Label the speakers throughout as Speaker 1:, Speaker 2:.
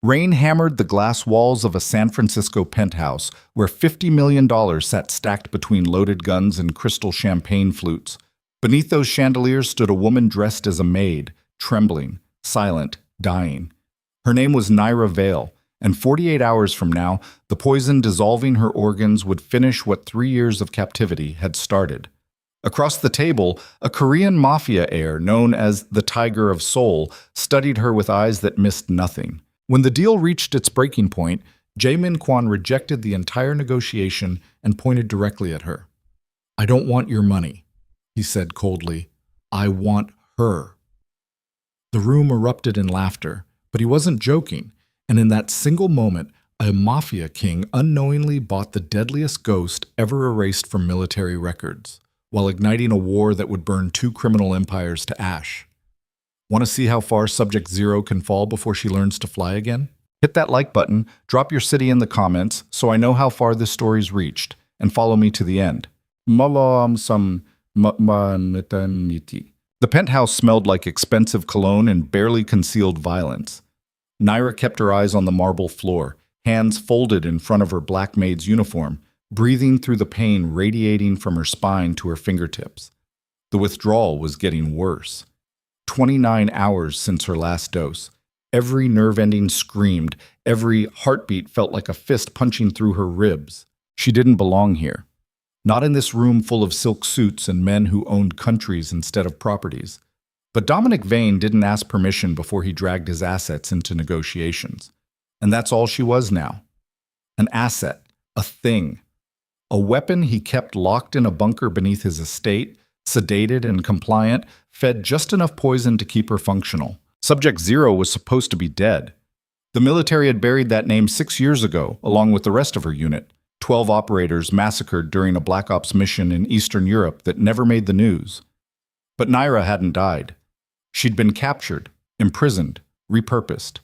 Speaker 1: Rain hammered the glass walls of a San Francisco penthouse where $50 million sat stacked between loaded guns and crystal champagne flutes. Beneath those chandeliers stood a woman dressed as a maid, trembling, silent, dying. Her name was Naira Vale, and 48 hours from now, the poison dissolving her organs would finish what 3 years of captivity had started. Across the table, a Korean Mafia heir known as the Tiger of Seoul studied her with eyes that missed nothing. When the deal reached its breaking point, Jae-min Kwon rejected the entire negotiation and pointed directly at her. "I don't want your money," he said coldly. "I want her." The room erupted in laughter, but he wasn't joking, and in that single moment, a mafia king unknowingly bought the deadliest ghost ever erased from military records, while igniting a war that would burn 2 criminal empires to ash. Want to see how far Subject Zero can fall before she learns to fly again? Hit that like button, drop your city in the comments so I know how far this story's reached, and follow me to the end. The penthouse smelled like expensive cologne and barely concealed violence. Naira kept her eyes on the marble floor, hands folded in front of her black maid's uniform, breathing through the pain radiating from her spine to her fingertips. The withdrawal was getting worse. 29 hours since her last dose. Every nerve ending screamed, every heartbeat felt like a fist punching through her ribs. She didn't belong here. Not in this room full of silk suits and men who owned countries instead of properties. But Dominic Vane didn't ask permission before he dragged his assets into negotiations. And that's all she was now. An asset, a thing. A weapon he kept locked in a bunker beneath his estate, sedated and compliant, fed just enough poison to keep her functional. Subject Zero was supposed to be dead. The military had buried that name 6 years ago, along with the rest of her unit. 12 operators massacred during a Black Ops mission in Eastern Europe that never made the news. But Naira hadn't died. She'd been captured, imprisoned, repurposed.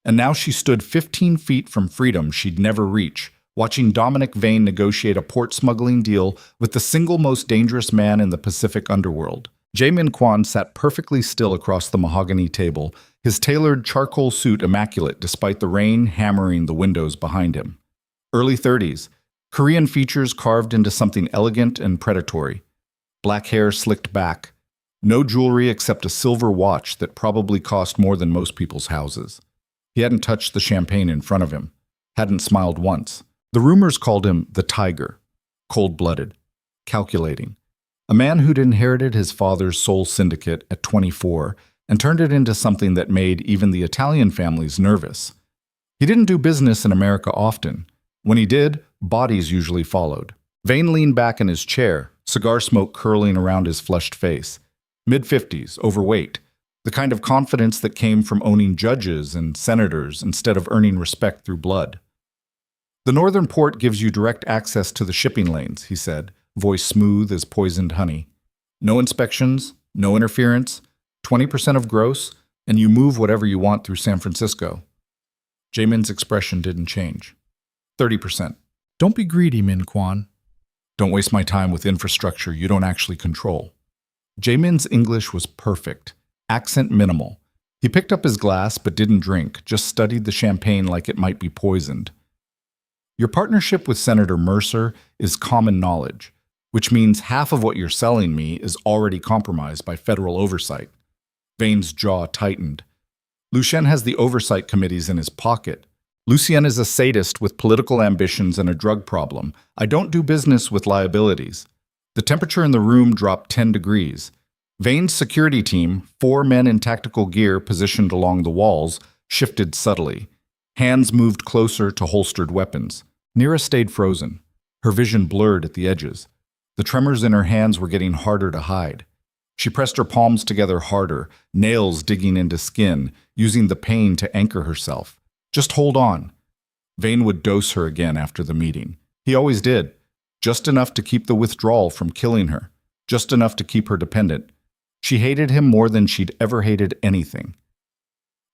Speaker 1: And now she stood 15 feet from freedom she'd never reach, watching Dominic Vane negotiate a port smuggling deal with the single most dangerous man in the Pacific underworld. Jae-min Kwon sat perfectly still across the mahogany table, his tailored charcoal suit immaculate despite the rain hammering the windows behind him. Early 30s, Korean features carved into something elegant and predatory. Black hair slicked back. No jewelry except a silver watch that probably cost more than most people's houses. He hadn't touched the champagne in front of him, hadn't smiled once. The rumors called him the Tiger, cold-blooded, calculating. A man who'd inherited his father's Seoul syndicate at 24 and turned it into something that made even the Italian families nervous. He didn't do business in America often. When he did, bodies usually followed. Vane leaned back in his chair, cigar smoke curling around his flushed face. Mid-50s, overweight, the kind of confidence that came from owning judges and senators instead of earning respect through blood. "The northern port gives you direct access to the shipping lanes," he said, voice smooth as poisoned honey. "No inspections, no interference, 20% of gross, and you move whatever you want through San Francisco." Jaemin's expression didn't change. 30%. "Don't be greedy, Min Kwon. Don't waste my time with infrastructure you don't actually control." Jaemin's English was perfect, accent minimal. He picked up his glass but didn't drink, just studied the champagne like it might be poisoned. "Your partnership with Senator Mercer is common knowledge, which means half of what you're selling me is already compromised by federal oversight." Vane's jaw tightened. "Lucien has the oversight committees in his pocket. Lucien is a sadist with political ambitions and a drug problem. I don't do business with liabilities." The temperature in the room dropped 10 degrees. Vane's security team, 4 men in tactical gear positioned along the walls, shifted subtly. Hands moved closer to holstered weapons. Nira stayed frozen, her vision blurred at the edges. The tremors in her hands were getting harder to hide. She pressed her palms together harder, nails digging into skin, using the pain to anchor herself. "Just hold on." Vane would dose her again after the meeting. He always did. Just enough to keep the withdrawal from killing her. Just enough to keep her dependent. She hated him more than she'd ever hated anything.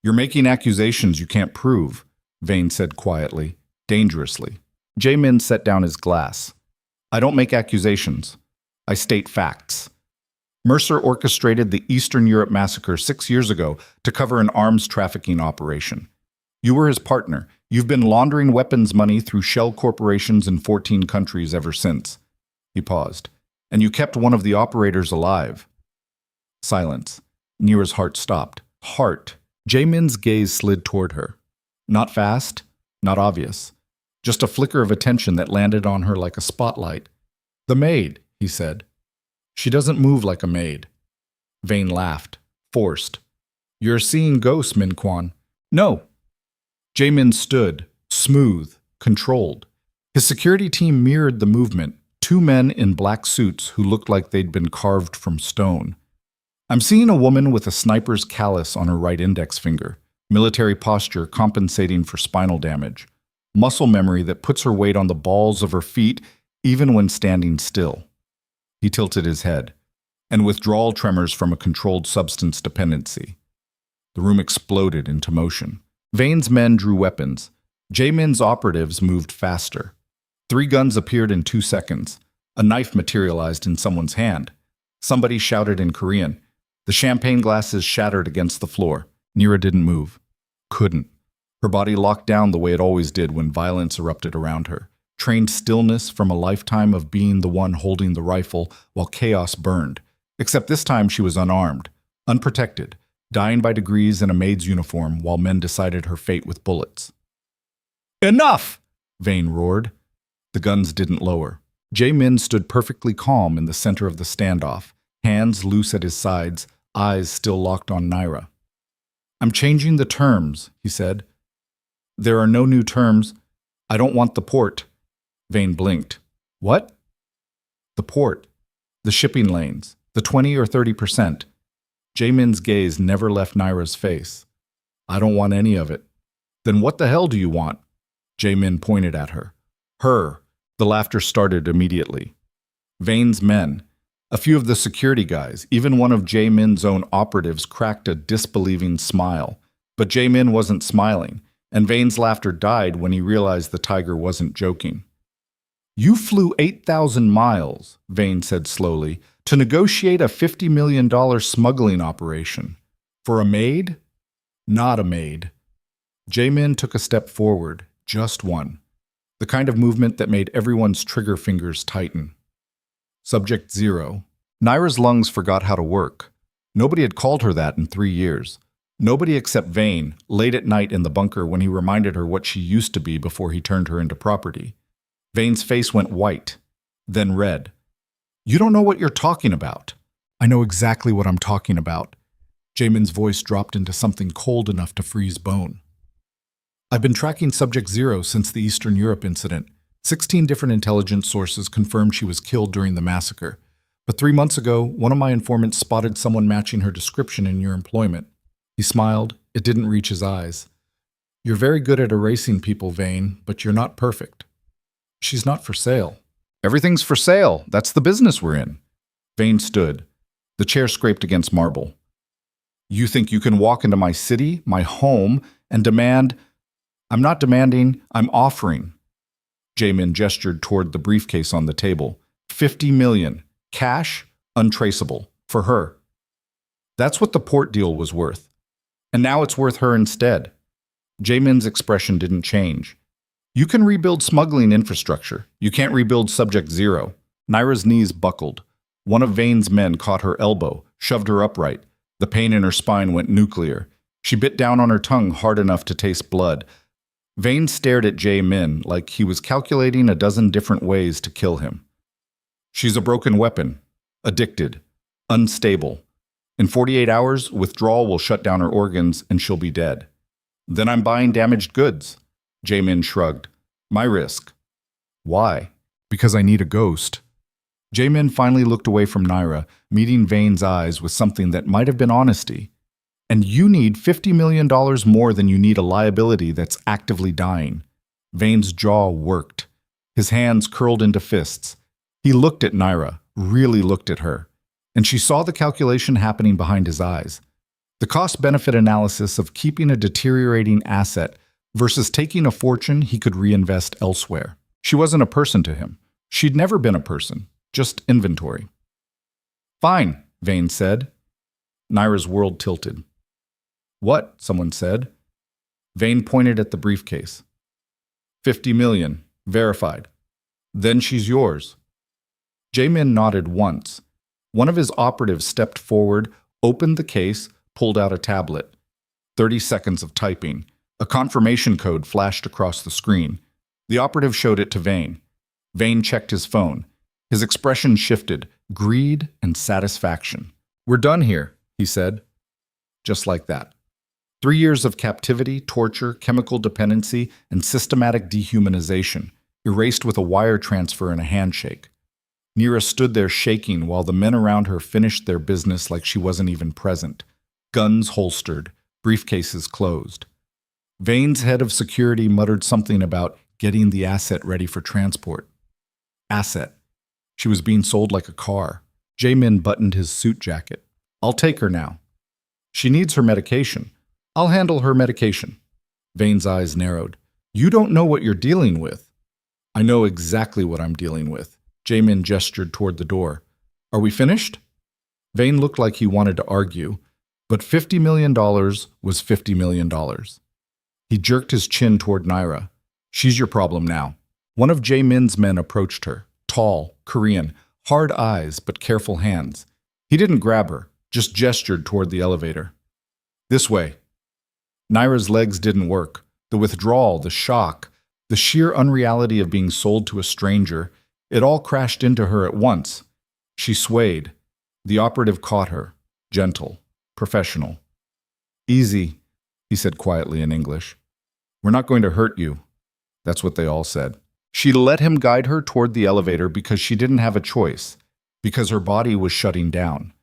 Speaker 1: "You're making accusations you can't prove," Vane said quietly, dangerously. Jae-min set down his glass. "I don't make accusations. I state facts. Mercer orchestrated the Eastern Europe massacre 6 years ago to cover an arms trafficking operation. You were his partner. You've been laundering weapons money through shell corporations in 14 countries ever since. He paused. And you kept one of the operators alive. Silence. Nira's heart stopped. Heart. Jaemin's gaze slid toward her. Not fast, not obvious. Just a flicker of attention that landed on her like a spotlight. The maid, he said. She doesn't move like a maid. Vane laughed. Forced. You're seeing ghosts, Min Kwan. No. Jaemin stood, smooth, controlled. His security team mirrored the movement, two men in black suits who looked like they'd been carved from stone. I'm seeing a woman with a sniper's callus on her right index finger, military posture compensating for spinal damage, muscle memory that puts her weight on the balls of her feet even when standing still. He tilted his head, and withdrawal tremors from a controlled substance dependency. The room exploded into motion. Vane's men drew weapons. Jaemin's operatives moved faster. 3 guns appeared in 2 seconds. A knife materialized in someone's hand. Somebody shouted in Korean. The champagne glasses shattered against the floor. Nira didn't move. Couldn't. Her body locked down the way it always did when violence erupted around her. Trained stillness from a lifetime of being the one holding the rifle while chaos burned. Except this time she was unarmed, unprotected, dying by degrees in a maid's uniform while men decided her fate with bullets. Enough! Vane roared. The guns didn't lower. Jaemin stood perfectly calm in the center of the standoff, hands loose at his sides, eyes still locked on Nira. I'm changing the terms, he said. There are no new terms. I don't want the port. Vane blinked. What? The port. The shipping lanes. The 20 or 30%. Jaemin's gaze never left Nira's face. I don't want any of it. Then what the hell do you want? Jaemin pointed at her. Her. The laughter started immediately. Vane's men. A few of the security guys, even one of Jaemin's own operatives cracked a disbelieving smile. But Jaemin wasn't smiling, and Vane's laughter died when he realized the tiger wasn't joking. You flew 8,000 miles, Vane said slowly, to negotiate a $50 million smuggling operation. For a maid? Not a maid. Jaemin took a step forward, just one. The kind of movement that made everyone's trigger fingers tighten. Subject 0. Nira's lungs forgot how to work. Nobody had called her that in 3 years. Nobody except Vane, late at night in the bunker when he reminded her what she used to be before he turned her into property. Vane's face went white, then red. You don't know what you're talking about. I know exactly what I'm talking about. Jaemin's voice dropped into something cold enough to freeze bone. I've been tracking Subject 0 since the Eastern Europe incident. 16 different intelligence sources confirmed she was killed during the massacre. But 3 months ago, one of my informants spotted someone matching her description in your employment. He smiled. It didn't reach his eyes. You're very good at erasing people, Vane, but you're not perfect. She's not for sale. Everything's for sale. That's the business we're in. Vane stood. The chair scraped against marble. You think you can walk into my city, my home, and demand... I'm not demanding, I'm offering. Jaemin gestured toward the briefcase on the table. 50 million. Cash, untraceable. For her. That's what the port deal was worth. And now it's worth her instead. Jaemin's expression didn't change. You can rebuild smuggling infrastructure. You can't rebuild Subject 0. Nira's knees buckled. One of Vane's men caught her elbow, shoved her upright. The pain in her spine went nuclear. She bit down on her tongue hard enough to taste blood. Vane stared at Jaemin like he was calculating a dozen different ways to kill him. She's a broken weapon. Addicted. Unstable. In 48 hours, withdrawal will shut down her organs and she'll be dead. Then I'm buying damaged goods. Jaemin shrugged. My risk. Why? Because I need a ghost. Jaemin finally looked away from Nira, meeting Vane's eyes with something that might have been honesty. And you need $50 million more than you need a liability that's actively dying. Vane's jaw worked. His hands curled into fists. He looked at Nira, really looked at her. And she saw the calculation happening behind his eyes. The cost-benefit analysis of keeping a deteriorating asset versus taking a fortune he could reinvest elsewhere. She wasn't a person to him. She'd never been a person, just inventory. Fine, Vane said. Nira's world tilted. What? Someone said. Vane pointed at the briefcase. 50 million. Verified. Then she's yours. Jamin nodded once. One of his operatives stepped forward, opened the case, pulled out a tablet. 30 seconds of typing. A confirmation code flashed across the screen. The operative showed it to Vane. Vane checked his phone. His expression shifted, greed and satisfaction. "We're done here," he said. Just like that. 3 years of captivity, torture, chemical dependency, and systematic dehumanization, erased with a wire transfer and a handshake. Nira stood there shaking while the men around her finished their business like she wasn't even present. Guns holstered, briefcases closed. Vane's head of security muttered something about getting the asset ready for transport. Asset. She was being sold like a car. Jamin buttoned his suit jacket. "I'll take her now." "She needs her medication." "I'll handle her medication." Vane's eyes narrowed. "You don't know what you're dealing with." "I know exactly what I'm dealing with." Jamin gestured toward the door. "Are we finished?" Vane looked like he wanted to argue, but $50 million was $50 million. He jerked his chin toward Naira. "She's your problem now." One of Jamin's men approached her. Tall, Korean, hard eyes but careful hands. He didn't grab her, just gestured toward the elevator. "This way." Naira's legs didn't work. The withdrawal, the shock, the sheer unreality of being sold to a stranger, it all crashed into her at once. She swayed. The operative caught her. Gentle. Professional. "Easy," he said quietly in English. "We're not going to hurt you." That's what they all said. She let him guide her toward the elevator because she didn't have a choice, because her body was shutting down,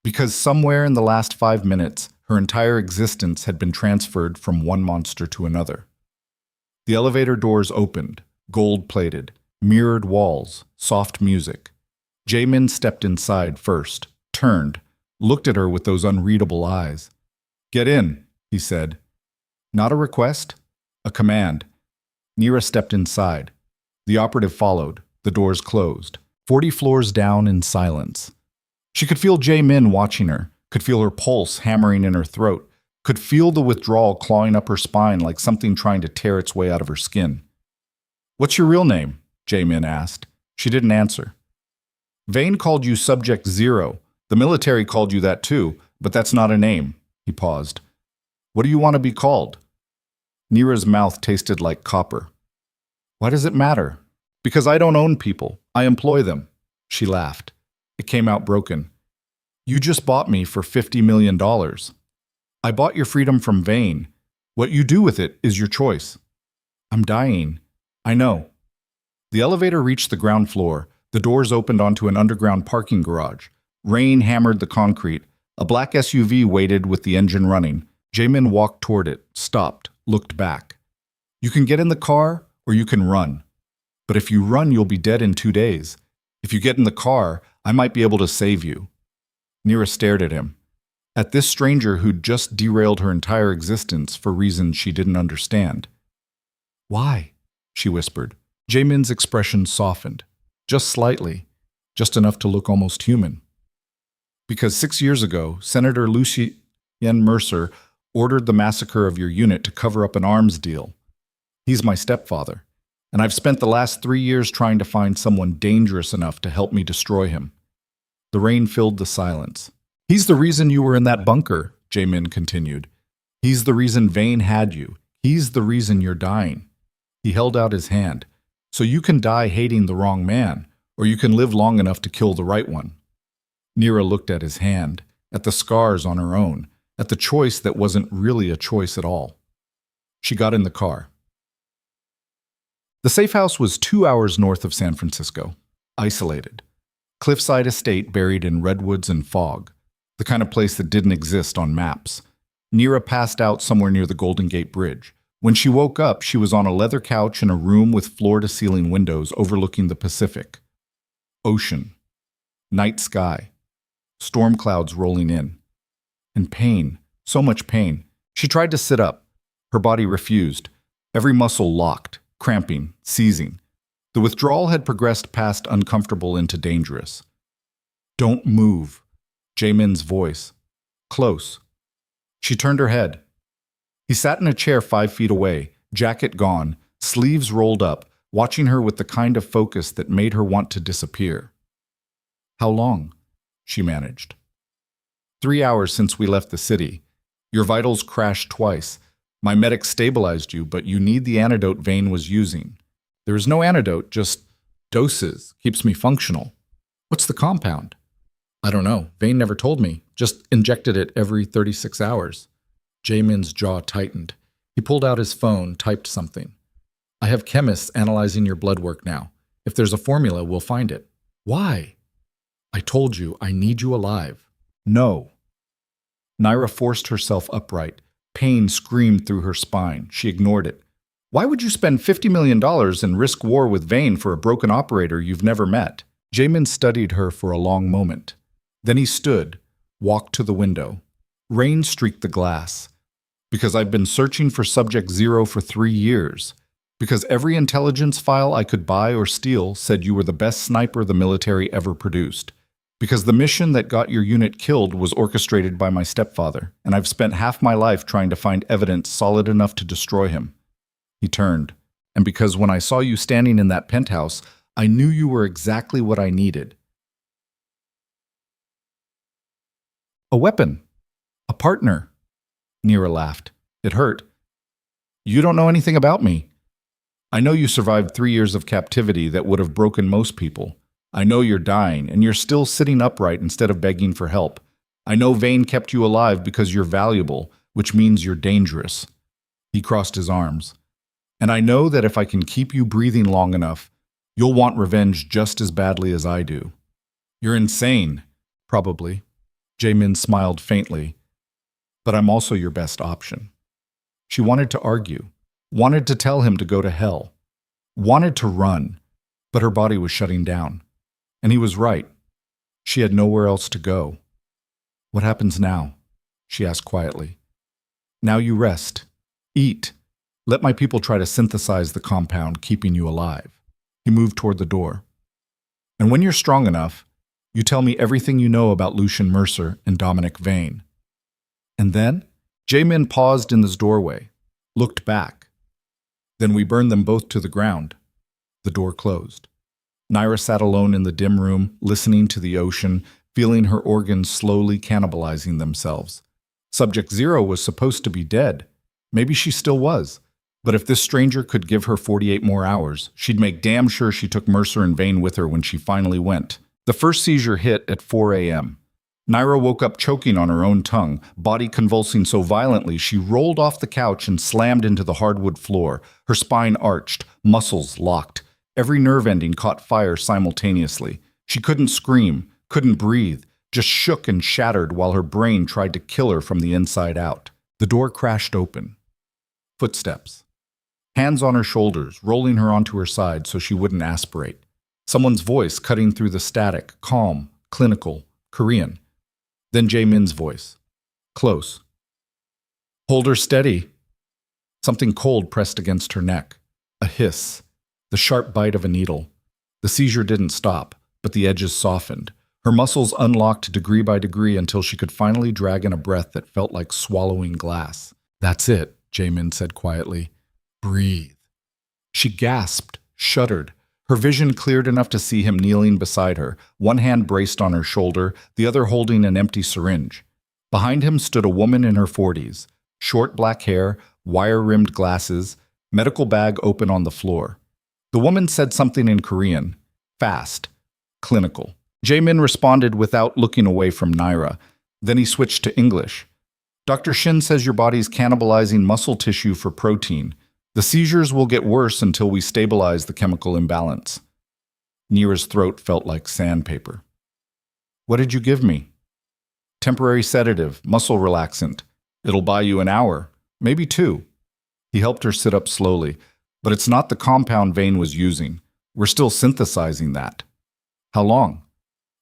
Speaker 1: because somewhere in the last 5 minutes, her entire existence had been transferred from one monster to another. The elevator doors opened, gold-plated, mirrored walls, soft music. Jamin stepped inside first, turned, looked at her with those unreadable eyes. "Get in," he said. Not a request, a command. Nira stepped inside. The operative followed. The doors closed. 40 floors down in silence. She could feel Jamin watching her, could feel her pulse hammering in her throat, could feel the withdrawal clawing up her spine like something trying to tear its way out of her skin. "What's your real name?" Jamin asked. She didn't answer. "Vane called you Subject Zero. The military called you that too, but that's not a name." He paused. "What do you want to be called?" Nira's mouth tasted like copper. "Why does it matter?" "Because I don't own people. I employ them." She laughed. It came out broken. "You just bought me for $50 million. I bought your freedom from Vane. What you do with it is your choice." "I'm dying." "I know." The elevator reached the ground floor. The doors opened onto an underground parking garage. Rain hammered the concrete. A black SUV waited with the engine running. Jamin walked toward it, stopped, looked back. "You can get in the car or you can run. But if you run, you'll be dead in 2 days. If you get in the car, I might be able to save you." Nira stared at him. At this stranger who'd just derailed her entire existence for reasons she didn't understand. "Why?" she whispered. Jamin's expression softened. Just slightly. Just enough to look almost human. "Because 6 years ago, Senator Lucien Mercer ordered the massacre of your unit to cover up an arms deal. He's my stepfather, and I've spent the last 3 years trying to find someone dangerous enough to help me destroy him." The rain filled the silence. "He's the reason you were in that bunker," Jamin continued. "He's the reason Vane had you. He's the reason you're dying." He held out his hand. "So you can die hating the wrong man, or you can live long enough to kill the right one." Nira looked at his hand, at the scars on her own, at the choice that wasn't really a choice at all. She got in the car. The safe house was 2 hours north of San Francisco, isolated. Cliffside estate buried in redwoods and fog, the kind of place that didn't exist on maps. Nira passed out somewhere near the Golden Gate Bridge. When she woke up, she was on a leather couch in a room with floor-to-ceiling windows overlooking the Pacific. Ocean. Night sky. Storm clouds rolling in. And pain. So much pain. She tried to sit up. Her body refused. Every muscle locked, cramping, seizing. The withdrawal had progressed past uncomfortable into dangerous. "Don't move." Jamin's voice. Close. She turned her head. He sat in a chair 5 feet away, jacket gone, sleeves rolled up, watching her with the kind of focus that made her want to disappear. "How long?" she managed. 3 hours since we left the city. Your vitals crashed twice. My medic stabilized you, but you need the antidote Vane was using. There is no antidote, just doses. Keeps me functional. What's the compound? I don't know. Vane never told me. Just injected it every 36 hours. Jamin's jaw tightened. He pulled out his phone, typed something. I have chemists analyzing your blood work now. If there's a formula, we'll find it. Why? I told you, I need you alive. No. Naira forced herself upright. Pain screamed through her spine. She ignored it. Why would you spend $50 million and risk war with Vane for a broken operator you've never met? Jamin studied her for a long moment. Then he stood, walked to the window. Rain streaked the glass. Because I've been searching for Subject Zero for 3 years. Because every intelligence file I could buy or steal said you were the best sniper the military ever produced. Because the mission that got your unit killed was orchestrated by my stepfather, and I've spent half my life trying to find evidence solid enough to destroy him. He turned. And because when I saw you standing in that penthouse, I knew you were exactly what I needed. A weapon. A partner. Nira laughed. It hurt. You don't know anything about me. I know you survived 3 years of captivity that would have broken most people. I know you're dying, and you're still sitting upright instead of begging for help. I know Vane kept you alive because you're valuable, which means you're dangerous. He crossed his arms. And I know that if I can keep you breathing long enough, you'll want revenge just as badly as I do. You're insane, probably. Jamin smiled faintly. But I'm also your best option. She wanted to argue, wanted to tell him to go to hell, wanted to run, but her body was shutting down. And he was right. She had nowhere else to go. What happens now? She asked quietly. Now you rest. Eat. Let my people try to synthesize the compound keeping you alive. He moved toward the door. And when you're strong enough, you tell me everything you know about Lucian Mercer and Dominic Vane. And then, Jamin paused in his doorway, looked back. Then we burned them both to the ground. The door closed. Naira sat alone in the dim room, listening to the ocean, feeling her organs slowly cannibalizing themselves. Subject Zero was supposed to be dead. Maybe she still was. But if this stranger could give her 48 more hours, she'd make damn sure she took Mercer and Vane with her when she finally went. The first seizure hit at 4 a.m. Naira woke up choking on her own tongue, body convulsing so violently she rolled off the couch and slammed into the hardwood floor, her spine arched, muscles locked. Every nerve ending caught fire simultaneously. She couldn't scream, couldn't breathe, just shook and shattered while her brain tried to kill her from the inside out. The door crashed open. Footsteps. Hands on her shoulders, rolling her onto her side so she wouldn't aspirate. Someone's voice cutting through the static, calm, clinical, Korean. Then Jamin's voice. Close. Hold her steady. Something cold pressed against her neck. A hiss. The sharp bite of a needle. The seizure didn't stop, but the edges softened. Her muscles unlocked degree by degree until she could finally drag in a breath that felt like swallowing glass. That's it, Jamin said quietly. Breathe. She gasped, shuddered. Her vision cleared enough to see him kneeling beside her, one hand braced on her shoulder, the other holding an empty syringe. Behind him stood a woman in her 40s, short black hair, wire-rimmed glasses, medical bag open on the floor. The woman said something in Korean, fast, clinical. Jamin responded without looking away from Naira. Then he switched to English. Dr. Shin says your body's cannibalizing muscle tissue for protein. The seizures will get worse until we stabilize the chemical imbalance. Nira's throat felt like sandpaper. What did you give me? Temporary sedative, muscle relaxant. It'll buy you an hour, maybe 2. He helped her sit up slowly. But it's not the compound Vane was using. We're still synthesizing that. How long?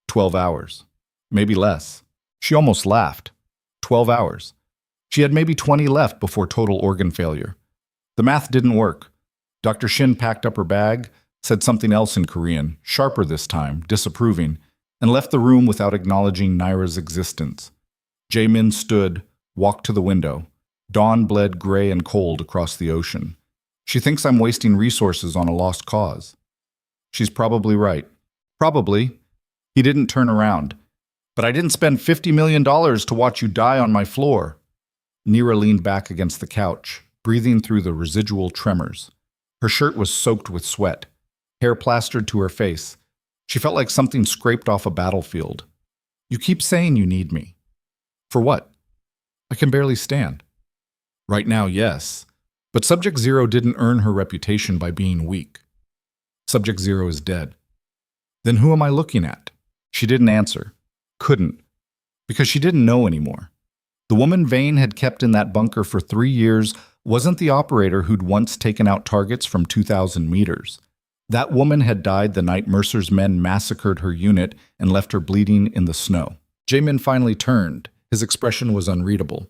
Speaker 1: 12 hours. Maybe less. She almost laughed. 12 hours. She had maybe 20 left before total organ failure. The math didn't work. Dr. Shin packed up her bag, said something else in Korean, sharper this time, disapproving, and left the room without acknowledging Naira's existence. Jamin stood, walked to the window. Dawn bled gray and cold across the ocean. She thinks I'm wasting resources on a lost cause. She's probably right. Probably. He didn't turn around. But I didn't spend $50 million to watch you die on my floor. Nira leaned back against the couch, breathing through the residual tremors. Her shirt was soaked with sweat, hair plastered to her face. She felt like something scraped off a battlefield. You keep saying you need me. For what? I can barely stand. Right now, yes. But Subject Zero didn't earn her reputation by being weak. Subject Zero is dead. Then who am I looking at? She didn't answer. Couldn't. Because she didn't know anymore. The woman Vane had kept in that bunker for 3 years wasn't the operator who'd once taken out targets from 2,000 meters. That woman had died the night Mercer's men massacred her unit and left her bleeding in the snow. Jamin finally turned. His expression was unreadable.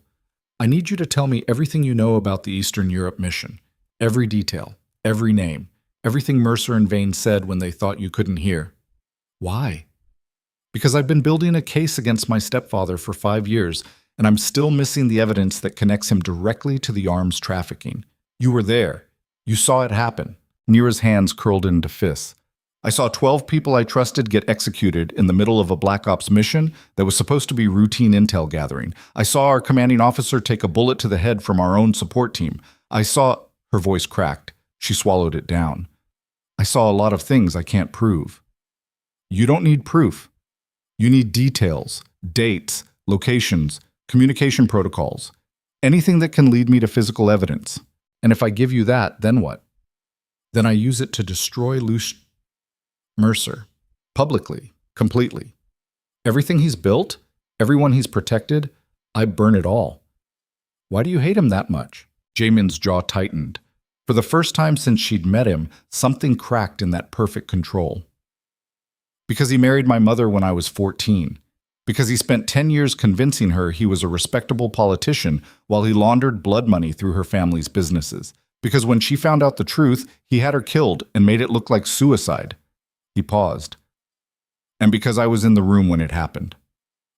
Speaker 1: I need you to tell me everything you know about the Eastern Europe mission. Every detail, every name, everything Mercer and Vane said when they thought you couldn't hear. Why? Because I've been building a case against my stepfather for 5 years, and I'm still missing the evidence that connects him directly to the arms trafficking. You were there. You saw it happen. Nira's hands curled into fists. I saw 12 people I trusted get executed in the middle of a Black Ops mission that was supposed to be routine intel gathering. I saw our commanding officer take a bullet to the head from our own support team. I saw... Her voice cracked. She swallowed it down. I saw a lot of things I can't prove. You don't need proof. You need details, dates, locations, communication protocols, anything that can lead me to physical evidence. And if I give you that, then what? Then I use it to destroy Mercer. Publicly. Completely. Everything he's built, everyone he's protected, I burn it all. Why do you hate him that much? Jamin's jaw tightened. For the first time since she'd met him, something cracked in that perfect control. Because he married my mother when I was 14. Because he spent 10 years convincing her he was a respectable politician while he laundered blood money through her family's businesses. Because when she found out the truth, he had her killed and made it look like suicide. He paused. And because I was in the room when it happened.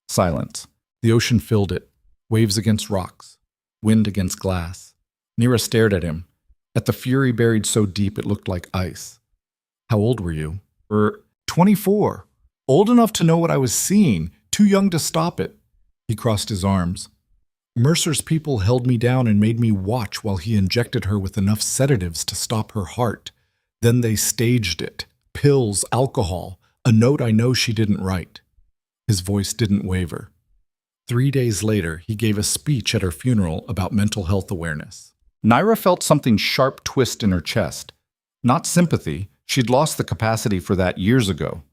Speaker 1: Silence. The ocean filled it. Waves against rocks. Wind against glass. Nira stared at him. At the fury buried so deep it looked like ice. How old were you? 24. Old enough to know what I was seeing. Too young to stop it. He crossed his arms. Mercer's people held me down and made me watch while he injected her with enough sedatives to stop her heart. Then they staged it. Pills, alcohol, a note I know she didn't write. His voice didn't waver. 3 days later, he gave a speech at her funeral about mental health awareness. Nira felt something sharp twist in her chest. Not sympathy, she'd lost the capacity for that years ago,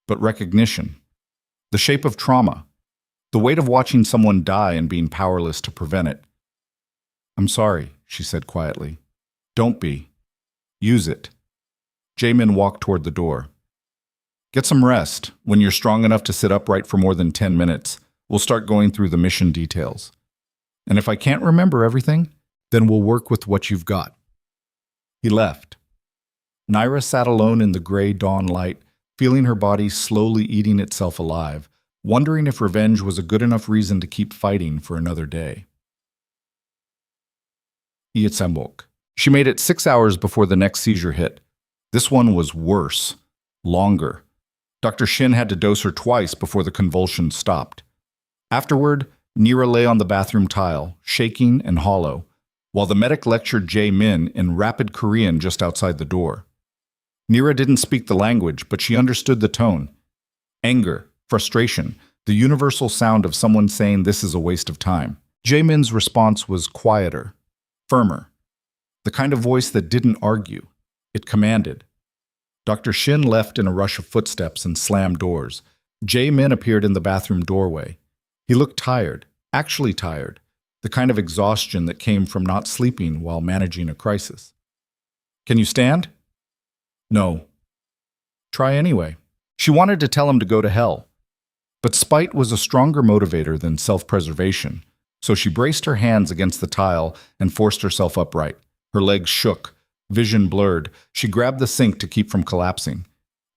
Speaker 1: but recognition. The shape of trauma. The weight of watching someone die and being powerless to prevent it. I'm sorry, she said quietly. Don't be. Use it. Jamin walked toward the door. Get some rest. When you're strong enough to sit upright for more than 10 minutes, we'll start going through the mission details. And if I can't remember everything, then we'll work with what you've got. He left. Nira sat alone in the gray dawn light, feeling her body slowly eating itself alive, wondering if revenge was a good enough reason to keep fighting for another day. Ietsambok. She made it 6 hours before the next seizure hit. This one was worse. Longer. Dr. Shin had to dose her twice before the convulsions stopped. Afterward, Nira lay on the bathroom tile, shaking and hollow, while the medic lectured Jae-min in rapid Korean just outside the door. Nira didn't speak the language, but she understood the tone. Anger, frustration, the universal sound of someone saying this is a waste of time. Jae-min's response was quieter, firmer, the kind of voice that didn't argue. It commanded. Dr. Shin left in a rush of footsteps and slammed doors. Jae-min appeared in the bathroom doorway. He looked tired, actually tired, the kind of exhaustion that came from not sleeping while managing a crisis. Can you stand? No. Try anyway. She wanted to tell him to go to hell. But spite was a stronger motivator than self-preservation, so she braced her hands against the tile and forced herself upright. Her legs shook. Vision blurred. She grabbed the sink to keep from collapsing.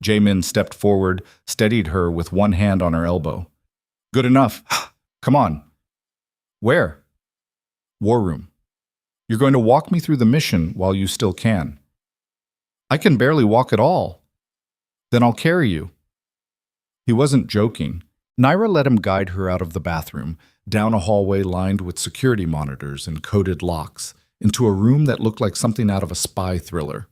Speaker 1: Jae-min stepped forward, steadied her with one hand on her elbow. Good enough. Come on. Where? War room. You're going to walk me through the mission while you still can. I can barely walk at all. Then I'll carry you. He wasn't joking. Naira let him guide her out of the bathroom, down a hallway lined with security monitors and coded locks, into a room that looked like something out of a spy thriller.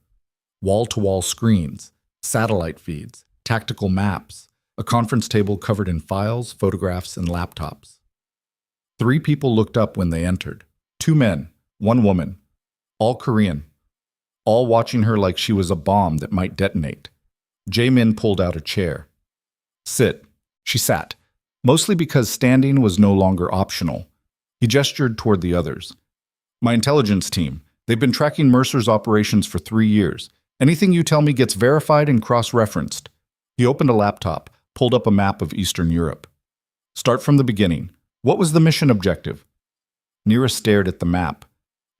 Speaker 1: Wall-to-wall screens, satellite feeds, tactical maps, a conference table covered in files, photographs, and laptops. 3 people looked up when they entered. 2 men, 1 woman, all Korean, all watching her like she was a bomb that might detonate. Jae-min pulled out a chair. Sit. She sat, mostly because standing was no longer optional. He gestured toward the others. My intelligence team. They've been tracking Mercer's operations for 3 years. Anything you tell me gets verified and cross-referenced. He opened a laptop, pulled up a map of Eastern Europe. Start from the beginning. What was the mission objective? Nira stared at the map,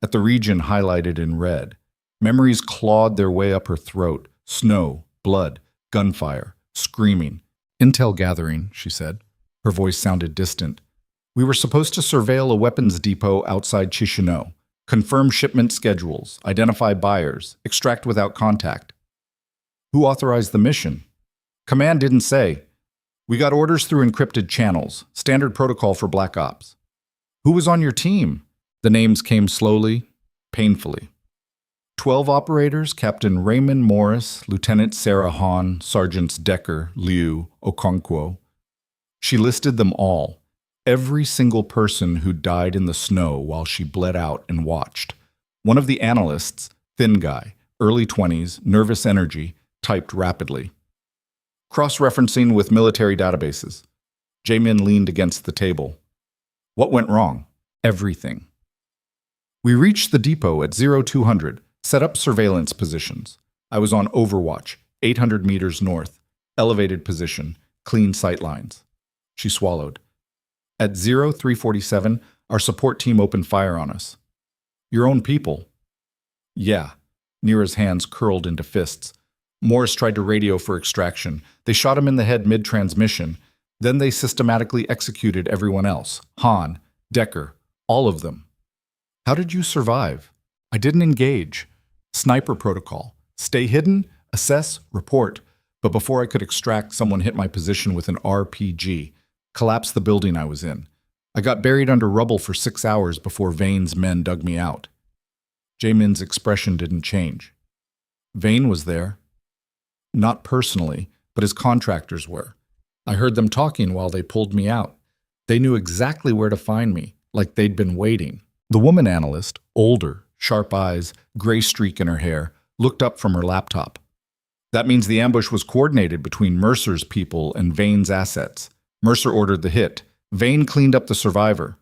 Speaker 1: at the region highlighted in red. Memories clawed their way up her throat. Snow, blood, gunfire, screaming. Intel gathering, she said. Her voice sounded distant. We were supposed to surveil a weapons depot outside Chisinau, confirm shipment schedules, identify buyers, extract without contact. Who authorized the mission? Command didn't say. We got orders through encrypted channels, standard protocol for Black Ops. Who was on your team? The names came slowly, painfully. 12 operators, Captain Raymond Morris, Lieutenant Sarah Hahn, Sergeants Decker, Liu, Okonkwo. She listed them all, every single person who died in the snow while she bled out and watched. One of the analysts, thin guy, early 20s, nervous energy, typed rapidly. Cross-referencing with military databases. Jae-min leaned against the table. What went wrong? Everything. We reached the depot at 0200, set up surveillance positions. I was on overwatch, 800 meters north, elevated position, clean sight lines. She swallowed. At 0347, our support team opened fire on us. Your own people? Yeah. Nira's hands curled into fists. Morris tried to radio for extraction. They shot him in the head mid-transmission. Then they systematically executed everyone else. Hahn, Decker, all of them. How did you survive? I didn't engage. Sniper protocol. Stay hidden, assess, report. But before I could extract, someone hit my position with an RPG. Collapsed the building I was in. I got buried under rubble for 6 hours before Vane's men dug me out. Jae-min's expression didn't change. Vane was there. Not personally, but his contractors were. I heard them talking while they pulled me out. They knew exactly where to find me, like they'd been waiting. The woman analyst, older, sharp eyes, gray streak in her hair, looked up from her laptop. That means the ambush was coordinated between Mercer's people and Vane's assets. Mercer ordered the hit. Vane cleaned up the survivor.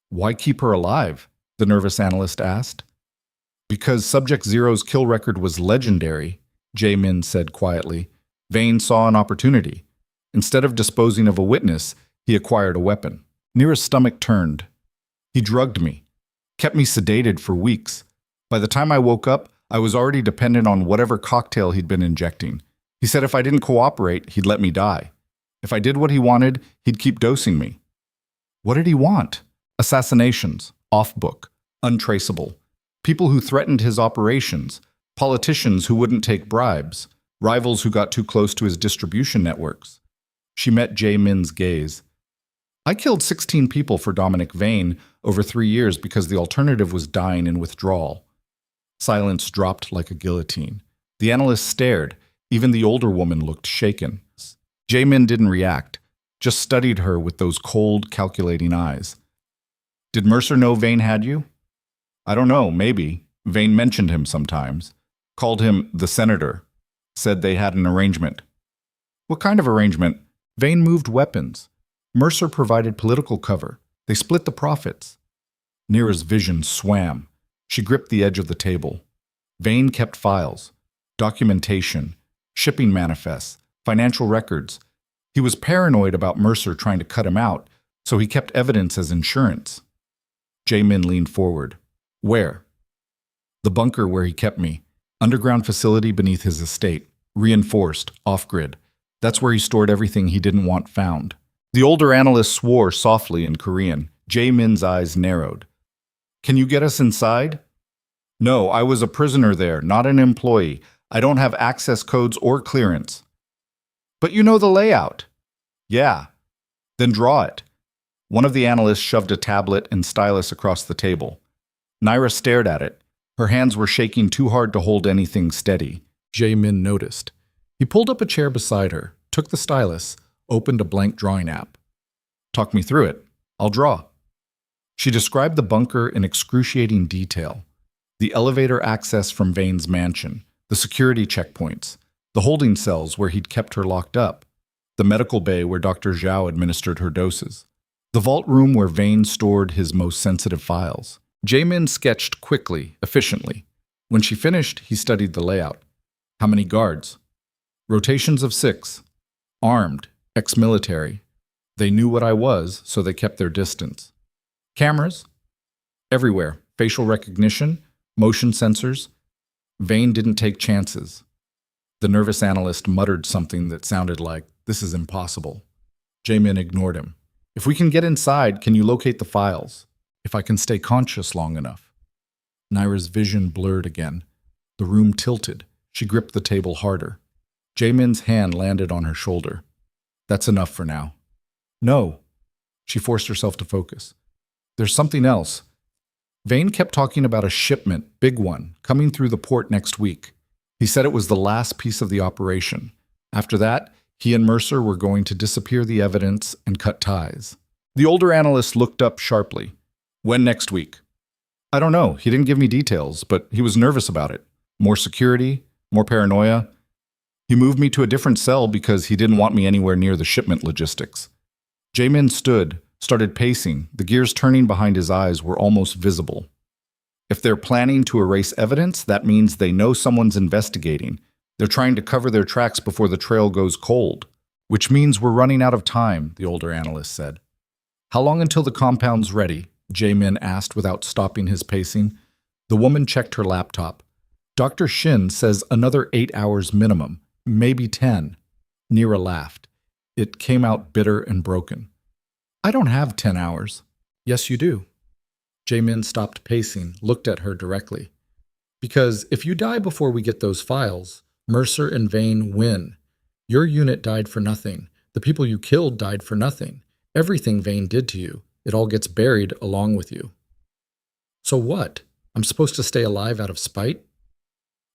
Speaker 1: Why keep her alive? The nervous analyst asked. Because Subject Zero's kill record was legendary, Jae-min said quietly. Vane saw an opportunity. Instead of disposing of a witness, he acquired a weapon. Nira's stomach turned. He drugged me, kept me sedated for weeks. By the time I woke up, I was already dependent on whatever cocktail he'd been injecting. He said if I didn't cooperate, he'd let me die. If I did what he wanted, he'd keep dosing me. What did he want? Assassinations, off-book, untraceable. People who threatened his operations, politicians who wouldn't take bribes, rivals who got too close to his distribution networks. She met Jae-min's gaze. I killed 16 people for Dominic Vane over 3 years because the alternative was dying in withdrawal. Silence dropped like a guillotine. The analyst stared. Even the older woman looked shaken. Jae-min didn't react, just studied her with those cold, calculating eyes. Did Mercer know Vane had you? I don't know, maybe. Vane mentioned him sometimes. Called him the senator. Said they had an arrangement. What kind of arrangement? Vane moved weapons. Mercer provided political cover. They split the profits. Nira's vision swam. She gripped the edge of the table. Vane kept files, documentation, shipping manifests, financial records. He was paranoid about Mercer trying to cut him out, so he kept evidence as insurance. Jae-min leaned forward. Where? The bunker where he kept me. Underground facility beneath his estate. Reinforced, off-grid. That's where he stored everything he didn't want found. The older analyst swore softly in Korean. Jae-min's eyes narrowed. Can you get us inside? No, I was a prisoner there, not an employee. I don't have access codes or clearance. But you know the layout. Yeah. Then draw it. One of the analysts shoved a tablet and stylus across the table. Naira stared at it. Her hands were shaking too hard to hold anything steady. Jae-min noticed. He pulled up a chair beside her, took the stylus, opened a blank drawing app. Talk me through it. I'll draw. She described the bunker in excruciating detail. The elevator access from Vane's mansion, the security checkpoints, the holding cells where he'd kept her locked up, the medical bay where Dr. Zhao administered her doses, the vault room where Vane stored his most sensitive files. Jae-min sketched quickly, efficiently. When she finished, he studied the layout. How many guards? Rotations of 6. Armed, ex-military. They knew what I was, so they kept their distance. Cameras? Everywhere. Facial recognition, motion sensors. Vane didn't take chances. The nervous analyst muttered something that sounded like, "This is impossible." Jae-min ignored him. "If we can get inside, can you locate the files? If I can stay conscious long enough." Naira's vision blurred again. The room tilted. She gripped the table harder. Jae-min's hand landed on her shoulder. "That's enough for now." "No." She forced herself to focus. "There's something else." Vane kept talking about a shipment, big one, coming through the port next week. He said it was the last piece of the operation. After that, he and Mercer were going to disappear the evidence and cut ties. The older analyst looked up sharply. "When next week?" "I don't know. He didn't give me details, but he was nervous about it. More security, more paranoia. He moved me to a different cell because he didn't want me anywhere near the shipment logistics." Jae-min stood, started pacing. The gears turning behind his eyes were almost visible. If they're planning to erase evidence, that means they know someone's investigating. They're trying to cover their tracks before the trail goes cold. "Which means we're running out of time," the older analyst said. "How long until the compound's ready?" Jae-min asked without stopping his pacing. The woman checked her laptop. "Dr. Shin says another 8 hours minimum, maybe 10. Nira laughed. It came out bitter and broken. "I don't have 10 hours. "Yes, you do." Jae-min stopped pacing, looked at her directly. "Because if you die before we get those files, Mercer and Vane win. Your unit died for nothing. The people you killed died for nothing. Everything Vane did to you, it all gets buried along with you." "So what? I'm supposed to stay alive out of spite?"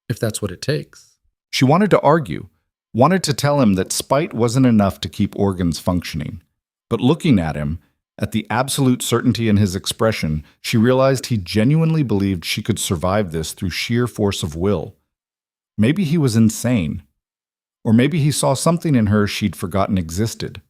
Speaker 1: "If that's what it takes." She wanted to argue, wanted to tell him that spite wasn't enough to keep organs functioning. But looking at him, at the absolute certainty in his expression, she realized he genuinely believed she could survive this through sheer force of will. Maybe he was insane. Or maybe he saw something in her she'd forgotten existed.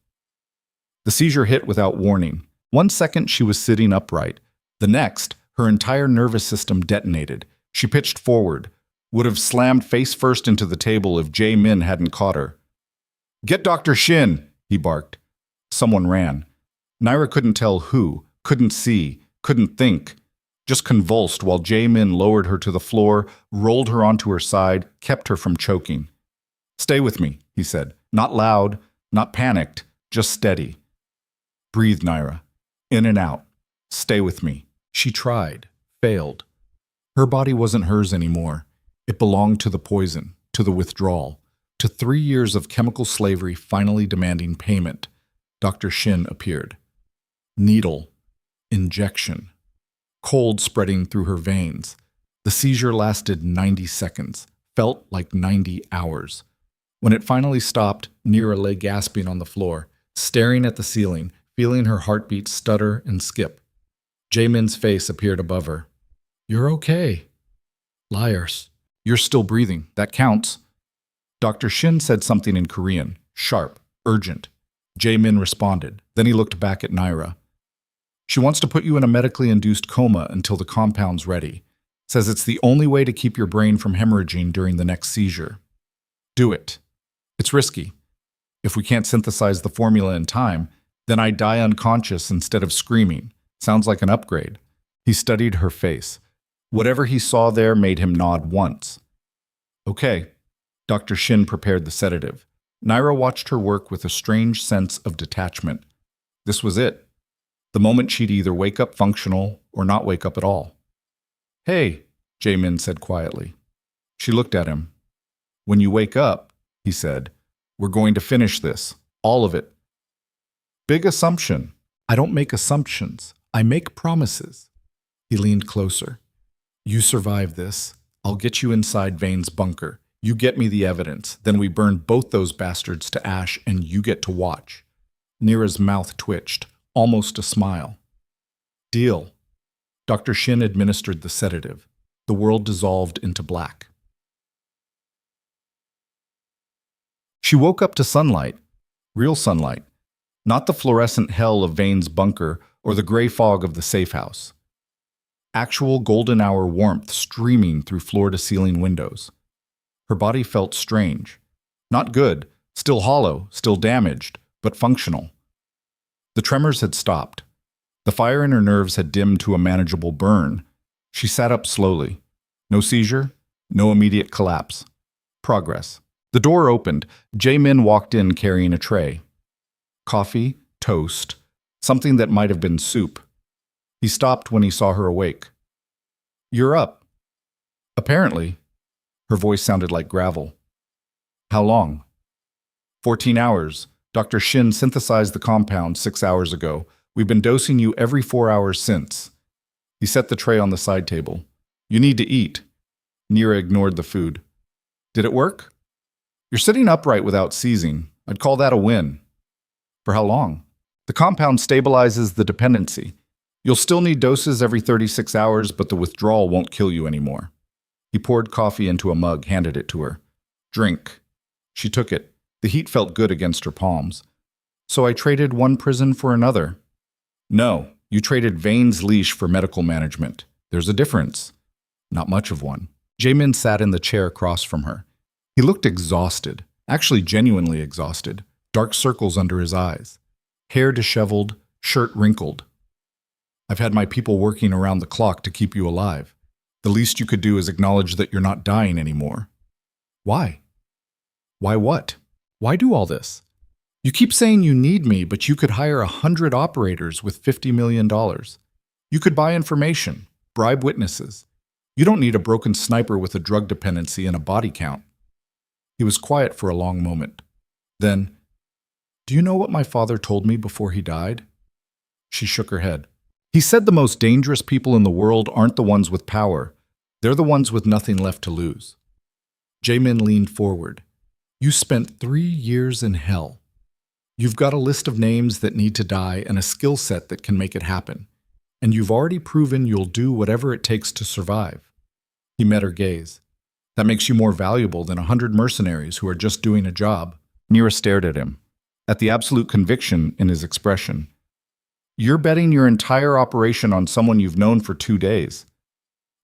Speaker 1: The seizure hit without warning. 1 second she was sitting upright. The next, her entire nervous system detonated. She pitched forward, would have slammed face first into the table if Jae-min hadn't caught her. "Get Dr. Shin!" he barked. Someone ran. Naira couldn't tell who, couldn't see, couldn't think. Just convulsed while Jae-min lowered her to the floor, rolled her onto her side, kept her from choking. "Stay with me," he said. Not loud, not panicked, just steady. "Breathe, Naira. In and out. Stay with me." She tried, failed. Her body wasn't hers anymore. It belonged to the poison, to the withdrawal, to 3 years of chemical slavery finally demanding payment. Dr. Shin appeared. Needle. Injection. Cold spreading through her veins. The seizure lasted 90 seconds, felt like 90 hours. When it finally stopped, Nira lay gasping on the floor, staring at the ceiling, feeling her heartbeat stutter and skip. Jae-min's face appeared above her. "You're okay." "Liars. You're still breathing. That counts." Dr. Shin said something in Korean, sharp, urgent. Jae-min responded. Then he looked back at Naira. "She wants to put you in a medically induced coma until the compound's ready. Says it's the only way to keep your brain from hemorrhaging during the next seizure. Do it. It's risky. If we can't synthesize the formula in time, then I die unconscious instead of screaming. Sounds like an upgrade." He studied her face. Whatever he saw there made him nod once. "Okay." Dr. Shin prepared the sedative. Naira watched her work with a strange sense of detachment. This was it. The moment she'd either wake up functional or not wake up at all. Hey, Jae-min said quietly. She looked at him. When you wake up, he said, we're going to finish this. All of it. Big assumption. I don't make assumptions. I make promises. He leaned closer. You survive this. I'll get you inside Vane's bunker. You get me the evidence. Then we burn both those bastards to ash and you get to watch. Nira's mouth twitched, almost a smile. Deal. Dr. Shin administered the sedative. The world dissolved into black. She woke up to sunlight. Real sunlight. Not the fluorescent hell of Vane's bunker or the gray fog of the safe house. Actual golden hour warmth streaming through floor-to-ceiling windows. Her body felt strange. Not good, still hollow, still damaged, but functional. The tremors had stopped. The fire in her nerves had dimmed to a manageable burn. She sat up slowly. No seizure, no immediate collapse. Progress. The door opened. Jae-min walked in carrying a tray. Coffee, toast, something that might have been soup. He stopped when he saw her awake. You're up. Apparently. Her voice sounded like gravel. How long? 14 hours. Dr. Shin synthesized the compound 6 hours ago. We've been dosing you every 4 hours since. He set the tray on the side table. You need to eat. Nira ignored the food. Did it work? You're sitting upright without seizing. I'd call that a win. For how long? The compound stabilizes the dependency. You'll still need doses every 36 hours, but the withdrawal won't kill you anymore. He poured coffee into a mug, handed it to her. Drink. She took it. The heat felt good against her palms. So I traded one prison for another. No, you traded Vane's leash for medical management. There's a difference. Not much of one. Jae-min sat in the chair across from her. He looked exhausted, actually genuinely exhausted, dark circles under his eyes. Hair disheveled, shirt wrinkled. I've had my people working around the clock to keep you alive. The least you could do is acknowledge that you're not dying anymore. Why? Why what? Why do all this? You keep saying you need me, but you could hire 100 operators with $50 million. You could buy information, bribe witnesses. You don't need a broken sniper with a drug dependency and a body count. He was quiet for a long moment. Then, do you know what my father told me before he died? She shook her head. He said the most dangerous people in the world aren't the ones with power. They're the ones with nothing left to lose. Jae-min leaned forward. You spent 3 years in hell. You've got a list of names that need to die and a skill set that can make it happen. And you've already proven you'll do whatever it takes to survive. He met her gaze. That makes you more valuable than 100 mercenaries who are just doing a job. Nira stared at him, at the absolute conviction in his expression. You're betting your entire operation on someone you've known for 2 days.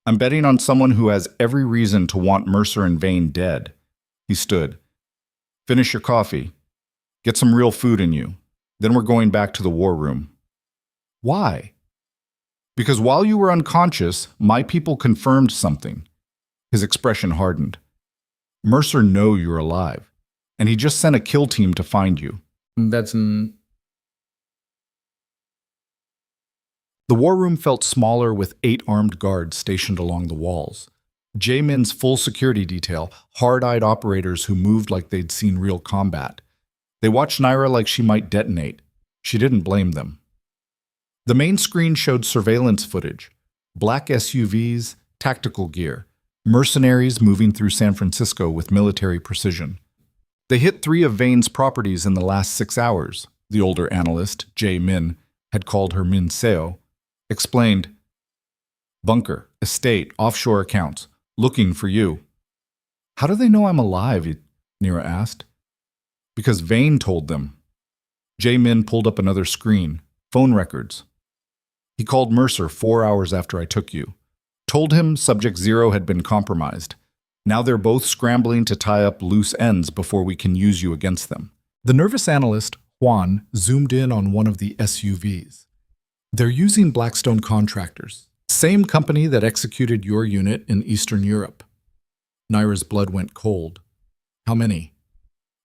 Speaker 1: I'm betting on someone who has every reason to want Mercer and Vane dead. He stood. Finish your coffee. Get some real food in you. Then we're going back to the war room. Why? Because while you were unconscious, my people confirmed something. His expression hardened. Mercer knows you're alive, and he just sent a kill team to find you. The war room felt smaller with 8 armed guards stationed along the walls. Jae-min's full security detail, hard-eyed operators who moved like they'd seen real combat. They watched Nira like she might detonate. She didn't blame them. The main screen showed surveillance footage. Black SUVs, tactical gear, mercenaries moving through San Francisco with military precision. They hit 3 of Vane's properties in the last 6 hours, the older analyst, Jae-min, had called her Min Seo, explained. Bunker, estate, offshore accounts, looking for you. How do they know I'm alive? Nira asked. Because Vane told them. Jae-min pulled up another screen, phone records. He called Mercer 4 hours after I took you. Told him Subject Zero had been compromised. Now they're both scrambling to tie up loose ends before we can use you against them. The nervous analyst, Juan, zoomed in on one of the SUVs. They're using Blackstone contractors, same company that executed your unit in Eastern Europe. Nira's blood went cold. How many?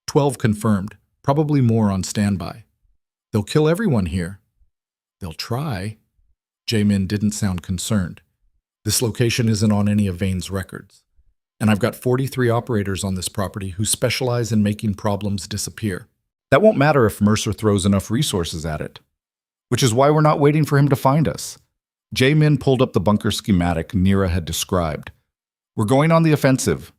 Speaker 1: 12 confirmed, probably more on standby. They'll kill everyone here. They'll try. Jae-min didn't sound concerned. This location isn't on any of Vane's records. And I've got 43 operators on this property who specialize in making problems disappear. That won't matter if Mercer throws enough resources at it. Which is why we're not waiting for him to find us. Jae-min pulled up the bunker schematic Nira had described. We're going on the offensive.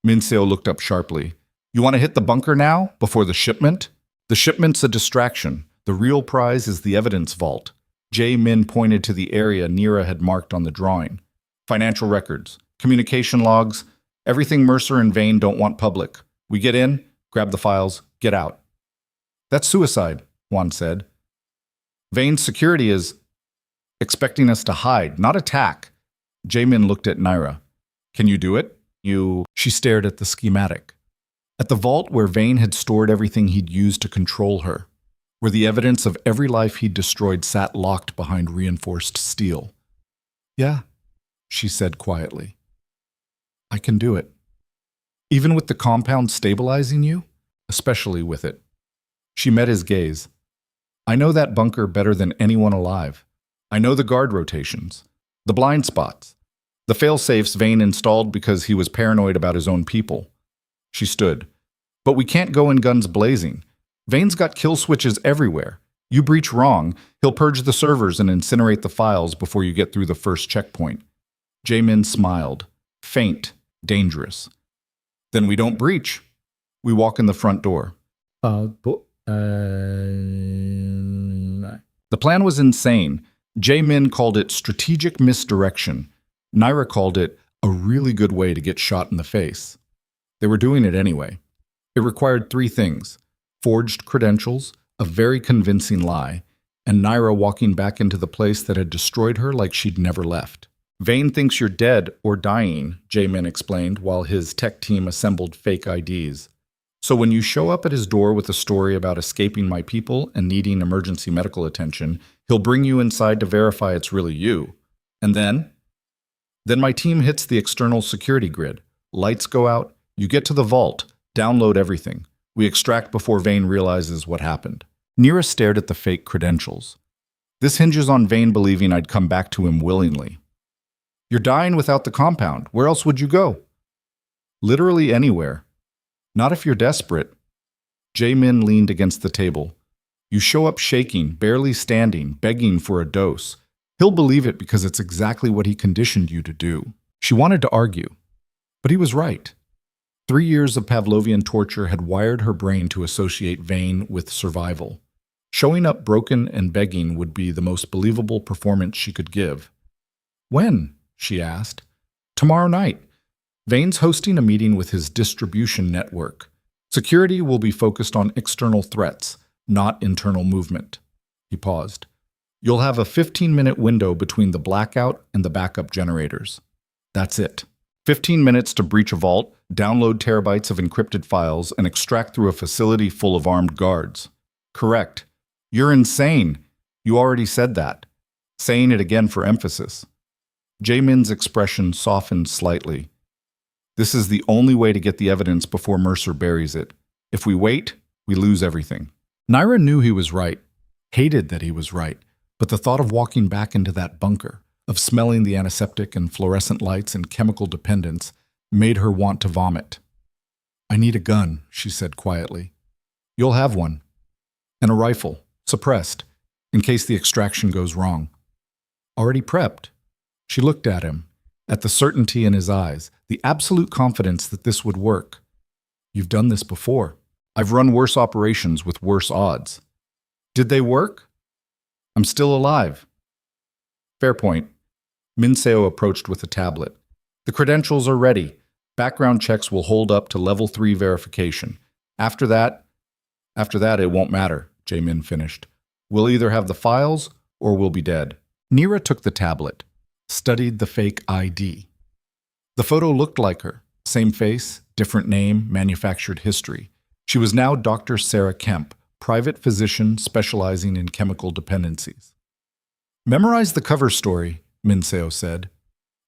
Speaker 1: Min-seo looked up sharply. You want to hit the bunker now, before the shipment? The shipment's a distraction. The real prize is the evidence vault. Jae-min pointed to the area Nira had marked on the drawing. Financial records, communication logs, everything Mercer and Vane don't want public. We get in, grab the files, get out. That's suicide, Juan said. Vane's security is expecting us to hide, not attack. Jae-min looked at Nira. Can you do it? She stared at the schematic. At the vault where Vane had stored everything he'd used to control her, where the evidence of every life he'd destroyed sat locked behind reinforced steel. Yeah, she said quietly. I can do it. Even with the compound stabilizing you? Especially with it. She met his gaze. I know that bunker better than anyone alive. I know the guard rotations, the blind spots, the fail-safes Vane installed because he was paranoid about his own people. She stood. But we can't go in guns blazing. Vane's got kill switches everywhere. You breach wrong, he'll purge the servers and incinerate the files before you get through the first checkpoint. Jae-min smiled. Faint, dangerous. Then we don't breach. We walk in the front door. The plan was insane. Jae-min called it strategic misdirection. Nira called it a really good way to get shot in the face. They were doing it anyway. It required 3 things: forged credentials, a very convincing lie, and Nira walking back into the place that had destroyed her like she'd never left. Vane thinks you're dead or dying, Jae-min explained while his tech team assembled fake IDs. So when you show up at his door with a story about escaping my people and needing emergency medical attention, he'll bring you inside to verify it's really you. And then my team hits the external security grid. Lights go out, you get to the vault, download everything. We extract before Vane realizes what happened. Nira stared at the fake credentials. This hinges on Vane believing I'd come back to him willingly. You're dying without the compound. Where else would you go? Literally anywhere. Not if you're desperate. Jae-min leaned against the table. You show up shaking, barely standing, begging for a dose. He'll believe it because it's exactly what he conditioned you to do. She wanted to argue, but he was right. 3 years of Pavlovian torture had wired her brain to associate Vane with survival. Showing up broken and begging would be the most believable performance she could give. When? She asked. Tomorrow night. Vane's hosting a meeting with his distribution network. Security will be focused on external threats, not internal movement. He paused. You'll have a 15-minute window between the blackout and the backup generators. That's it. 15 minutes to breach a vault, download terabytes of encrypted files, and extract through a facility full of armed guards. Correct. You're insane. You already said that. Saying it again for emphasis. Jae-min's expression softened slightly. This is the only way to get the evidence before Mercer buries it. If we wait, we lose everything. Nira knew he was right, hated that he was right, but the thought of walking back into that bunker, of smelling the antiseptic and fluorescent lights and chemical dependence, made her want to vomit. I need a gun, she said quietly. You'll have one. And a rifle, suppressed, in case the extraction goes wrong. Already prepped. She looked at him, at the certainty in his eyes, the absolute confidence that this would work. You've done this before. I've run worse operations with worse odds. Did they work? I'm still alive. Fair point. Min-seo approached with a tablet. The credentials are ready. Background checks will hold up to level 3 verification. After that, it won't matter, Jae-min finished. We'll either have the files or we'll be dead. Nira took the tablet, studied the fake ID. The photo looked like her. Same face, different name, manufactured history. She was now Dr. Sarah Kemp, private physician specializing in chemical dependencies. Memorize the cover story, Min-seo said.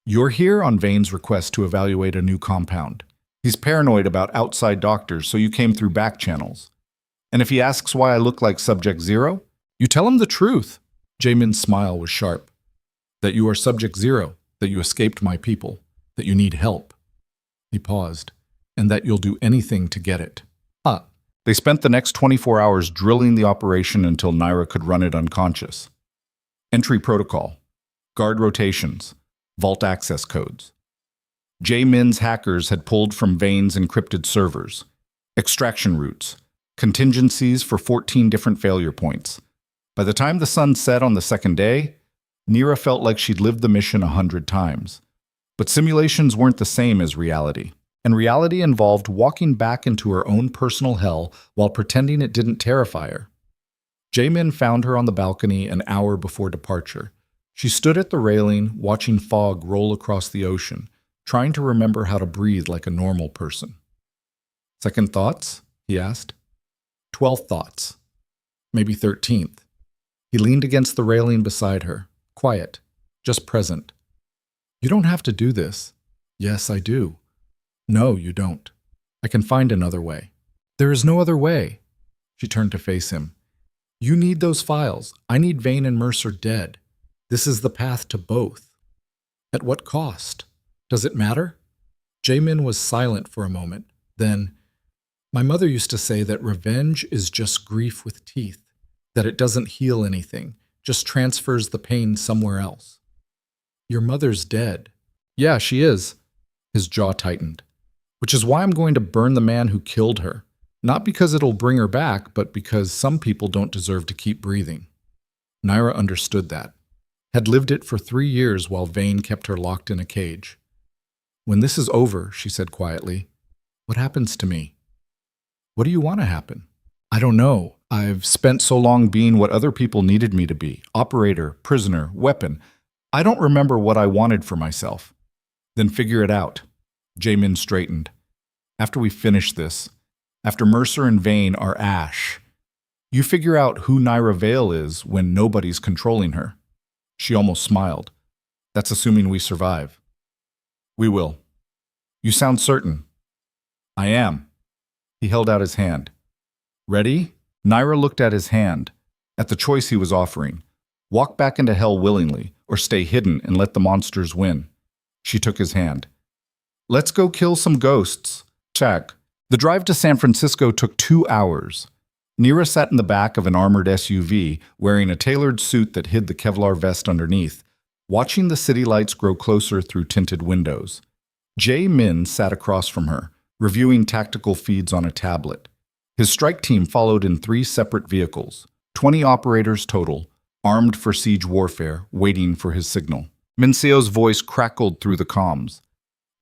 Speaker 1: You're here on Vane's request to evaluate a new compound. He's paranoid about outside doctors, so you came through back channels. And if he asks why I look like Subject Zero, you tell him the truth. Jae-min's smile was sharp. That you are Subject Zero. that you escaped my people, that you need help." He paused. "And that you'll do anything to get it." Huh. They spent the next 24 hours drilling the operation until Naira could run it unconscious. Entry protocol, guard rotations, vault access codes. Jae-min's hackers had pulled from Vane's encrypted servers. Extraction routes, contingencies for 14 different failure points. By the time the sun set on the second day, Nira felt like she'd lived the mission 100 times. But simulations weren't the same as reality, and reality involved walking back into her own personal hell while pretending it didn't terrify her. Jae-min found her on the balcony an hour before departure. She stood at the railing, watching fog roll across the ocean, trying to remember how to breathe like a normal person. "Second thoughts?" he asked. 12th thoughts. Maybe 13th. He leaned against the railing beside her, quiet, just present. "You don't have to do this." "Yes, I do." "No, you don't. I can find another way." "There is no other way." She turned to face him. "You need those files. I need Vane and Mercer dead. This is the path to both." "At what cost? Does it matter?" Jae-min was silent for a moment. Then, "My mother used to say that revenge is just grief with teeth, that it doesn't heal anything, just transfers the pain somewhere else." "Your mother's dead." "Yeah, she is." His jaw tightened. "Which is why I'm going to burn the man who killed her. Not because it'll bring her back, but because some people don't deserve to keep breathing." Naira understood that, had lived it for 3 years while Vane kept her locked in a cage. "When this is over," she said quietly, "what happens to me?" "What do you want to happen?" "I don't know. I've spent so long being what other people needed me to be. Operator, prisoner, weapon. I don't remember what I wanted for myself." "Then figure it out." Jae-min straightened. "After we finish this, after Mercer and Vane are ash, you figure out who Naira Vale is when nobody's controlling her." She almost smiled. "That's assuming we survive." "We will." "You sound certain." "I am." He held out his hand. "Ready?" Naira looked at his hand, at the choice he was offering. Walk back into hell willingly, or stay hidden and let the monsters win. She took his hand. "Let's go kill some ghosts." Check. The drive to San Francisco took 2 hours. Nira sat in the back of an armored SUV, wearing a tailored suit that hid the Kevlar vest underneath, watching the city lights grow closer through tinted windows. Jae-min sat across from her, reviewing tactical feeds on a tablet. His strike team followed in 3 separate vehicles, 20 operators total, armed for siege warfare, waiting for his signal. Minseo's voice crackled through the comms.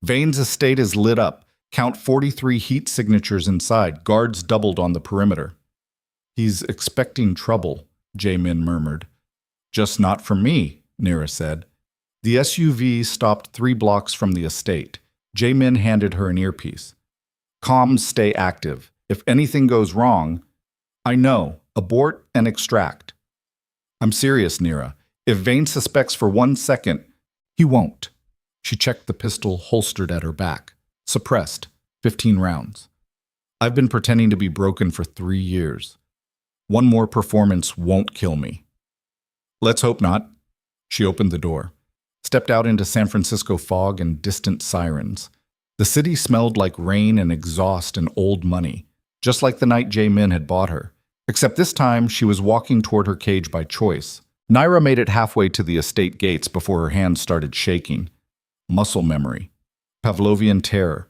Speaker 1: "Vane's estate is lit up. Count 43 heat signatures inside. Guards doubled on the perimeter." "He's expecting trouble," Jae-min murmured. "Just not from me," Nira said. The SUV stopped 3 blocks from the estate. Jae-min handed her an earpiece. "Comms stay active. If anything goes wrong..." "I know. Abort and extract." "I'm serious, Nira. If Vane suspects for 1 second..." "He won't." She checked the pistol holstered at her back. Suppressed. 15 rounds. "I've been pretending to be broken for 3 years. One more performance won't kill me." "Let's hope not." She opened the door, stepped out into San Francisco fog and distant sirens. The city smelled like rain and exhaust and old money, just like the night Jae-min had bought her. Except this time, she was walking toward her cage by choice. Naira made it halfway to the estate gates before her hands started shaking. Muscle memory. Pavlovian terror.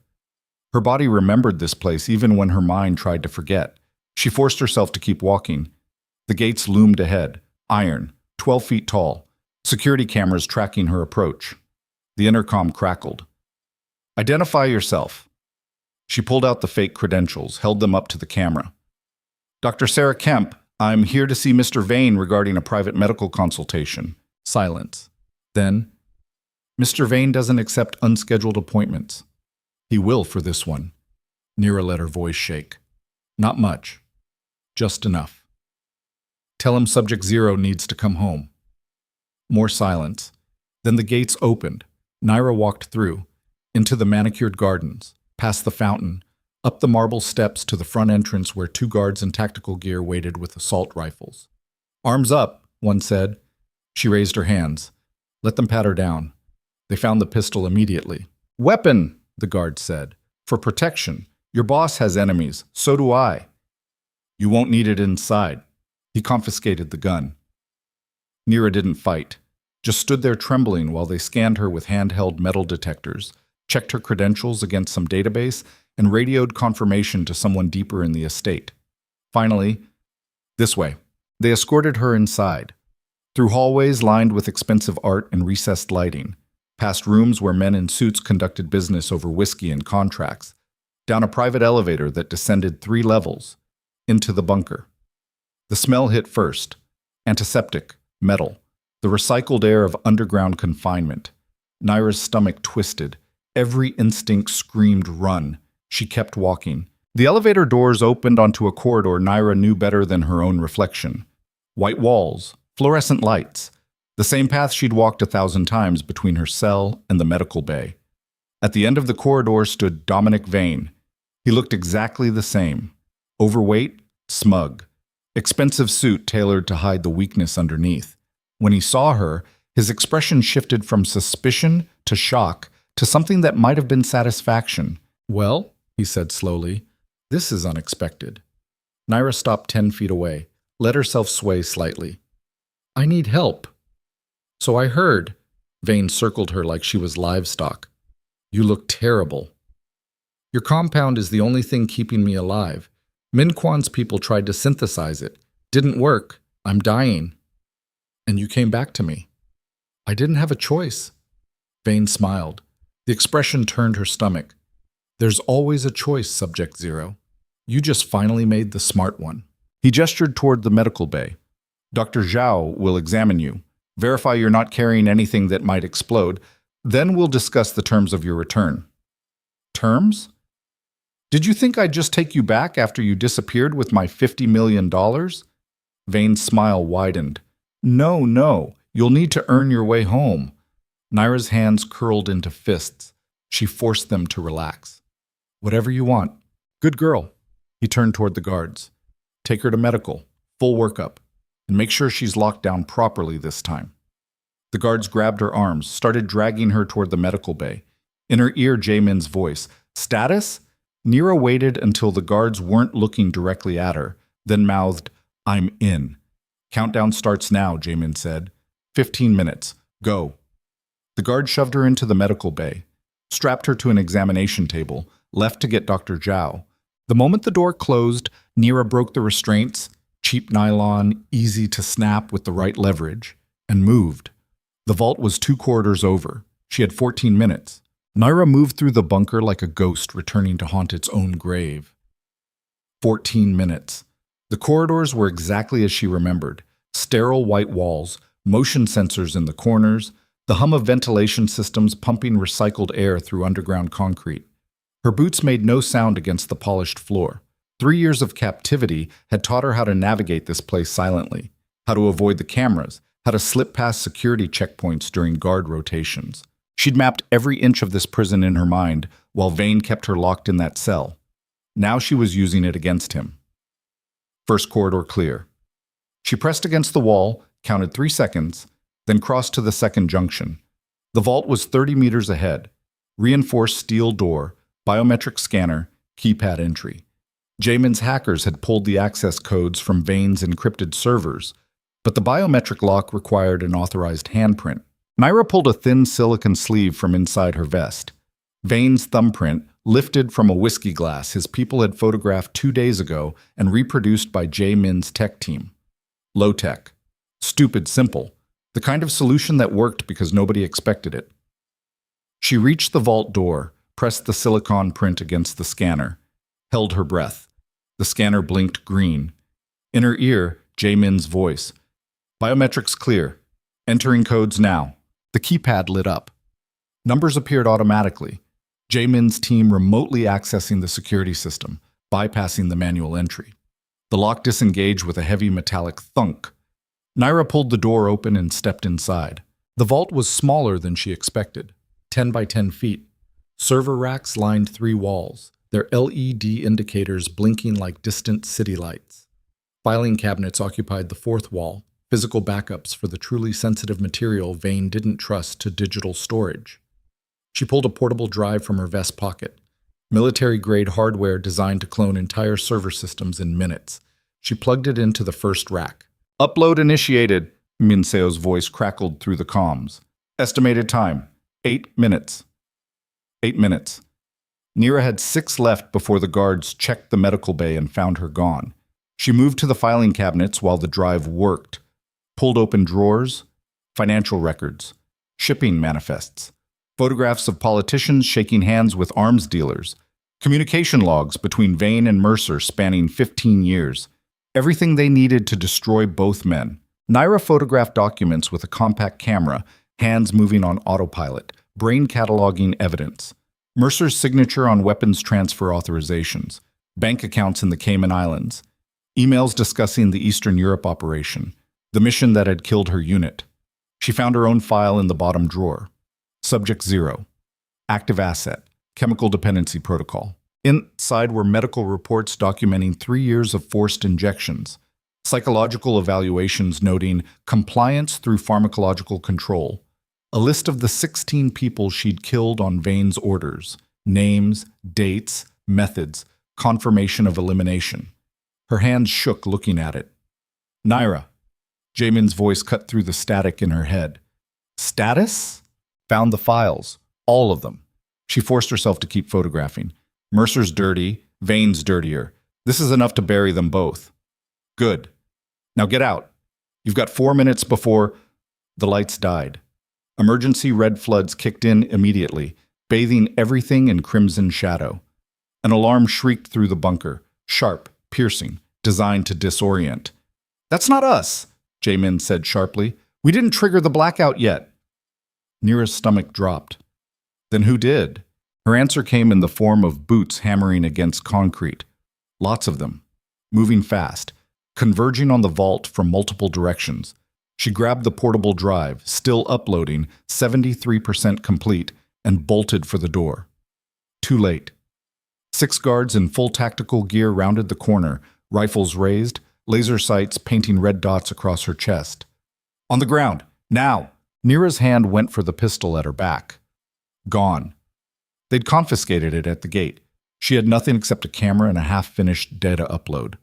Speaker 1: Her body remembered this place even when her mind tried to forget. She forced herself to keep walking. The gates loomed ahead, iron, 12 feet tall, security cameras tracking her approach. The intercom crackled. "Identify yourself." She pulled out the fake credentials, held them up to the camera. "Dr. Sarah Kemp, I'm here to see Mr. Vane regarding a private medical consultation." Silence. Then, "Mr. Vane doesn't accept unscheduled appointments." "He will for this one." Nira let her voice shake. "Not much. Just enough. Tell him Subject 0 needs to come home." More silence. Then the gates opened. Naira walked through, into the manicured gardens, past the fountain, up the marble steps to the front entrance where 2 guards in tactical gear waited with assault rifles. "Arms up," one said. She raised her hands. "Let them pat her down." They found the pistol immediately. "Weapon," the guard said. "For protection. Your boss has enemies. So do I." "You won't need it inside." He confiscated the gun. Nira didn't fight, just stood there trembling while they scanned her with handheld metal detectors, checked her credentials against some database, and radioed confirmation to someone deeper in the estate. Finally, "This way." They escorted her inside, through hallways lined with expensive art and recessed lighting, past rooms where men in suits conducted business over whiskey and contracts, down a private elevator that descended 3 levels, into the bunker. The smell hit first: antiseptic, metal, the recycled air of underground confinement. Naira's stomach twisted. Every instinct screamed run. She kept walking. The elevator doors opened onto a corridor Naira knew better than her own reflection. White walls, fluorescent lights, the same path she'd walked 1,000 times between her cell and the medical bay. At the end of the corridor stood Dominic Vane. He looked exactly the same. Overweight, smug. Expensive suit tailored to hide the weakness underneath. When he saw her, his expression shifted from suspicion to shock to something that might have been satisfaction. "Well," he said slowly, "this is unexpected." Naira stopped 10 feet away, let herself sway slightly. "I need help." "So I heard." Vane circled her like she was livestock. "You look terrible." "Your compound is the only thing keeping me alive. Min Kwan's people tried to synthesize it. Didn't work. I'm dying." "And you came back to me." "I didn't have a choice." Vane smiled. The expression turned her stomach. "There's always a choice, Subject Zero. You just finally made the smart one." He gestured toward the medical bay. "Dr. Zhao will examine you, verify you're not carrying anything that might explode, then we'll discuss the terms of your return." "Terms? Did you think I'd just take you back after you disappeared with my $50 million? Vane's smile widened. No, you'll need to earn your way home." Naira's hands curled into fists. She forced them to relax. "Whatever you want." "Good girl." He turned toward the guards. "Take her to medical, full workup, and make sure she's locked down properly this time." The guards grabbed her arms, started dragging her toward the medical bay. In her ear, Jaemin's voice. "Status?" Nira waited until the guards weren't looking directly at her, then mouthed, "I'm in." "Countdown starts now," Jaemin said. 15 minutes. Go." The guard shoved her into the medical bay, strapped her to an examination table, left to get Dr. Zhao. The moment the door closed, Nira broke the restraints, cheap nylon, easy to snap with the right leverage, and moved. The vault was 2 corridors over. She had 14 minutes. Naira moved through the bunker like a ghost returning to haunt its own grave. 14 minutes. The corridors were exactly as she remembered. Sterile white walls, motion sensors in the corners, the hum of ventilation systems pumping recycled air through underground concrete. Her boots made no sound against the polished floor. 3 years of captivity had taught her how to navigate this place silently, how to avoid the cameras, how to slip past security checkpoints during guard rotations. She'd mapped every inch of this prison in her mind, while Vane kept her locked in that cell. Now she was using it against him. First corridor clear. She pressed against the wall, counted 3 seconds, then crossed to the second junction. The vault was 30 meters ahead. Reinforced steel door, biometric scanner, keypad entry. Jaemin's hackers had pulled the access codes from Vane's encrypted servers, but the biometric lock required an authorized handprint. Naira pulled a thin silicon sleeve from inside her vest. Vane's thumbprint, lifted from a whiskey glass his people had photographed 2 days ago and reproduced by Jaemin's tech team. Low tech. Stupid simple. The kind of solution that worked because nobody expected it. She reached the vault door, pressed the silicon print against the scanner, held her breath. The scanner blinked green. In her ear, Jaemin's voice. "Biometrics clear. Entering codes now." The keypad lit up. Numbers appeared automatically. Jaemin's team remotely accessing the security system, bypassing the manual entry. The lock disengaged with a heavy metallic thunk. Naira pulled the door open and stepped inside. The vault was smaller than she expected, 10 by 10 feet. Server racks lined 3 walls, their LED indicators blinking like distant city lights. Filing cabinets occupied the 4th wall, physical backups for the truly sensitive material Vane didn't trust to digital storage. She pulled a portable drive from her vest pocket, military-grade hardware designed to clone entire server systems in minutes. She plugged it into the first rack. "Upload initiated," Minseo's voice crackled through the comms. "Estimated time, 8 minutes." 8 minutes. Nira had 6 left before the guards checked the medical bay and found her gone. She moved to the filing cabinets while the drive worked, pulled open drawers, financial records, shipping manifests, photographs of politicians shaking hands with arms dealers, communication logs between Vane and Mercer spanning 15 years, everything they needed to destroy both men. Nira photographed documents with a compact camera, hands moving on autopilot, brain cataloging evidence. Mercer's signature on weapons transfer authorizations, bank accounts in the Cayman Islands, emails discussing the Eastern Europe operation, the mission that had killed her unit. She found her own file in the bottom drawer. Subject 0. Active asset. Chemical dependency protocol. Inside were medical reports documenting 3 years of forced injections, psychological evaluations noting compliance through pharmacological control, a list of the 16 people she'd killed on Vane's orders, names, dates, methods, confirmation of elimination. Her hands shook looking at it. "Nira." Jamin's voice cut through the static in her head. "Status?" "Found the files. All of them." She forced herself to keep photographing. "Mercer's dirty, Vane's dirtier. This is enough to bury them both." "Good. Now get out. You've got 4 minutes before—" The lights died. Emergency red floods kicked in immediately, bathing everything in crimson shadow. An alarm shrieked through the bunker, sharp, piercing, designed to disorient. "That's not us," Jamin said sharply. "We didn't trigger the blackout yet." Nira's stomach dropped. Then who did? Her answer came in the form of boots hammering against concrete. Lots of them, moving fast, converging on the vault from multiple directions. She grabbed the portable drive, still uploading, 73% complete, and bolted for the door. Too late. 6 guards in full tactical gear rounded the corner, rifles raised, laser sights painting red dots across her chest. "On the ground, now!" Nira's hand went for the pistol at her back. Gone. They'd confiscated it at the gate. She had nothing except a camera and a half-finished data upload.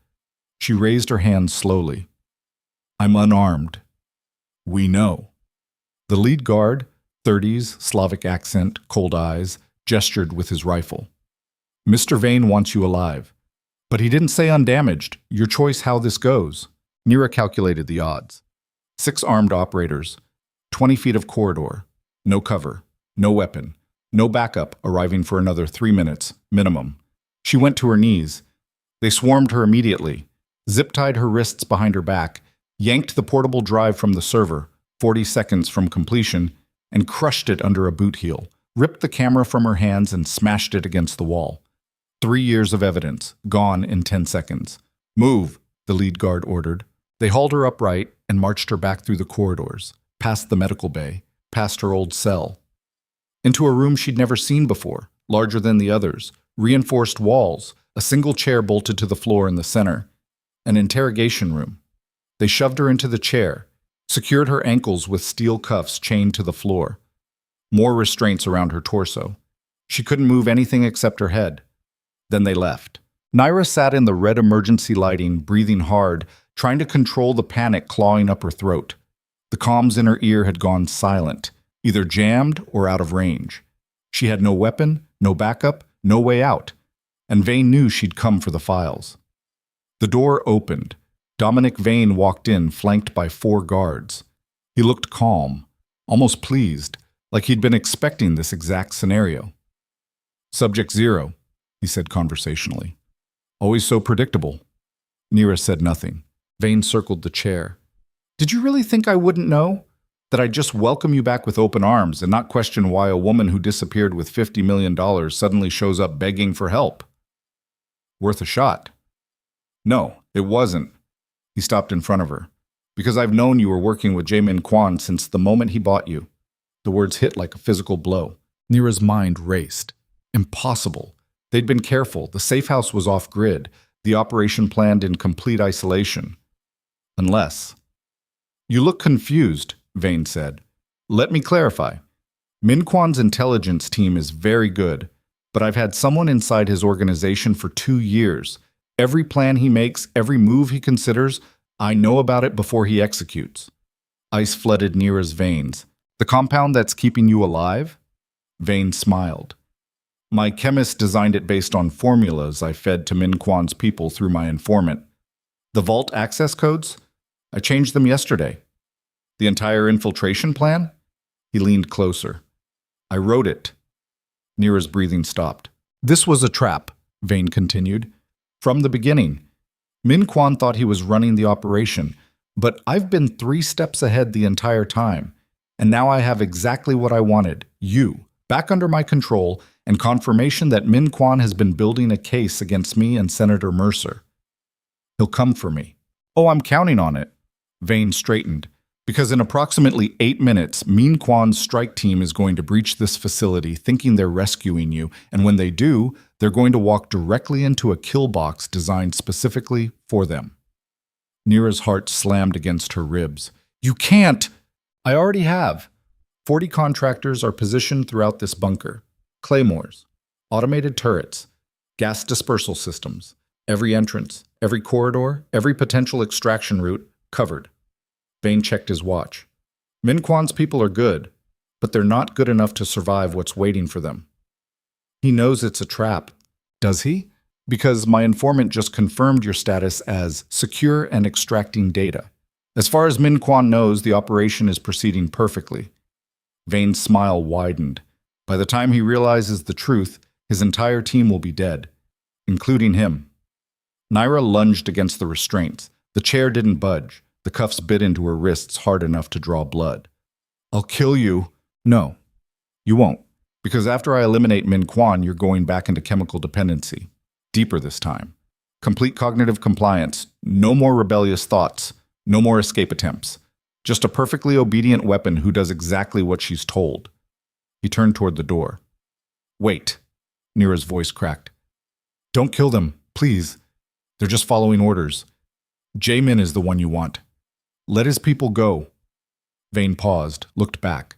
Speaker 1: She raised her hand slowly. "I'm unarmed." "We know." The lead guard, 30s, Slavic accent, cold eyes, gestured with his rifle. "Mr. Vane wants you alive. But he didn't say undamaged. Your choice how this goes." Nira calculated the odds. 6 armed operators, 20 feet of corridor, no cover, no weapon, no backup arriving for another 3 minutes, minimum. She went to her knees. They swarmed her immediately, zip-tied her wrists behind her back, yanked the portable drive from the server, 40 seconds from completion, and crushed it under a boot heel, ripped the camera from her hands and smashed it against the wall. 3 years of evidence, gone in 10 seconds. "Move," the lead guard ordered. They hauled her upright and marched her back through the corridors, past the medical bay, past her old cell, into a room she'd never seen before, larger than the others, reinforced walls, a single chair bolted to the floor in the center, an interrogation room. They shoved her into the chair, secured her ankles with steel cuffs chained to the floor. More restraints around her torso. She couldn't move anything except her head. Then they left. Nira sat in the red emergency lighting, breathing hard, trying to control the panic clawing up her throat. The comms in her ear had gone silent, either jammed or out of range. She had no weapon, no backup, no way out, and Vane knew she'd come for the files. The door opened. Dominic Vane walked in, flanked by 4 guards. He looked calm, almost pleased, like he'd been expecting this exact scenario. "Subject 0, he said conversationally. "Always so predictable." Nira said nothing. Vane circled the chair. "Did you really think I wouldn't know? That I'd just welcome you back with open arms and not question why a woman who disappeared with $50 million suddenly shows up begging for help?" "Worth a shot." "No, it wasn't." He stopped in front of her. "Because I've known you were working with Jamin Kwan since the moment he bought you." The words hit like a physical blow. Nira's mind raced. Impossible. They'd been careful. The safe house was off-grid. The operation planned in complete isolation. Unless... You look confused, Vane said. Let me clarify. Min Kwan's intelligence team is very good, but I've had someone inside his organization for 2 years. Every plan he makes, every move he considers, I know about it before he executes. Ice flooded Nira's veins. The compound that's keeping you alive? Vane smiled. My chemist designed it based on formulas I fed to Min Kwan's people through my informant. The vault access codes? I changed them yesterday. The entire infiltration plan? He leaned closer. I wrote it. Nira's breathing stopped. This was a trap, Vane continued. From the beginning. Min Kwan thought he was running the operation, but I've been 3 steps ahead the entire time. And now I have exactly what I wanted, you, back under my control, and confirmation that Min Kwan has been building a case against me and Senator Mercer. He'll come for me. Oh, I'm counting on it. Vane straightened. Because in approximately 8 minutes, Min Kwan's strike team is going to breach this facility thinking they're rescuing you, and when they do, they're going to walk directly into a kill box designed specifically for them. Nira's heart slammed against her ribs. You can't! I already have. 40 contractors are positioned throughout this bunker. Claymores, automated turrets, gas dispersal systems, every entrance, every corridor, every potential extraction route covered. Vane checked his watch. Min Kwan's people are good, but they're not good enough to survive what's waiting for them. He knows it's a trap. Does he? Because my informant just confirmed your status as secure and extracting data. As far as Min Kwan knows, the operation is proceeding perfectly. Vane's smile widened. By the time he realizes the truth, his entire team will be dead, including him. Naira lunged against the restraints. The chair didn't budge. The cuffs bit into her wrists hard enough to draw blood. I'll kill you. No, you won't. Because after I eliminate Min Kwan, you're going back into chemical dependency. Deeper this time. Complete cognitive compliance. No more rebellious thoughts. No more escape attempts. Just a perfectly obedient weapon who does exactly what she's told. He turned toward the door. Wait. Nira's voice cracked. Don't kill them, please. They're just following orders. Jamin is the one you want. Let his people go. Vane paused, looked back.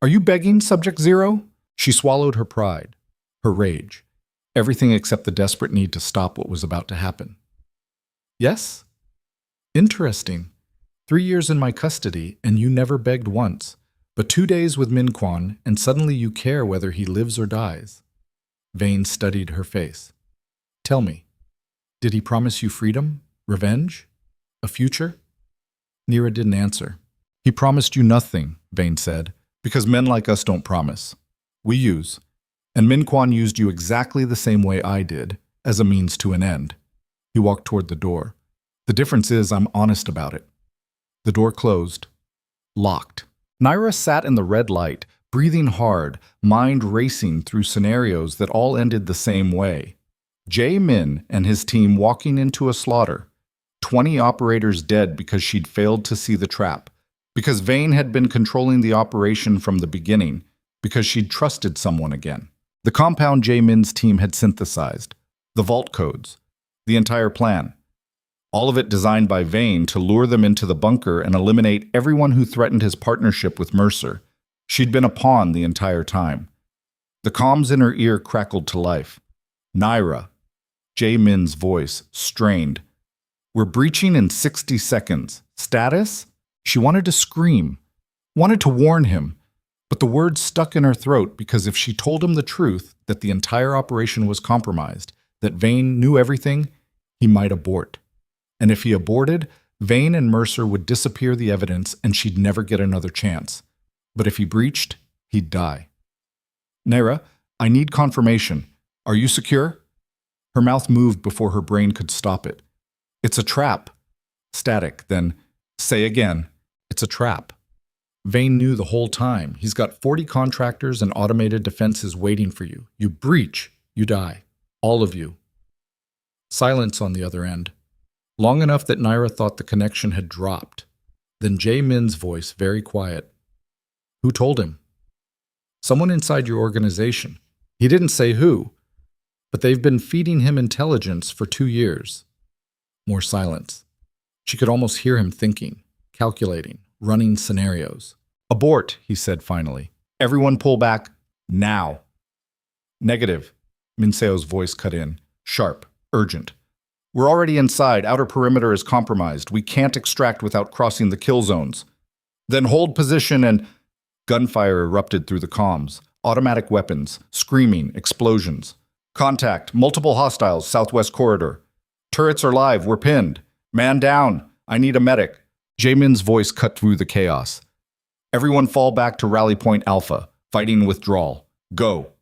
Speaker 1: Are you begging, Subject Zero? She swallowed her pride, her rage, everything except the desperate need to stop what was about to happen. Yes? Interesting. 3 years in my custody, and you never begged once. But 2 days with Min Kwan, and suddenly you care whether he lives or dies. Vane studied her face. Tell me, did he promise you freedom, revenge, a future? Nira didn't answer. He promised you nothing, Vane said, because men like us don't promise. We use. And Min Kwan used you exactly the same way I did, as a means to an end. He walked toward the door. The difference is I'm honest about it. The door closed. Locked. Naira sat in the red light, breathing hard, mind racing through scenarios that all ended the same way. Jamin and his team walking into a slaughter. 20 operators dead because she'd failed to see the trap. Because Vane had been controlling the operation from the beginning. Because she'd trusted someone again. The compound Jamin's team had synthesized. The vault codes. The entire plan. All of it designed by Vane to lure them into the bunker and eliminate everyone who threatened his partnership with Mercer. She'd been a pawn the entire time. The comms in her ear crackled to life. Naira. Jamin's voice, strained. We're breaching in 60 seconds. Status? She wanted to scream. Wanted to warn him. But the words stuck in her throat because if she told him the truth, that the entire operation was compromised, that Vane knew everything, he might abort. And if he aborted, Vane and Mercer would disappear the evidence and she'd never get another chance. But if he breached, he'd die. Naira, I need confirmation. Are you secure? Her mouth moved before her brain could stop it. It's a trap. Static, then, say again. It's a trap. Vane knew the whole time. He's got 40 contractors and automated defenses waiting for you. You breach, you die. All of you. Silence on the other end. Long enough that Naira thought the connection had dropped. Then Jamin's voice, very quiet. Who told him? Someone inside your organization. He didn't say who, but they've been feeding him intelligence for 2 years. More silence. She could almost hear him thinking. calculating, running scenarios. Abort, he said finally. Everyone pull back, now. Negative, Minseo's voice cut in, sharp, urgent. We're already inside, outer perimeter is compromised. We can't extract without crossing the kill zones. Then hold position and... Gunfire erupted through the comms. Automatic weapons, screaming, explosions. Contact, multiple hostiles, southwest corridor. Turrets are live, we're pinned. Man down, I need a medic. Jaemin's voice cut through the chaos. Everyone fall back to Rally Point Alpha. Fighting withdrawal. Go.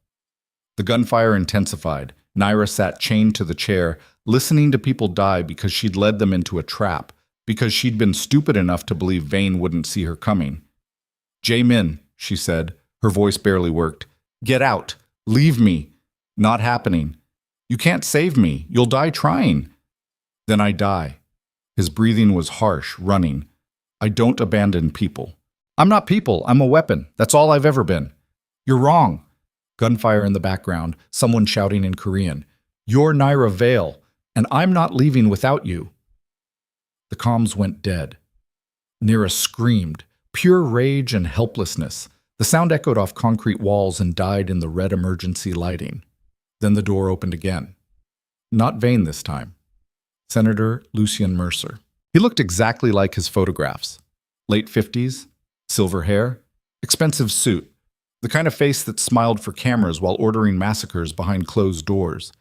Speaker 1: The gunfire intensified. Naira sat chained to the chair, listening to people die because she'd led them into a trap, because she'd been stupid enough to believe Vane wouldn't see her coming. Jaemin, she said, her voice barely worked. Get out. Leave me. Not happening. You can't save me. You'll die trying. Then I die. His breathing was harsh, running. I don't abandon people. I'm not people. I'm a weapon. That's all I've ever been. You're wrong. Gunfire in the background, someone shouting in Korean. You're Naira Vale, and I'm not leaving without you. The comms went dead. Naira screamed, pure rage and helplessness. The sound echoed off concrete walls and died in the red emergency lighting. Then the door opened again. Not Vane this time. Senator Lucian Mercer. He looked exactly like his photographs. Late 50s, silver hair, expensive suit, the kind of face that smiled for cameras while ordering massacres behind closed doors.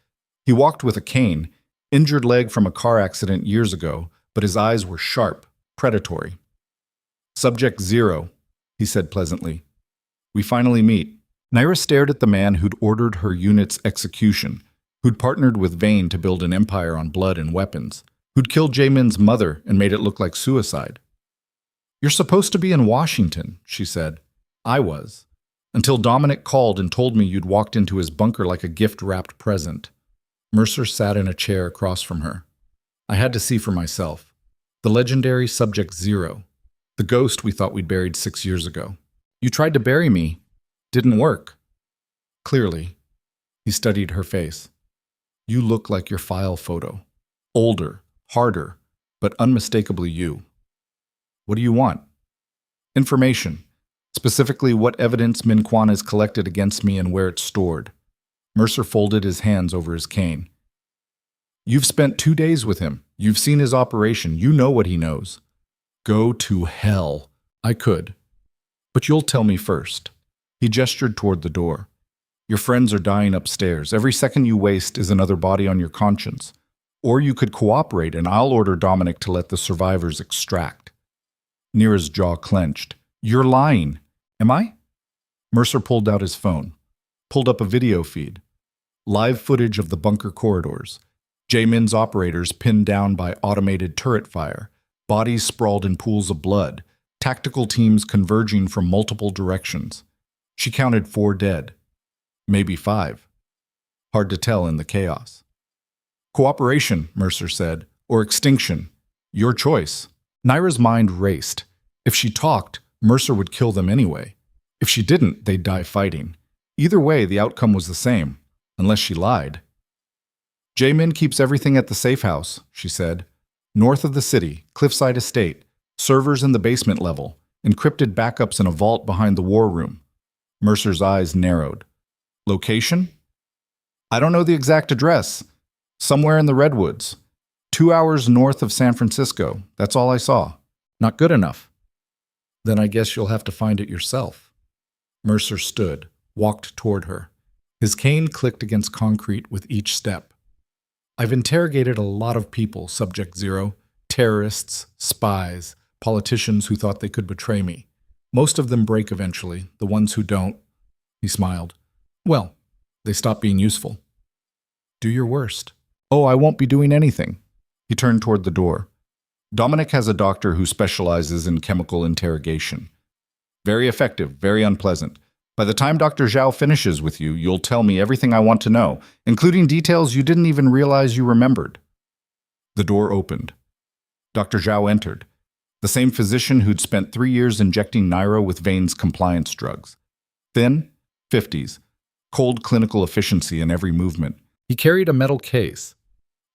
Speaker 1: He walked with a cane, injured leg from a car accident years ago, but his eyes were sharp, predatory. Subject 0, he said pleasantly. We finally meet. Naira stared at the man who'd ordered her unit's execution, who'd partnered with Vane to build an empire on blood and weapons, who'd killed Jaemin's mother and made it look like suicide. You're supposed to be in Washington, she said. I was. Until Dominic called and told me you'd walked into his bunker like a gift-wrapped present. Mercer sat in a chair across from her. I had to see for myself. The legendary Subject 0. The ghost we thought we'd buried 6 years ago. You tried to bury me. Didn't work. Clearly. He studied her face. You look like your file photo. Older, harder, but unmistakably you. What do you want? Information. Specifically what evidence Min Quan has collected against me and where it's stored. Mercer folded his hands over his cane. You've spent 2 days with him. You've seen his operation. You know what he knows. Go to hell. I could. But you'll tell me first. He gestured toward the door. Your friends are dying upstairs. Every second you waste is another body on your conscience. Or you could cooperate and I'll order Dominic to let the survivors extract. Nira's jaw clenched. You're lying. Am I? Mercer pulled out his phone. Pulled up a video feed. Live footage of the bunker corridors. Jaemin's operators pinned down by automated turret fire. Bodies sprawled in pools of blood. Tactical teams converging from multiple directions. She counted 4 dead. Maybe 5. Hard to tell in the chaos. Cooperation, Mercer said, or extinction. Your choice. Naira's mind raced. If she talked, Mercer would kill them anyway. If she didn't, they'd die fighting. Either way, the outcome was the same, unless she lied. Jaemin keeps everything at the safe house, she said. North of the city, Cliffside Estate, servers in the basement level, encrypted backups in a vault behind the war room. Mercer's eyes narrowed. Location? I don't know the exact address. Somewhere in the Redwoods. 2 hours north of San Francisco. That's all I saw. Not good enough. Then I guess you'll have to find it yourself. Mercer stood, walked toward her. His cane clicked against concrete with each step. I've interrogated a lot of people, Subject 0. Terrorists, spies, politicians who thought they could betray me. Most of them break eventually. The ones who don't, he smiled. Well, they stop being useful. Do your worst. Oh, I won't be doing anything. He turned toward the door. Dominic has a doctor who specializes in chemical interrogation. Very effective, very unpleasant. By the time Dr. Zhao finishes with you, you'll tell me everything I want to know, including details you didn't even realize you remembered. The door opened. Dr. Zhao entered. The same physician who'd spent 3 years injecting Naira with Vane's compliance drugs. Thin, 50s, cold clinical efficiency in every movement. He carried a metal case.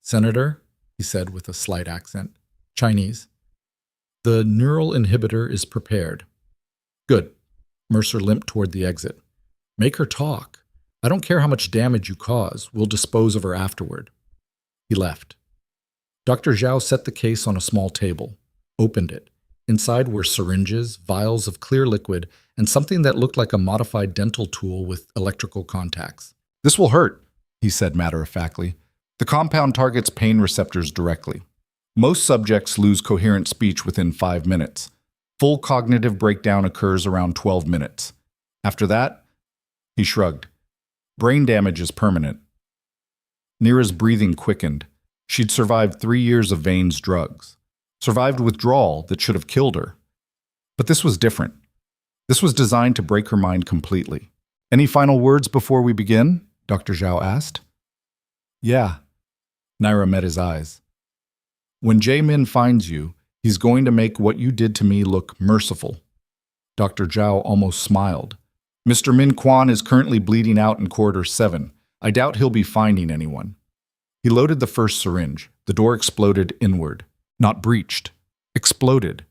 Speaker 1: Senator, he said with a slight accent. Chinese. The neural inhibitor is prepared. Good. Mercer limped toward the exit. Make her talk. I don't care how much damage you cause. We'll dispose of her afterward. He left. Dr. Zhao set the case on a small table, opened it. Inside were syringes, vials of clear liquid, and something that looked like a modified dental tool with electrical contacts. This will hurt, he said matter-of-factly. The compound targets pain receptors directly. Most subjects lose coherent speech within 5 minutes. Full cognitive breakdown occurs around 12 minutes. After that, he shrugged. Brain damage is permanent. Nira's breathing quickened. She'd survived 3 years of Vane's drugs. Survived withdrawal that should have killed her. But this was different. This was designed to break her mind completely. Any final words before we begin? Dr. Zhao asked. Yeah. Nira met his eyes. When Jae-min finds you, he's going to make what you did to me look merciful. Dr. Zhao almost smiled. Mr. Min Kwan is currently bleeding out in Corridor 7. I doubt he'll be finding anyone. He loaded the first syringe. The door exploded inward. Not breached. Exploded.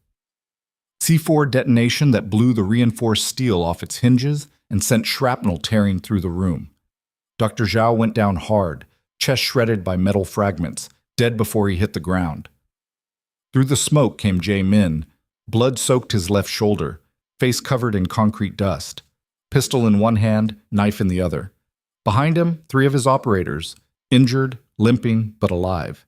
Speaker 1: C4 detonation that blew the reinforced steel off its hinges and sent shrapnel tearing through the room. Dr. Zhao went down hard, chest shredded by metal fragments, dead before he hit the ground. Through the smoke came Jae-min. Blood soaked his left shoulder, face covered in concrete dust. Pistol in one hand, knife in the other. Behind him, 3 of his operators, injured, limping, but alive.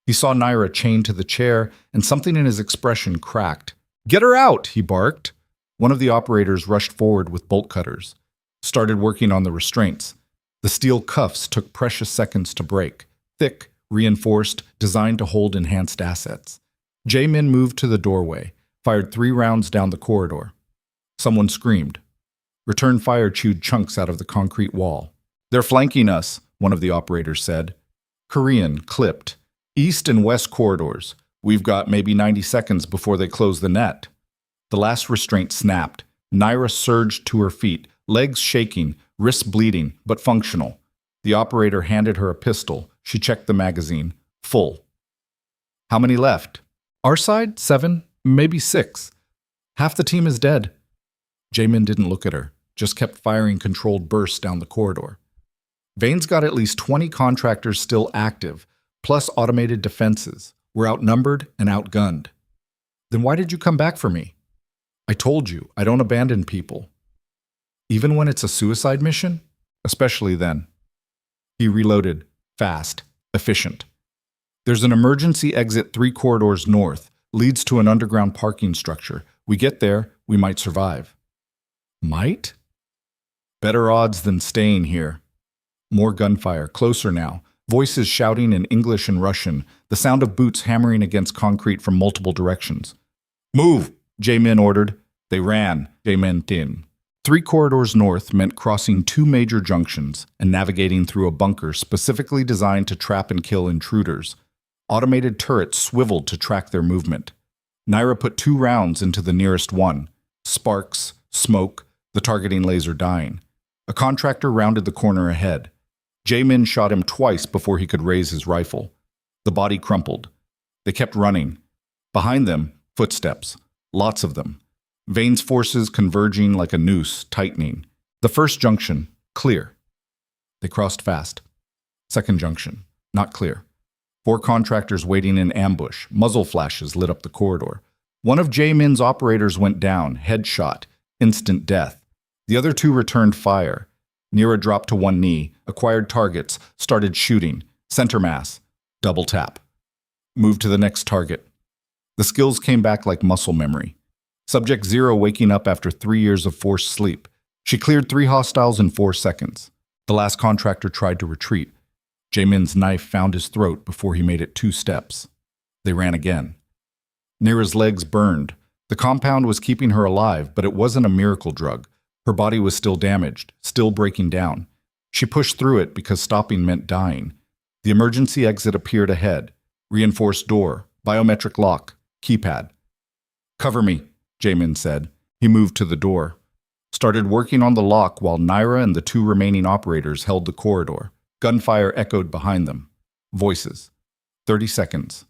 Speaker 1: He saw Nira chained to the chair, and something in his expression cracked. Get her out, he barked. One of the operators rushed forward with bolt cutters, started working on the restraints. The steel cuffs took precious seconds to break, thick, reinforced, designed to hold enhanced assets. Jae-min moved to the doorway, fired 3 rounds down the corridor. Someone screamed. Return fire chewed chunks out of the concrete wall. They're flanking us, one of the operators said. Korean, clipped. East and west corridors. We've got maybe 90 seconds before they close the net. The last restraint snapped. Nira surged to her feet, legs shaking, wrists bleeding, but functional. The operator handed her a pistol. She checked the magazine. Full. How many left? Our side? 7, maybe 6. Half the team is dead. Jae-min didn't look at her, just kept firing controlled bursts down the corridor. Vane's got at least 20 contractors still active, plus automated defenses. We're outnumbered and outgunned. Then why did you come back for me? I told you, I don't abandon people. Even when it's a suicide mission? Especially then. He reloaded, fast, efficient. There's an emergency exit 3 corridors north, leads to an underground parking structure. We get there, we might survive. Might? Better odds than staying here. More gunfire, closer now. Voices shouting in English and Russian, the sound of boots hammering against concrete from multiple directions. Move, Jae-min ordered. They ran, Jae-min tin. 3 corridors north meant crossing 2 major junctions and navigating through a bunker specifically designed to trap and kill intruders. Automated turrets swiveled to track their movement. Nira put 2 rounds into the nearest one. Sparks, smoke, the targeting laser dying. A contractor rounded the corner ahead. Jae-min shot him twice before he could raise his rifle. The body crumpled. They kept running. Behind them, footsteps. Lots of them. Vane's forces converging like a noose, tightening. The first junction, clear. They crossed fast. Second junction, not clear. 4 contractors waiting in ambush. Muzzle flashes lit up the corridor. One of Jae-min's operators went down, headshot, instant death. The other 2 returned fire. Nira dropped to one knee, acquired targets, started shooting. Center mass. Double tap. Move to the next target. The skills came back like muscle memory. Subject 0 waking up after 3 years of forced sleep. She cleared 3 hostiles in 4 seconds. The last contractor tried to retreat. Jae-min's knife found his throat before he made it 2 steps. They ran again. Nira's legs burned. The compound was keeping her alive, but it wasn't a miracle drug. Her body was still damaged, still breaking down. She pushed through it because stopping meant dying. The emergency exit appeared ahead. Reinforced door, biometric lock, keypad. Cover me, Jae-min said. He moved to the door. Started working on the lock while Nira and the 2 remaining operators held the corridor. Gunfire echoed behind them. Voices. 30 seconds.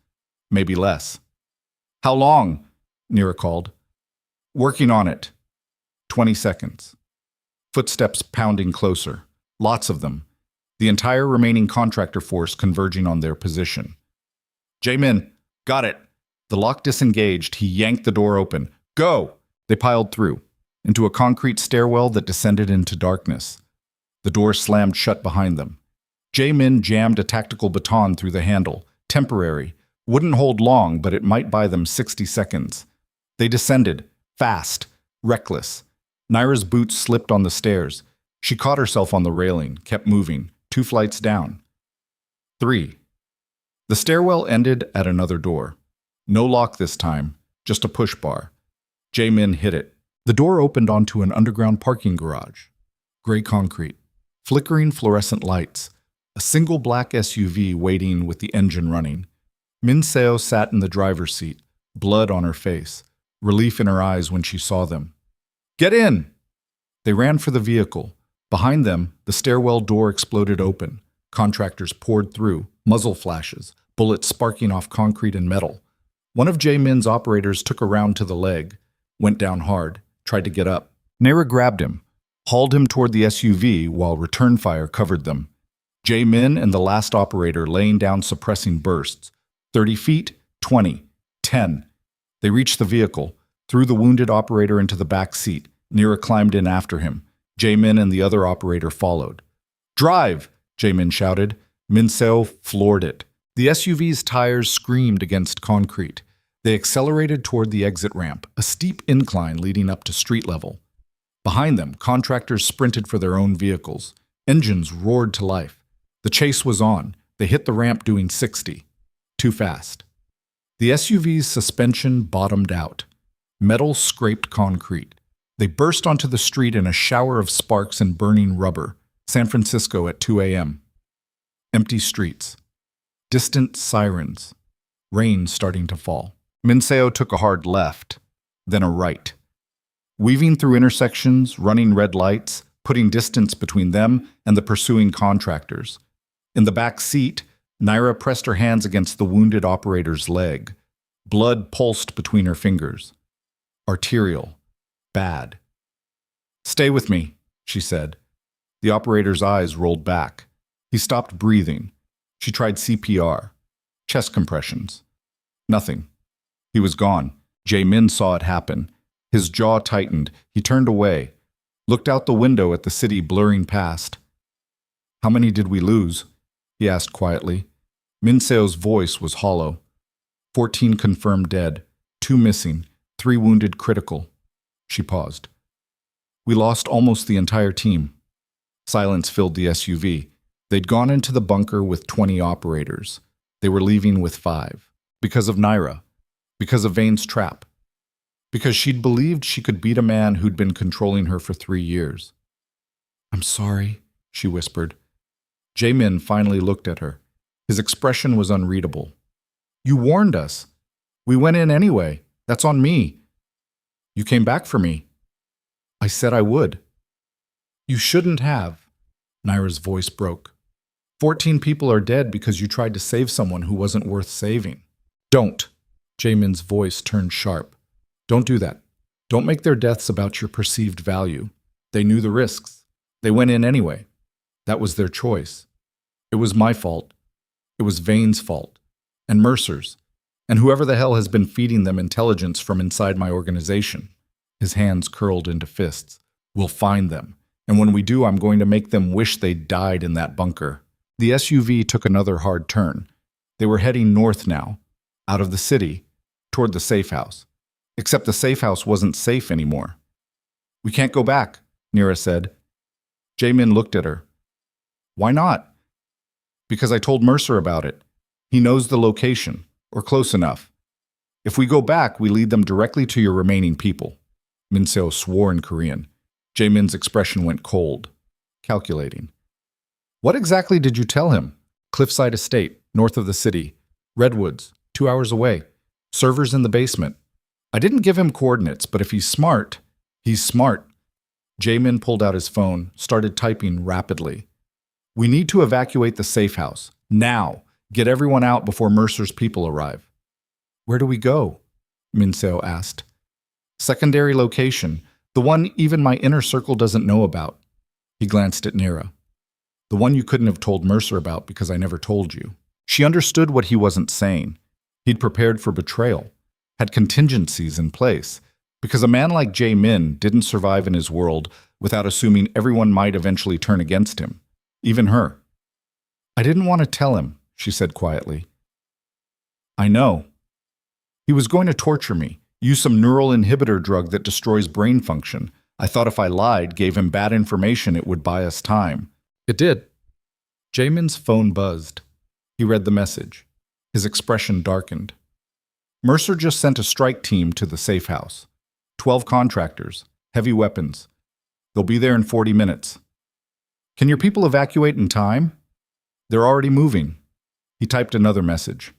Speaker 1: Maybe less. How long? Nira called. Working on it. 20 seconds. Footsteps pounding closer. Lots of them. The entire remaining contractor force converging on their position. Jamin, got it. The lock disengaged. He yanked the door open. Go! They piled through, into a concrete stairwell that descended into darkness. The door slammed shut behind them. Jamin jammed a tactical baton through the handle. Temporary. Wouldn't hold long, but it might buy them 60 seconds. They descended. Fast. Reckless. Naira's boots slipped on the stairs. She caught herself on the railing, kept moving. 2 flights down. 3. The stairwell ended at another door. No lock this time, just a push bar. Jamin hit it. The door opened onto an underground parking garage. Gray concrete. Flickering fluorescent lights. A single black SUV waiting with the engine running. Min Seo sat in the driver's seat, blood on her face, relief in her eyes when she saw them. Get in! They ran for the vehicle. Behind them, the stairwell door exploded open. Contractors poured through, muzzle flashes, bullets sparking off concrete and metal. One of Jamin's operators took a round to the leg, went down hard, tried to get up. Naira grabbed him, hauled him toward the SUV while return fire covered them. Jamin and the last operator laying down suppressing bursts. 30 feet, 20, 10. They reached the vehicle, threw the wounded operator into the back seat. Naira climbed in after him. Jamin and the other operator followed. Drive! Jamin shouted. Min Seo floored it. The SUV's tires screamed against concrete. They accelerated toward the exit ramp, a steep incline leading up to street level. Behind them, contractors sprinted for their own vehicles. Engines roared to life. The chase was on. They hit the ramp doing 60. Too fast. The SUV's suspension bottomed out. Metal scraped concrete. They burst onto the street in a shower of sparks and burning rubber. San Francisco at 2 a.m. Empty streets. Distant sirens. Rain starting to fall. Min Seo took a hard left, then a right. Weaving through intersections, running red lights, putting distance between them and the pursuing contractors. In the back seat, Naira pressed her hands against the wounded operator's leg. Blood pulsed between her fingers. Arterial. Bad. Stay with me, she said. The operator's eyes rolled back. He stopped breathing. She tried CPR. Chest compressions. Nothing. He was gone. Jamin saw it happen. His jaw tightened. He turned away, looked out the window at the city blurring past. How many did we lose? He asked quietly. Min Seo's voice was hollow. 14 confirmed dead, 2 missing, 3 wounded critical. She paused. We lost almost the entire team. Silence filled the SUV. They'd gone into the bunker with 20 operators. They were leaving with 5. Because of Naira. Because of Vane's trap. Because she'd believed she could beat a man who'd been controlling her for 3 years. I'm sorry, she whispered. Jamin finally looked at her. His expression was unreadable. You warned us. We went in anyway. That's on me. You came back for me. I said I would. You shouldn't have. Naira's voice broke. 14 people are dead because you tried to save someone who wasn't worth saving. Don't. Jamin's voice turned sharp. Don't do that. Don't make their deaths about your perceived value. They knew the risks. They went in anyway. That was their choice. It was my fault. It was Vane's fault. And Mercer's. And whoever the hell has been feeding them intelligence from inside my organization. His hands curled into fists. We'll find them. And when we do, I'm going to make them wish they'd died in that bunker. The SUV took another hard turn. They were heading north now, out of the city, toward the safe house. Except the safe house wasn't safe anymore. We can't go back, Naira said. Jamin looked at her. Why not? Because I told Mercer about it. He knows the location, or close enough. If we go back, we lead them directly to your remaining people. Min Seo swore in Korean. Jamin's expression went cold, calculating. What exactly did you tell him? Cliffside Estate, north of the city. Redwoods, 2 hours away. Servers in the basement. I didn't give him coordinates, but if he's smart, he's smart. Jamin pulled out his phone, started typing rapidly. We need to evacuate the safe house. Now. Get everyone out before Mercer's people arrive. Where do we go? Minseo asked. Secondary location, the one even my inner circle doesn't know about. He glanced at Nira. The one you couldn't have told Mercer about because I never told you. She understood what he wasn't saying. He'd prepared for betrayal, had contingencies in place, because a man like Jae Min didn't survive in his world without assuming everyone might eventually turn against him, even her. I didn't want to tell him, she said quietly. I know. He was going to torture me, use some neural inhibitor drug that destroys brain function. I thought if I lied, gave him bad information, it would buy us time. It did. Jamin's phone buzzed. He read the message. His expression darkened. Mercer just sent a strike team to the safe house. 12 contractors, heavy weapons. They'll be there in 40 minutes. Can your people evacuate in time? They're already moving. He typed another message.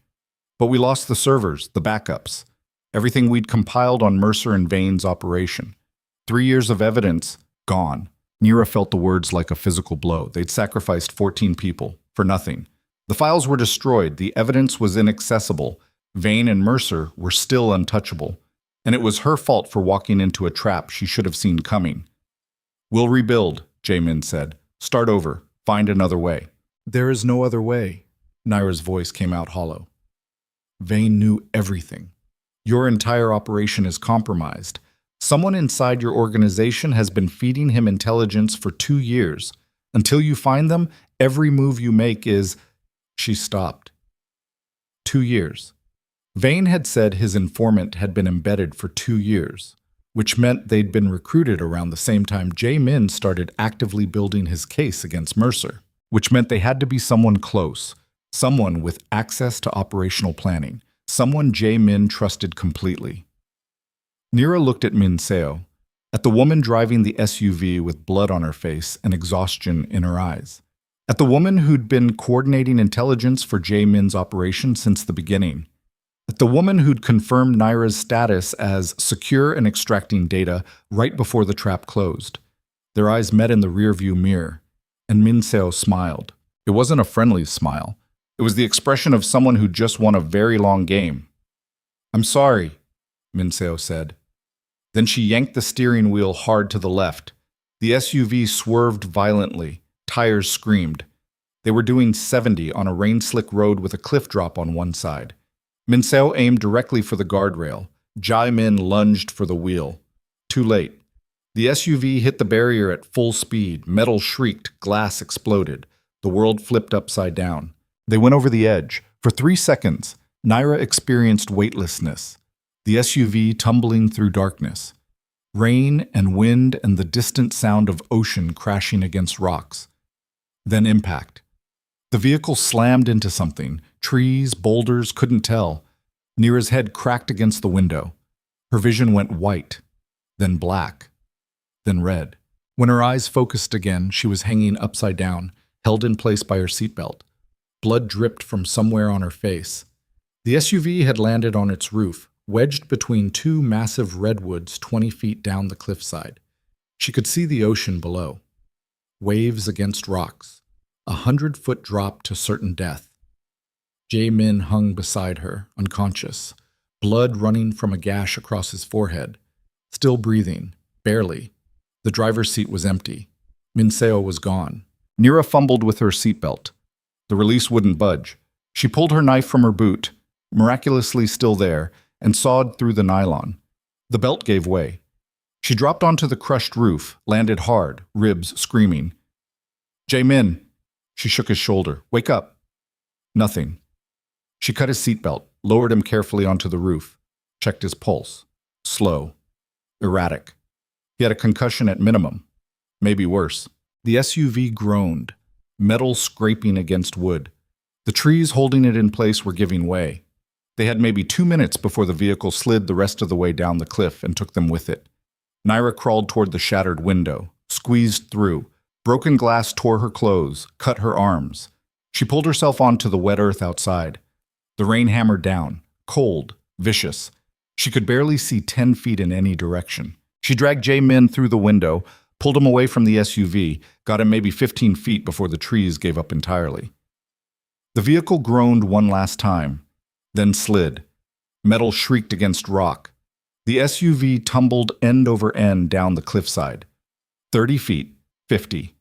Speaker 1: But we lost the servers, the backups, everything we'd compiled on Mercer and Vane's operation. 3 years of evidence, gone. Nira felt the words like a physical blow. They'd sacrificed 14 people, for nothing. The files were destroyed, the evidence was inaccessible. Vane and Mercer were still untouchable. And it was her fault for walking into a trap she should have seen coming. We'll rebuild, Jamin said. Start over. Find another way. There is no other way. Nira's voice came out hollow. Vane knew everything. Your entire operation is compromised. Someone inside your organization has been feeding him intelligence for 2 years. Until you find them, every move you make is... She stopped. 2 years. Vane had said his informant had been embedded for 2 years, which meant they'd been recruited around the same time Jae Min started actively building his case against Mercer, which meant they had to be someone close, someone with access to operational planning, someone Jae Min trusted completely. Nira looked at Min Seo, at the woman driving the SUV with blood on her face and exhaustion in her eyes, at the woman who'd been coordinating intelligence for Jae Min's operation since the beginning, at the woman who'd confirmed Nira's status as secure and extracting data right before the trap closed. Their eyes met in the rearview mirror, and Min Seo smiled. It wasn't a friendly smile. It was the expression of someone who just won a very long game. I'm sorry, Min Seo said. Then she yanked the steering wheel hard to the left. The SUV swerved violently. Tires screamed. They were doing 70 on a rain-slick road with a cliff drop on one side. Min Seo aimed directly for the guardrail. Jae Min lunged for the wheel. Too late. The SUV hit the barrier at full speed. Metal shrieked. Glass exploded. The world flipped upside down. They went over the edge. For 3 seconds, Nira experienced weightlessness. The SUV tumbling through darkness. Rain and wind and the distant sound of ocean crashing against rocks. Then impact. The vehicle slammed into something. Trees, boulders, couldn't tell. Nira's head cracked against the window. Her vision went white, then black, then red. When her eyes focused again, she was hanging upside down, held in place by her seatbelt. Blood dripped from somewhere on her face. The SUV had landed on its roof, wedged between 2 massive redwoods 20 feet down the cliffside. She could see the ocean below. Waves against rocks. 100-foot drop to certain death. Jae Min hung beside her, unconscious, blood running from a gash across his forehead. Still breathing, barely. The driver's seat was empty. Min Seo was gone. Nira fumbled with her seatbelt. The release wouldn't budge. She pulled her knife from her boot, miraculously still there, and sawed through the nylon. The belt gave way. She dropped onto the crushed roof, landed hard, ribs screaming. Jae Min! She shook his shoulder. Wake up! Nothing. She cut his seatbelt, lowered him carefully onto the roof, checked his pulse. Slow. Erratic. He had a concussion at minimum. Maybe worse. The SUV groaned, metal scraping against wood. The trees holding it in place were giving way. They had maybe 2 minutes before the vehicle slid the rest of the way down the cliff and took them with it. Nira crawled toward the shattered window, squeezed through. Broken glass tore her clothes, cut her arms. She pulled herself onto the wet earth outside. The rain hammered down, cold, vicious. She could barely see 10 feet in any direction. She dragged Jae Min through the window, pulled him away from the SUV, got him maybe 15 feet before the trees gave up entirely. The vehicle groaned one last time, then slid. Metal shrieked against rock. The SUV tumbled end over end down the cliffside. 30 feet, 50.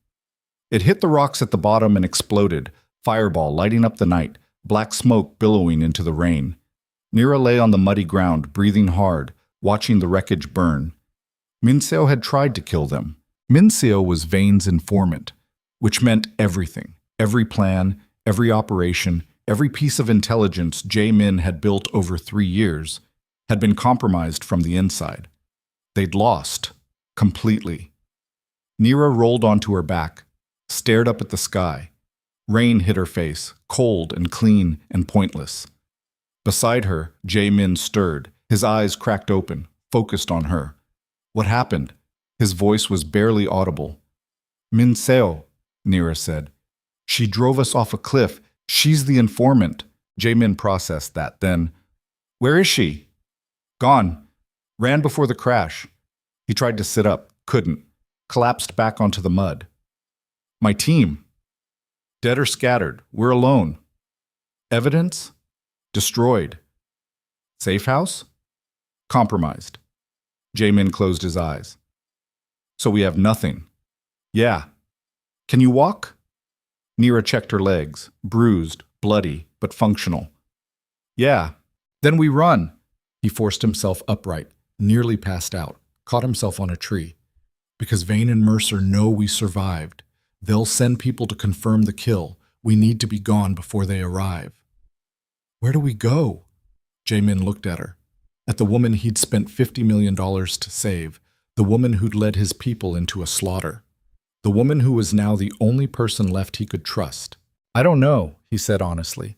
Speaker 1: It hit the rocks at the bottom and exploded, fireball lighting up the night, black smoke billowing into the rain. Nira lay on the muddy ground, breathing hard, watching the wreckage burn. Minseo had tried to kill them. Minseo was Vane's informant, which meant everything. Every plan, every operation, every piece of intelligence Jae-min had built over 3 years had been compromised from the inside. They'd lost. Completely. Nira rolled onto her back, stared up at the sky. Rain hit her face, cold and clean and pointless. Beside her, Jae-min stirred, his eyes cracked open, focused on her. What happened? His voice was barely audible. Minseo, Nira said. She drove us off a cliff. She's the informant. Jae-min processed that. Then, where is she? Gone. Ran before the crash. He tried to sit up, couldn't. Collapsed back onto the mud. My team. Dead or scattered. We're alone. Evidence? Destroyed. Safe house? Compromised. Jae-min closed his eyes. So we have nothing. Yeah. Can you walk? Nira checked her legs, bruised, bloody, but functional. Yeah. Then we run. He forced himself upright, nearly passed out, caught himself on a tree. Because Vane and Mercer know we survived. They'll send people to confirm the kill. We need to be gone before they arrive. Where do we go? Jae-min looked at her. At the woman he'd spent $50 million to save. The woman who'd led his people into a slaughter. The woman who was now the only person left he could trust. I don't know, he said honestly.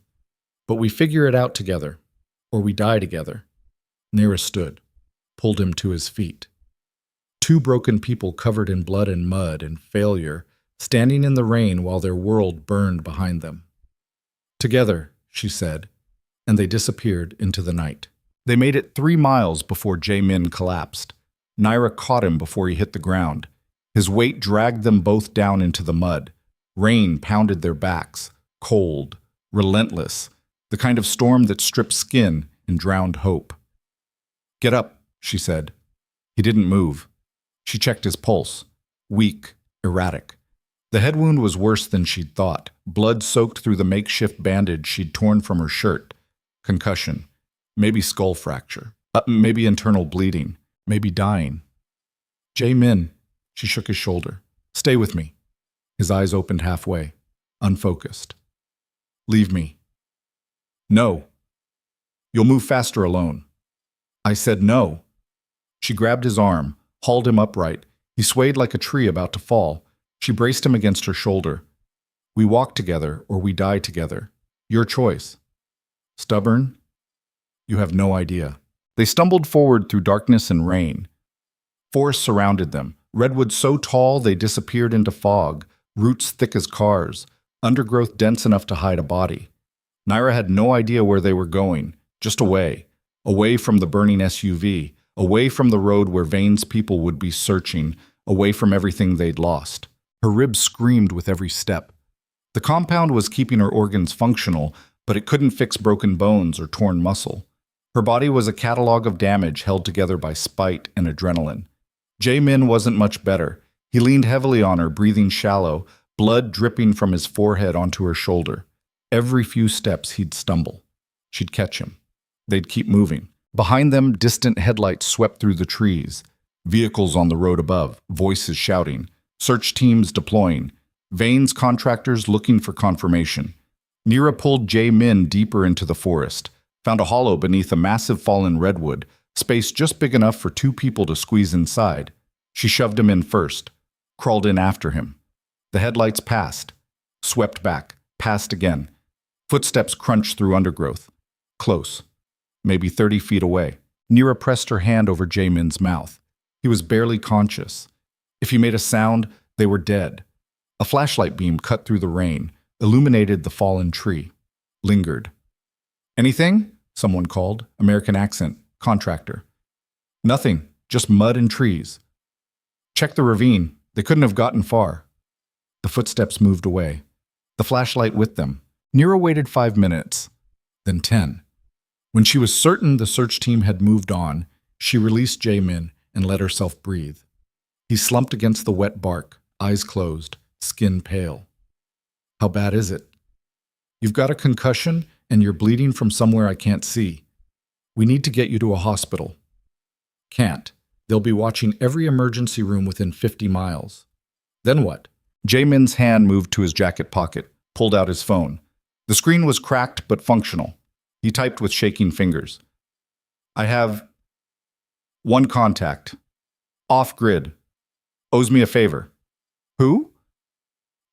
Speaker 1: But we figure it out together. Or we die together. Nira stood, pulled him to his feet. 2 broken people covered in blood and mud and failure, standing in the rain while their world burned behind them. Together, she said, and they disappeared into the night. They made it 3 miles before Jae-min collapsed. Nira caught him before he hit the ground. His weight dragged them both down into the mud. Rain pounded their backs, cold, relentless, the kind of storm that stripped skin and drowned hope. Get up, she said. He didn't move. She checked his pulse. Weak, erratic. The head wound was worse than she'd thought. Blood soaked through the makeshift bandage she'd torn from her shirt. Concussion. Maybe skull fracture. Maybe internal bleeding. Maybe dying. Jae-min. She shook his shoulder. Stay with me. His eyes opened halfway, unfocused. Leave me. No. You'll move faster alone. I said no. She grabbed his arm, hauled him upright. He swayed like a tree about to fall. She braced him against her shoulder. We walk together or we die together. Your choice. Stubborn? You have no idea. They stumbled forward through darkness and rain. Forest surrounded them. Redwoods so tall they disappeared into fog, roots thick as cars, undergrowth dense enough to hide a body. Nira had no idea where they were going, just away. Away from the burning SUV, away from the road where Vane's people would be searching, away from everything they'd lost. Her ribs screamed with every step. The compound was keeping her organs functional, but it couldn't fix broken bones or torn muscle. Her body was a catalog of damage held together by spite and adrenaline. Jae-min wasn't much better. He leaned heavily on her, breathing shallow, blood dripping from his forehead onto her shoulder. Every few steps he'd stumble. She'd catch him. They'd keep moving. Behind them, distant headlights swept through the trees. Vehicles on the road above, voices shouting. Search teams deploying. Vane's contractors looking for confirmation. Nira pulled Jae-min deeper into the forest, found a hollow beneath a massive fallen redwood, space just big enough for 2 people to squeeze inside. She shoved him in first, crawled in after him. The headlights passed, swept back, passed again. Footsteps crunched through undergrowth. Close. Maybe 30 feet away. Nira pressed her hand over Jae-min's mouth. He was barely conscious. If he made a sound, they were dead. A flashlight beam cut through the rain, illuminated the fallen tree. Lingered. Anything? Someone called. American accent. Contractor. Nothing. Just mud and trees. Check the ravine. They couldn't have gotten far. The footsteps moved away. The flashlight with them. Nira waited 5 minutes. Then 10. When she was certain the search team had moved on, she released Jae-min and let herself breathe. He slumped against the wet bark, eyes closed, skin pale. How bad is it? You've got a concussion and you're bleeding from somewhere I can't see. We need to get you to a hospital. Can't. They'll be watching every emergency room within 50 miles. Then what? Jae-min's hand moved to his jacket pocket, pulled out his phone. The screen was cracked but functional. He typed with shaking fingers. I have one contact. Off-grid. Owes me a favor. Who?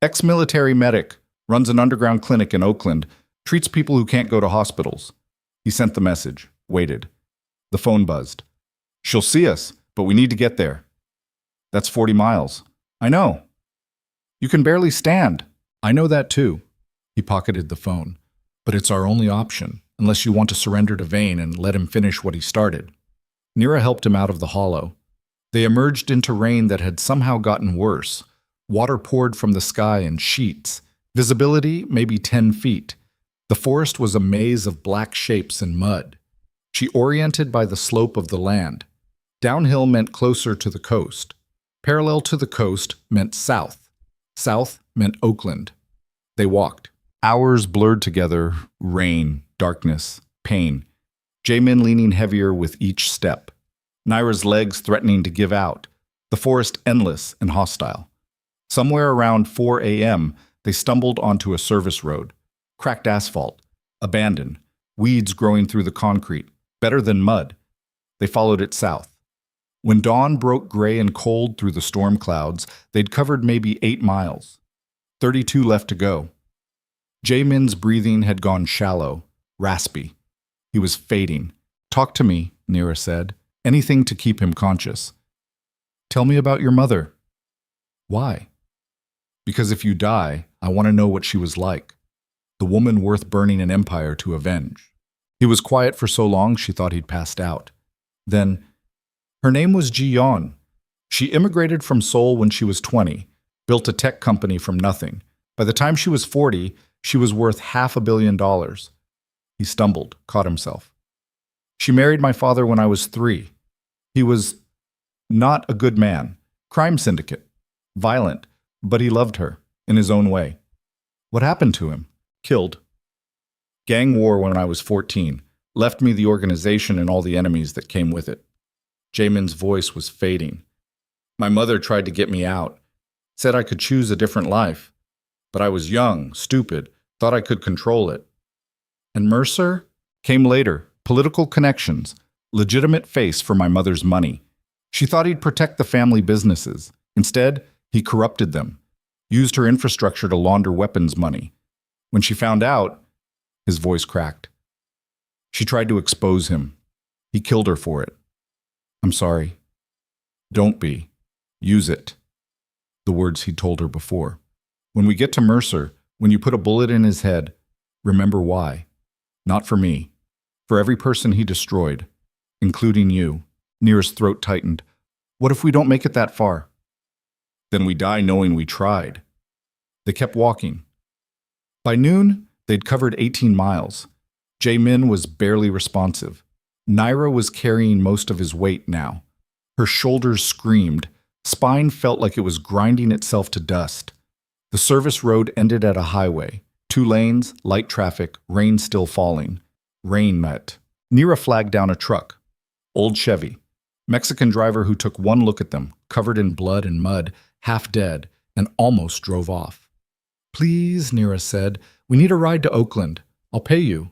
Speaker 1: Ex-military medic. Runs an underground clinic in Oakland. Treats people who can't go to hospitals. He sent the message. Waited. The phone buzzed. She'll see us, but we need to get there. That's 40 miles. I know. You can barely stand. I know that too. He pocketed the phone. But it's our only option, unless you want to surrender to Vane and let him finish what he started. Nira helped him out of the hollow. They emerged into rain that had somehow gotten worse. Water poured from the sky in sheets. Visibility maybe 10 feet. The forest was a maze of black shapes and mud. She oriented by the slope of the land. Downhill meant closer to the coast. Parallel to the coast meant south. South meant Oakland. They walked. Hours blurred together, rain, darkness, pain. Jae-min leaning heavier with each step. Naira's legs threatening to give out. The forest endless and hostile. Somewhere around 4 a.m., they stumbled onto a service road. Cracked asphalt. Abandoned. Weeds growing through the concrete. Better than mud. They followed it south. When dawn broke gray and cold through the storm clouds, they'd covered maybe 8 miles. 32 left to go. Jae-min's breathing had gone shallow, raspy. He was fading. Talk to me, Nira said. Anything to keep him conscious. Tell me about your mother. Why? Because if you die, I want to know what she was like. The woman worth burning an empire to avenge. He was quiet for so long she thought he'd passed out. Then, her name was Ji-yeon. She immigrated from Seoul when she was 20, built a tech company from nothing. By the time she was 40, she was worth $500 million. He stumbled, caught himself. She married my father when I was 3. He was not a good man, crime syndicate, violent, but he loved her in his own way. What happened to him? Killed. Gang war when I was 14, left me the organization and all the enemies that came with it. Jae-min's voice was fading. My mother tried to get me out, said I could choose a different life. But I was young, stupid, thought I could control it. And Mercer came later, political connections, legitimate face for my mother's money. She thought he'd protect the family businesses. Instead, he corrupted them, used her infrastructure to launder weapons money. When she found out, his voice cracked. She tried to expose him. He killed her for it. I'm sorry. Don't be. Use it. The words he'd told her before. When we get to Mercer, when you put a bullet in his head, remember why. Not for me. For every person he destroyed, including you. Nira's throat tightened. What if we don't make it that far? Then we die knowing we tried. They kept walking. By noon, they'd covered 18 miles. Jae-min was barely responsive. Naira was carrying most of his weight now. Her shoulders screamed. Spine felt like it was grinding itself to dust. The service road ended at a highway. 2 lanes, light traffic, rain still falling. Rain met. Nira flagged down a truck. Old Chevy. Mexican driver who took one look at them, covered in blood and mud, half dead, and almost drove off. Please, Nira said, we need a ride to Oakland. I'll pay you.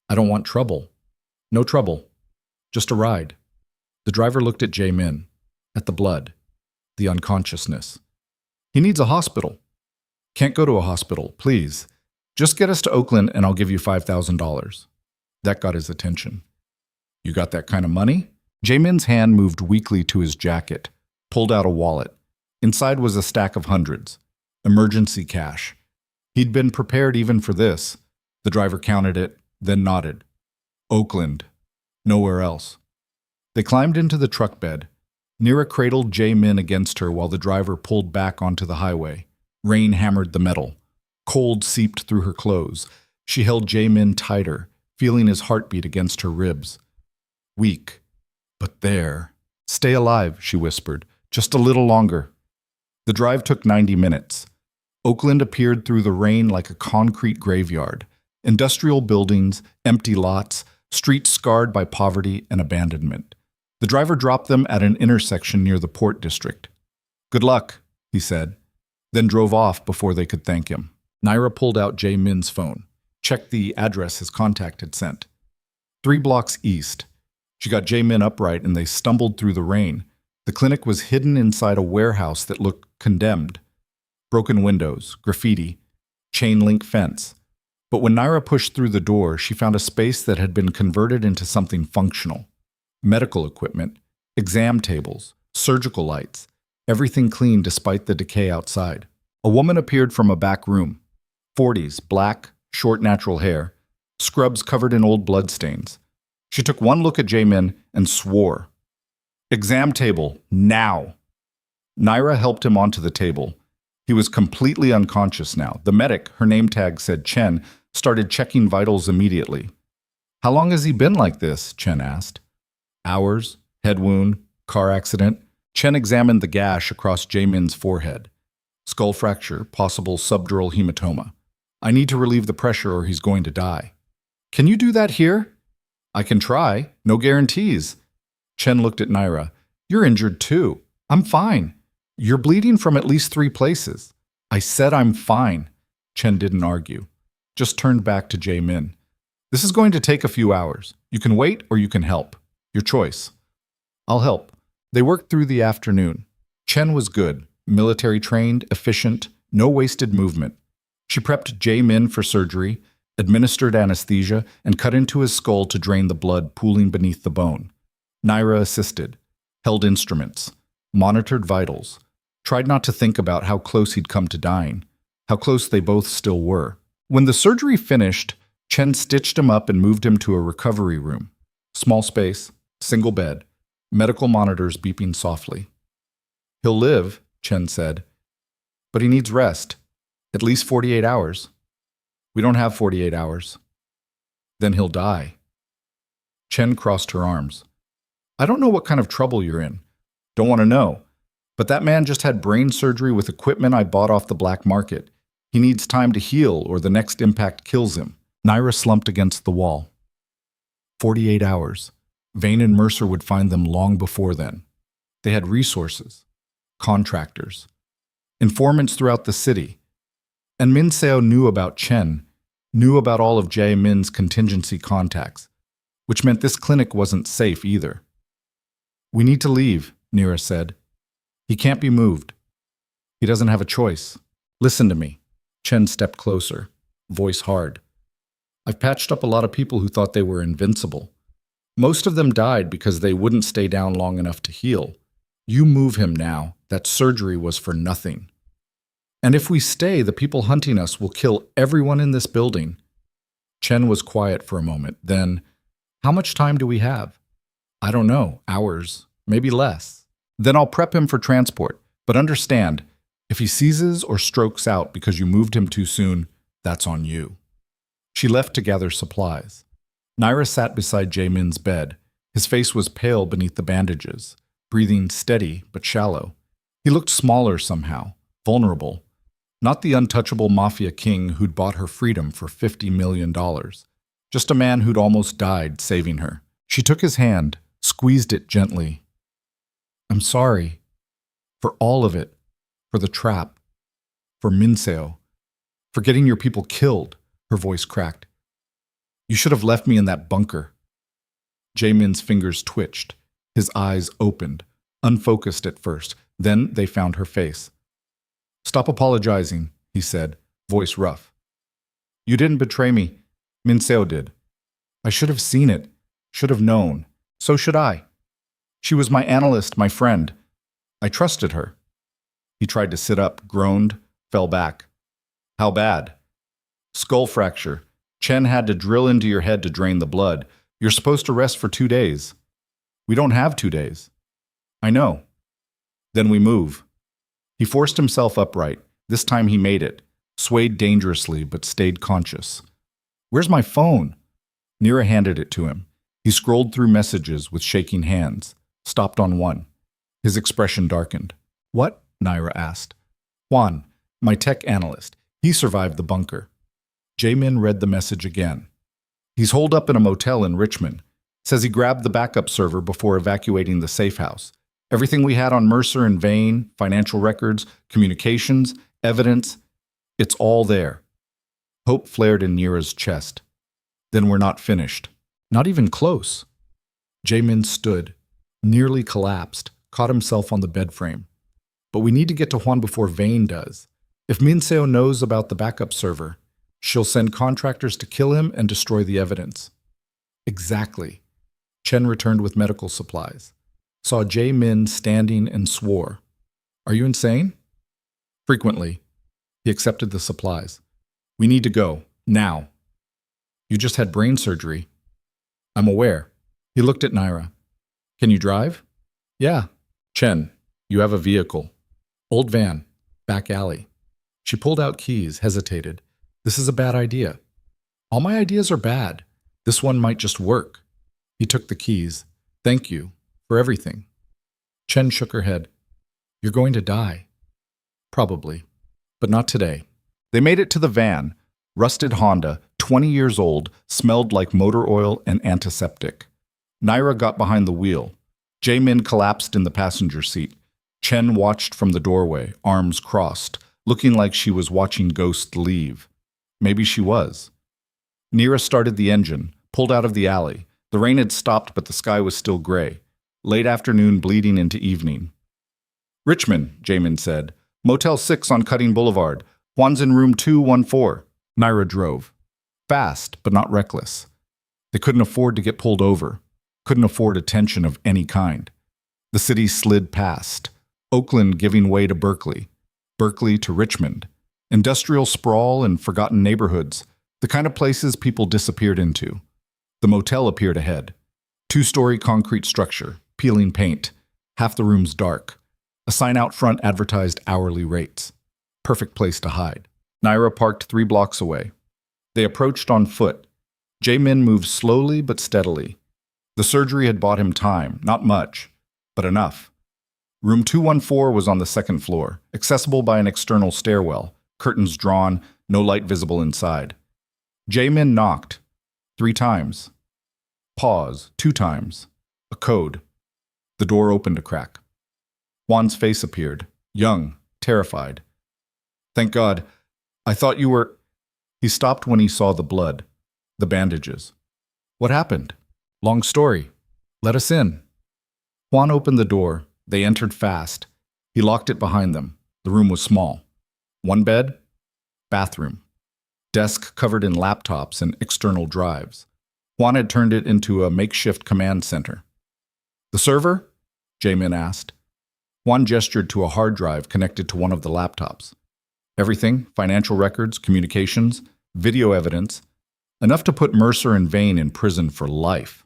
Speaker 1: I don't want trouble. No trouble. Just a ride. The driver looked at Jae-min, at the blood, the unconsciousness. He needs a hospital. Can't go to a hospital, please. Just get us to Oakland and I'll give you $5,000. That got his attention. You got that kind of money? Jae-min's hand moved weakly to his jacket, pulled out a wallet. Inside was a stack of hundreds. Emergency cash. He'd been prepared even for this. The driver counted it, then nodded. Oakland. Nowhere else. They climbed into the truck bed. Nira cradled Jae-min against her while the driver pulled back onto the highway. Rain hammered the metal. Cold seeped through her clothes. She held Jae-min tighter, feeling his heartbeat against her ribs. Weak, but there. Stay alive, she whispered. Just a little longer. The drive took 90 minutes. Oakland appeared through the rain like a concrete graveyard. Industrial buildings, empty lots, streets scarred by poverty and abandonment. The driver dropped them at an intersection near the Port District. "Good luck," he said, then drove off before they could thank him. Naira pulled out Jae Min's phone, checked the address his contact had sent. 3 blocks east. She got Jae Min upright and they stumbled through the rain. The clinic was hidden inside a warehouse that looked condemned. Broken windows, graffiti, chain link fence. But when Naira pushed through the door, she found a space that had been converted into something functional. Medical equipment, exam tables, surgical lights, everything clean despite the decay outside. A woman appeared from a back room. 40s, black, short natural hair, scrubs covered in old bloodstains. She took one look at Jae Min and swore. "Exam table, now!" Naira helped him onto the table. He was completely unconscious now. The medic, her name tag said Chen, started checking vitals immediately. "How long has he been like this?" Chen asked. "Hours, head wound, car accident." Chen examined the gash across Jae Min's forehead. Skull fracture, possible subdural hematoma. "I need to relieve the pressure or he's going to die." "Can you do that here?" "I can try. No guarantees." Chen looked at Naira. "You're injured too." "I'm fine." "You're bleeding from at least 3 places." "I said I'm fine." Chen didn't argue, just turned back to Jae Min. "This is going to take a few hours. You can wait or you can help. Your choice." "I'll help." They worked through the afternoon. Chen was good, military trained, efficient, no wasted movement. She prepped Jae Min for surgery, administered anesthesia, and cut into his skull to drain the blood pooling beneath the bone. Naira assisted, held instruments, monitored vitals, tried not to think about how close he'd come to dying, how close they both still were. When the surgery finished, Chen stitched him up and moved him to a recovery room. Small space, single bed, medical monitors beeping softly. "He'll live," Chen said, "but he needs rest. At least 48 hours. We don't have 48 hours. Then he'll die." Chen crossed her arms. "I don't know what kind of trouble you're in. Don't want to know. But that man just had brain surgery with equipment I bought off the black market. He needs time to heal or the next impact kills him." Naira slumped against the wall. 48 hours. Vane and Mercer would find them long before then. They had resources, contractors, informants throughout the city. And Min Seo knew about Chen, knew about all of Jae Min's contingency contacts, which meant this clinic wasn't safe either. "We need to leave," Naira said. "He can't be moved. He doesn't have a choice. Listen to me." Chen stepped closer, voice hard. "I've patched up a lot of people who thought they were invincible. Most of them died because they wouldn't stay down long enough to heal. You move him now. That surgery was for nothing. And if we stay, the people hunting us will kill everyone in this building." Chen was quiet for a moment. Then, "How much time do we have?" "I don't know. Hours. Maybe less." "Then I'll prep him for transport. But understand, if he seizes or strokes out because you moved him too soon, that's on you." She left to gather supplies. Naira sat beside Jae Min's bed. His face was pale beneath the bandages, breathing steady but shallow. He looked smaller somehow, vulnerable. Not the untouchable mafia king who'd bought her freedom for $50 million. Just a man who'd almost died saving her. She took his hand, squeezed it gently. "I'm sorry. For all of it. For the trap. For Min Seo. For getting your people killed." Her voice cracked. "You should have left me in that bunker." Jae Min's fingers twitched. His eyes opened, unfocused at first. Then they found her face. "Stop apologizing," he said, voice rough. "You didn't betray me. Min Seo did. I should have seen it. Should have known. So should I. She was my analyst, my friend. I trusted her." He tried to sit up, groaned, fell back. "How bad?" "Skull fracture. Chen had to drill into your head to drain the blood. You're supposed to rest for 2 days." "We don't have 2 days." "I know." "Then we move." He forced himself upright. This time he made it, swayed dangerously but stayed conscious. "Where's my phone?" Nira handed it to him. He scrolled through messages with shaking hands, stopped on one. His expression darkened. What? Nira asked. Juan, my tech analyst. He survived the bunker. Jae-min read the message again. He's holed up in a motel in Richmond. Says he grabbed the backup server before evacuating the safe house. Everything we had on Mercer and Vane, financial records, communications, evidence, it's all there. Hope flared in Nira's chest. Then we're not finished. Not even close. Jae-min stood, nearly collapsed, caught himself on the bed frame. But we need to get to Juan before Vane does. If Min Seo knows about the backup server, she'll send contractors to kill him and destroy the evidence. Exactly. Chen returned with medical supplies. Saw Jae-min standing and swore. Are you insane? Frequently. He accepted the supplies. We need to go. Now. You just had brain surgery. I'm aware. He looked at Nira. Can you drive? Yeah. Chen, you have a vehicle. Old van. Back alley. She pulled out keys, hesitated. This is a bad idea. All my ideas are bad. This one might just work. He took the keys. Thank you for everything. Chen shook her head. You're going to die. Probably. But not today. They made it to the van. Rusted Honda, 20 years old, smelled like motor oil and antiseptic. Nira got behind the wheel. Jae-min collapsed in the passenger seat. Chen watched from the doorway, arms crossed, looking like she was watching ghosts leave. Maybe she was. Nira started the engine, pulled out of the alley. The rain had stopped, but the sky was still gray. Late afternoon bleeding into evening. Richmond, Jae-min said. Motel 6 on Cutting Boulevard. Juan's in room 214. Nira drove. Fast, but not reckless. They couldn't afford to get pulled over. Couldn't afford attention of any kind. The city slid past. Oakland giving way to Berkeley. Berkeley to Richmond. Industrial sprawl and forgotten neighborhoods. The kind of places people disappeared into. The motel appeared ahead. 2-story concrete structure, peeling paint. Half the room's dark. A sign out front advertised hourly rates. Perfect place to hide. Nira parked 3 blocks away. They approached on foot. Jae-min moved slowly but steadily. The surgery had bought him time, not much, but enough. Room 214 was on the 2nd floor, accessible by an external stairwell, curtains drawn, no light visible inside. Jae-min knocked. 3 times. Pause. 2 times. A code. The door opened a crack. Juan's face appeared, young, terrified. Thank God. I thought you were... He stopped when he saw the blood, the bandages. What happened? Long story. Let us in. Juan opened the door. They entered fast. He locked it behind them. The room was small. 1 bed, bathroom. Desk covered in laptops and external drives. Juan had turned it into a makeshift command center. The server? Jae-min asked. Juan gestured to a hard drive connected to one of the laptops. Everything, financial records, communications, video evidence, enough to put Mercer and Vane in prison for life.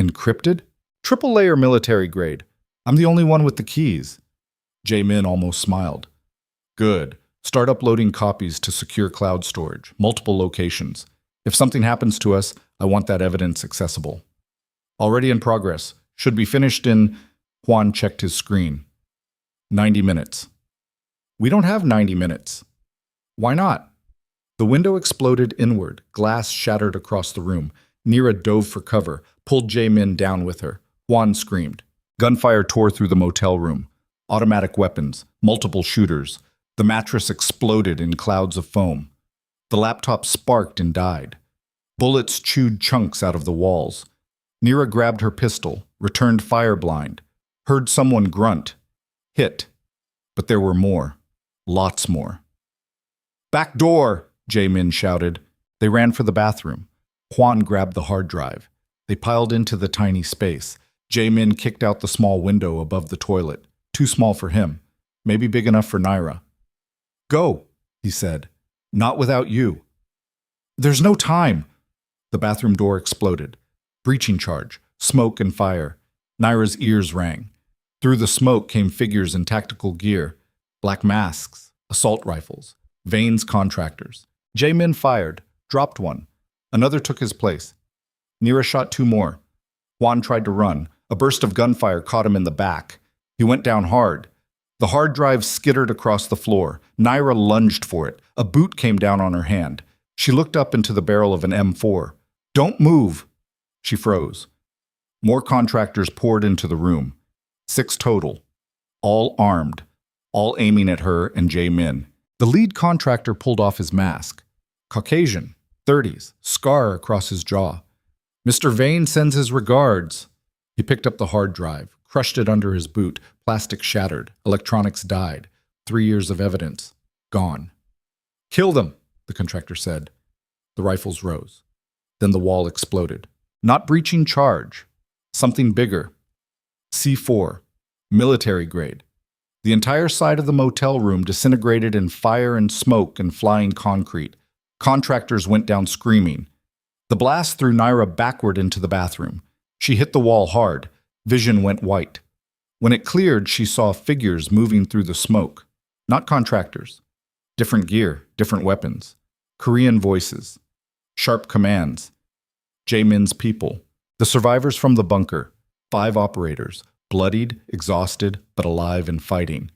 Speaker 1: Encrypted? Triple-layer military grade. I'm the only one with the keys. Jae-min almost smiled. Good. Start uploading copies to secure cloud storage, multiple locations. If something happens to us, I want that evidence accessible. Already in progress. Should be finished in... Juan checked his screen. 90 minutes. We don't have 90 minutes. Why not? The window exploded inward. Glass shattered across the room. Nira dove for cover, pulled Jae-min down with her. Juan screamed. Gunfire tore through the motel room. Automatic weapons, multiple shooters. The mattress exploded in clouds of foam. The laptop sparked and died. Bullets chewed chunks out of the walls. Nira grabbed her pistol, returned fire blind. Heard someone grunt. Hit. But there were more. Lots more. Back door! Jae-min shouted. They ran for the bathroom. Juan grabbed the hard drive. They piled into the tiny space. Jae-min kicked out the small window above the toilet. Too small for him. Maybe big enough for Nira. Go, he said. Not without you. There's no time. The bathroom door exploded. Breaching charge. Smoke and fire. Nira's ears rang. Through the smoke came figures in tactical gear. Black masks. Assault rifles. Vane's contractors. Jae-min fired. Dropped one. Another took his place. Nira shot two more. Juan tried to run. A burst of gunfire caught him in the back. He went down hard. The hard drive skittered across the floor. Naira lunged for it. A boot came down on her hand. She looked up into the barrel of an M4. "Don't move!" She froze. More contractors poured into the room. 6 total. All armed. All aiming at her and Jae-min. The lead contractor pulled off his mask. Caucasian, 30s, scar across his jaw. "Mr. Vane sends his regards." He picked up the hard drive, crushed it under his boot. Plastic shattered. Electronics died. 3 years of evidence. Gone. "Kill them," the contractor said. The rifles rose. Then the wall exploded. Not breaching charge. Something bigger. C4. Military grade. The entire side of the motel room disintegrated in fire and smoke and flying concrete. Contractors went down screaming. The blast threw Naira backward into the bathroom. She hit the wall hard. Vision went white. When it cleared, she saw figures moving through the smoke. Not contractors. Different gear, different weapons. Korean voices. Sharp commands. Jae-min's people. The survivors from the bunker. 5 operators. Bloodied, exhausted, but alive and fighting.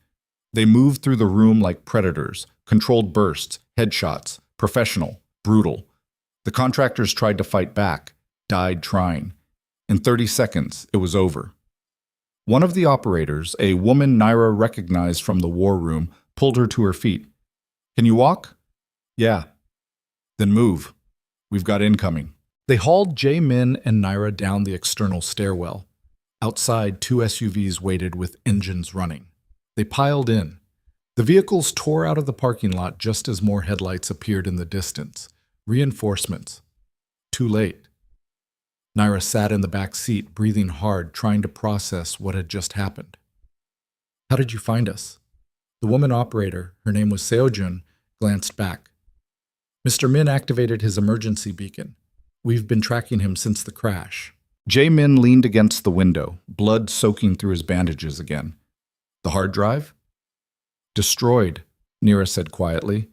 Speaker 1: They moved through the room like predators. Controlled bursts, headshots. Professional, brutal. The contractors tried to fight back. Died trying. In 30 seconds, it was over. One of the operators, a woman Naira recognized from the war room, pulled her to her feet. "Can you walk?" "Yeah." "Then move. We've got incoming." They hauled Jae-min and Naira down the external stairwell. Outside, 2 SUVs waited with engines running. They piled in. The vehicles tore out of the parking lot just as more headlights appeared in the distance. Reinforcements. Too late. Naira sat in the back seat, breathing hard, trying to process what had just happened. "How did you find us?" The woman operator, her name was Seo-jun, glanced back. "Mr. Min activated his emergency beacon. We've been tracking him since the crash." Jae-min leaned against the window, blood soaking through his bandages again. "The hard drive?" "Destroyed," Nira said quietly.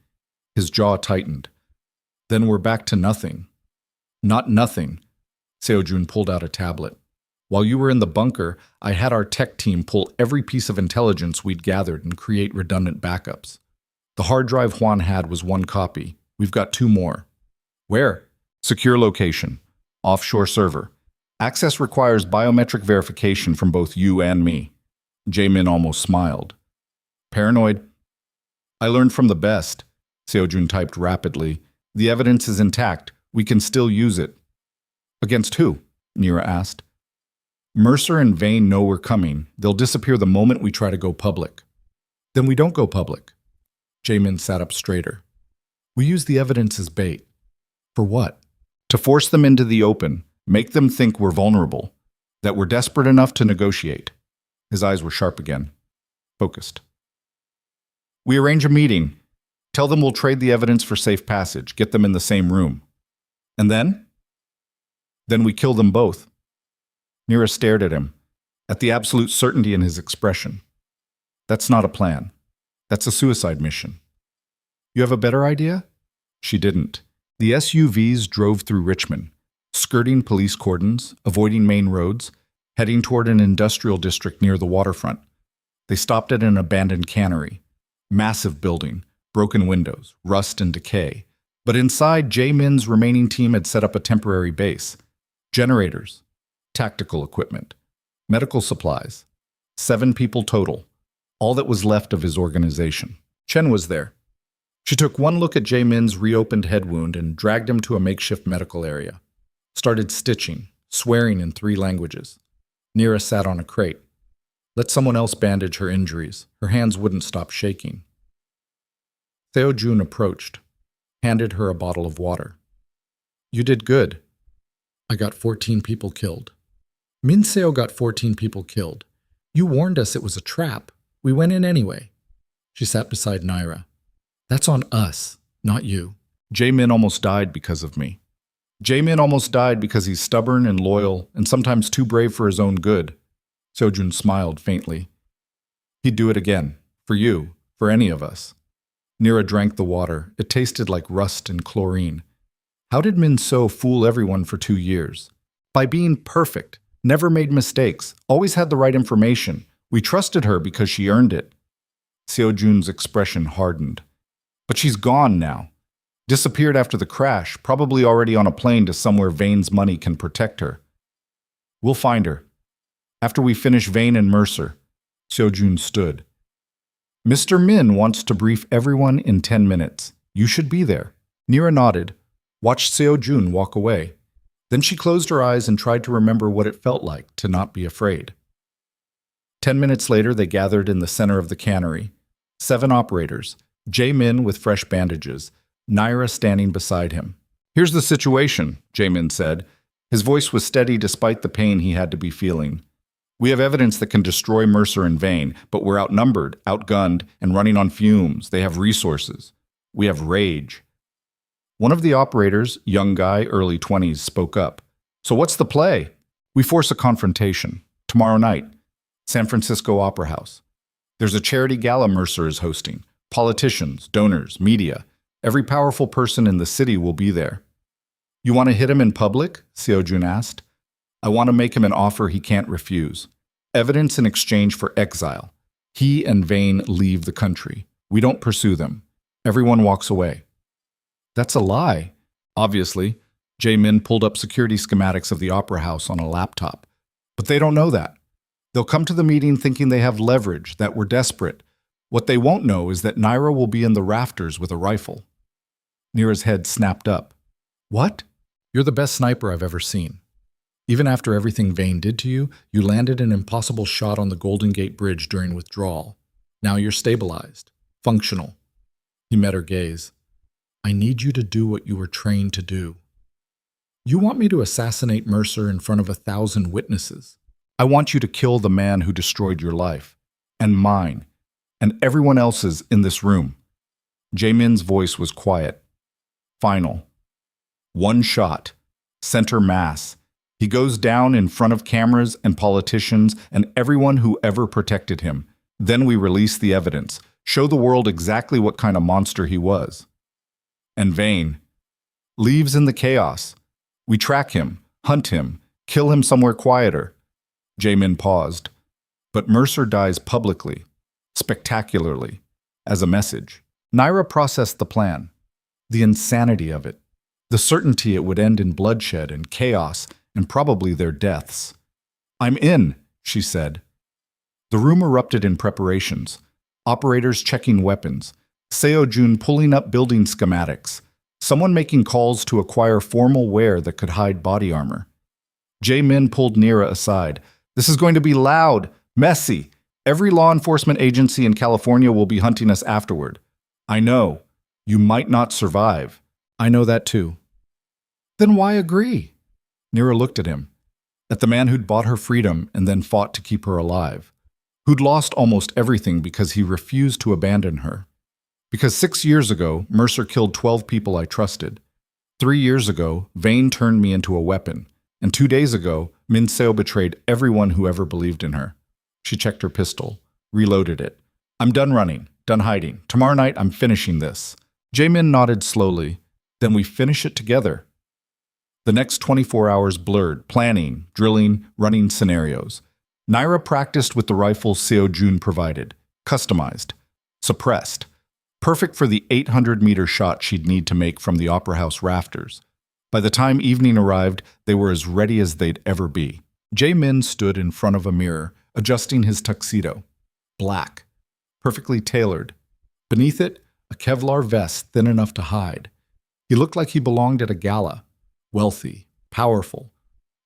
Speaker 1: His jaw tightened. "Then we're back to nothing." "Not nothing." Seo-jun pulled out a tablet. "While you were in the bunker, I had our tech team pull every piece of intelligence we'd gathered and create redundant backups. The hard drive Juan had was 1 copy. We've got 2 more." "Where?" "Secure location. Offshore server. Access requires biometric verification from both you and me." Jae-min almost smiled. "Paranoid?" "I learned from the best." Seo-jun typed rapidly. "The evidence is intact. We can still use it." "Against who?" Nira asked. "Mercer and Vane know we're coming. They'll disappear the moment we try to go public." "Then we don't go public." Jae-min sat up straighter. "We use the evidence as bait." "For what?" "To force them into the open. Make them think we're vulnerable. That we're desperate enough to negotiate." His eyes were sharp again. Focused. "We arrange a meeting. Tell them we'll trade the evidence for safe passage. Get them in the same room. And then?" "Then we kill them both." Nira stared at him, at the absolute certainty in his expression. "That's not a plan. That's a suicide mission." "You have a better idea?" She didn't. The SUVs drove through Richmond, skirting police cordons, avoiding main roads, heading toward an industrial district near the waterfront. They stopped at an abandoned cannery. Massive building, broken windows, rust and decay. But inside, Jae-min's remaining team had set up a temporary base. Generators, tactical equipment, medical supplies. 7 people total, all that was left of his organization. Chen was there. She took one look at Jae-min's reopened head wound and dragged him to a makeshift medical area. Started stitching, swearing in 3 languages. Nira sat on a crate. Let someone else bandage her injuries. Her hands wouldn't stop shaking. Seo-jun approached, handed her a bottle of water. "You did good." "I got 14 people killed." "Min Seo got 14 people killed. You warned us it was a trap. We went in anyway." She sat beside Naira. "That's on us, not you." Jae-min almost died because of me. Jae-min almost died because he's stubborn and loyal and sometimes too brave for his own good. Seo-jun smiled faintly. "He'd do it again. For you. For any of us." Nira drank the water. It tasted like rust and chlorine. How did Min So fool everyone for 2 years? By being perfect, never made mistakes, always had the right information. We trusted her because she earned it. Seo Jun's expression hardened. But she's gone now. Disappeared after the crash, probably already on a plane to somewhere Vane's money can protect her. We'll find her. After we finish Vane and Mercer. Seo Jun stood. Mr. Min wants to brief everyone in 10 minutes. You should be there. Nira nodded, watched Seo Jun walk away. Then she closed her eyes and tried to remember what it felt like to not be afraid. 10 minutes later, they gathered in the center of the cannery. 7 operators, Jae-min with fresh bandages, Naira standing beside him. Here's the situation, Jae-min said. His voice was steady despite the pain he had to be feeling. We have evidence that can destroy Mercer and Vane, but we're outnumbered, outgunned, and running on fumes. They have resources. We have rage. One of the operators, young guy, early 20s, spoke up. So what's the play? We force a confrontation. Tomorrow night, San Francisco Opera House. There's a charity gala Mercer is hosting. Politicians, donors, media. Every powerful person in the city will be there. You want to hit him in public? Seo Jun asked. I want to make him an offer he can't refuse. Evidence in exchange for exile. He and Vane leave the country. We don't pursue them. Everyone walks away. That's a lie. Obviously, Jae-min pulled up security schematics of the opera house on a laptop. But they don't know that. They'll come to the meeting thinking they have leverage, that we're desperate. What they won't know is that Naira will be in the rafters with a rifle. Nira's head snapped up. What? You're the best sniper I've ever seen. Even after everything Vane did to you, you landed an impossible shot on the Golden Gate Bridge during withdrawal. Now you're stabilized, functional. He met her gaze. I need you to do what you were trained to do. You want me to assassinate Mercer in front of 1,000 witnesses. I want you to kill the man who destroyed your life, and mine, and everyone else's in this room. Jae-min's voice was quiet. Final. One shot. Center mass. He goes down in front of cameras and politicians and everyone who ever protected him. Then we release the evidence, show the world exactly what kind of monster he was. And Vane leaves in the chaos. We track him, hunt him, kill him somewhere quieter. Jae-min paused. But Mercer dies publicly, spectacularly, as a message. Naira processed the plan, the insanity of it, the certainty it would end in bloodshed and chaos and probably their deaths. I'm in, she said. The room erupted in preparations, operators checking weapons, Seo Jun pulling up building schematics, someone making calls to acquire formal wear that could hide body armor. Jae-min pulled Nira aside. This is going to be loud, messy. Every law enforcement agency in California will be hunting us afterward. I know. You might not survive. I know that too. Then why agree? Nira looked at him, at the man who'd bought her freedom and then fought to keep her alive, who'd lost almost everything because he refused to abandon her. Because 6 years ago, Mercer killed 12 people I trusted. 3 years ago, Vane turned me into a weapon. And 2 days ago, Min Seo betrayed everyone who ever believed in her. She checked her pistol, reloaded it. I'm done running, done hiding. Tomorrow night, I'm finishing this. Jae-min nodded slowly. Then we finish it together. The next 24 hours blurred, planning, drilling, running scenarios. Naira practiced with the rifles Seo Jun provided, customized, suppressed, perfect for the 800-meter shot she'd need to make from the opera house rafters. By the time evening arrived, they were as ready as they'd ever be. Jae-min stood in front of a mirror, adjusting his tuxedo. Black, perfectly tailored. Beneath it, a Kevlar vest thin enough to hide. He looked like he belonged at a gala. Wealthy, powerful,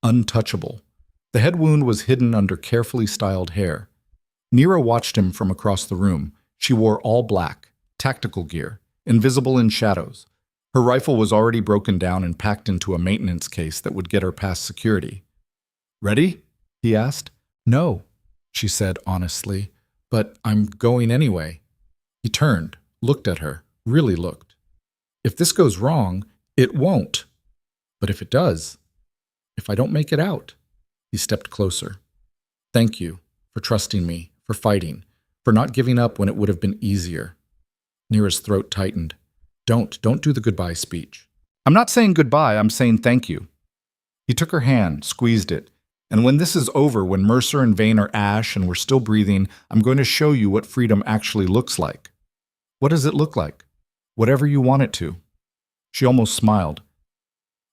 Speaker 1: untouchable. The head wound was hidden under carefully styled hair. Nira watched him from across the room. She wore all black, tactical gear, invisible in shadows. Her rifle was already broken down and packed into a maintenance case that would get her past security. Ready? He asked. No, she said honestly, but I'm going anyway. He turned, looked at her, really looked. If this goes wrong, it won't. But if it does, if I don't make it out, he stepped closer. Thank you for trusting me, for fighting, for not giving up when it would have been easier. Nira's throat tightened. Don't do the goodbye speech. I'm not saying goodbye, I'm saying thank you. He took her hand, squeezed it. And when this is over, when Mercer and Vane are ash and we're still breathing, I'm going to show you what freedom actually looks like. What does it look like? Whatever you want it to. She almost smiled.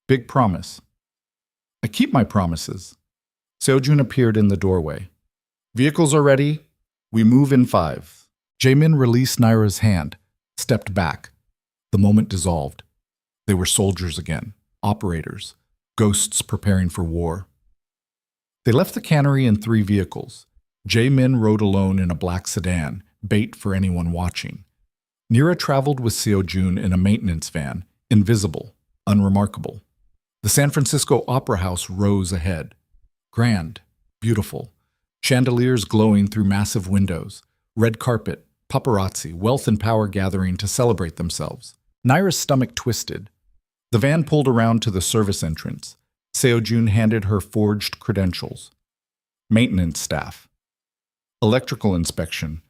Speaker 1: Big promise. I keep my promises. Seojun appeared in the doorway. Vehicles are ready. We move in 5. Jaemin released Naira's hand, stepped back. The moment dissolved. They were soldiers again, operators, ghosts preparing for war. They left the cannery in 3 vehicles. Jaemin rode alone in a black sedan, bait for anyone watching. Nira traveled with Seojun in a maintenance van, invisible, unremarkable. The San Francisco Opera House rose ahead. Grand, beautiful. Chandeliers glowing through massive windows. Red carpet, paparazzi, wealth and power gathering to celebrate themselves. Naira's stomach twisted. The van pulled around to the service entrance. Seojun handed her forged credentials. Maintenance staff. Electrical inspection.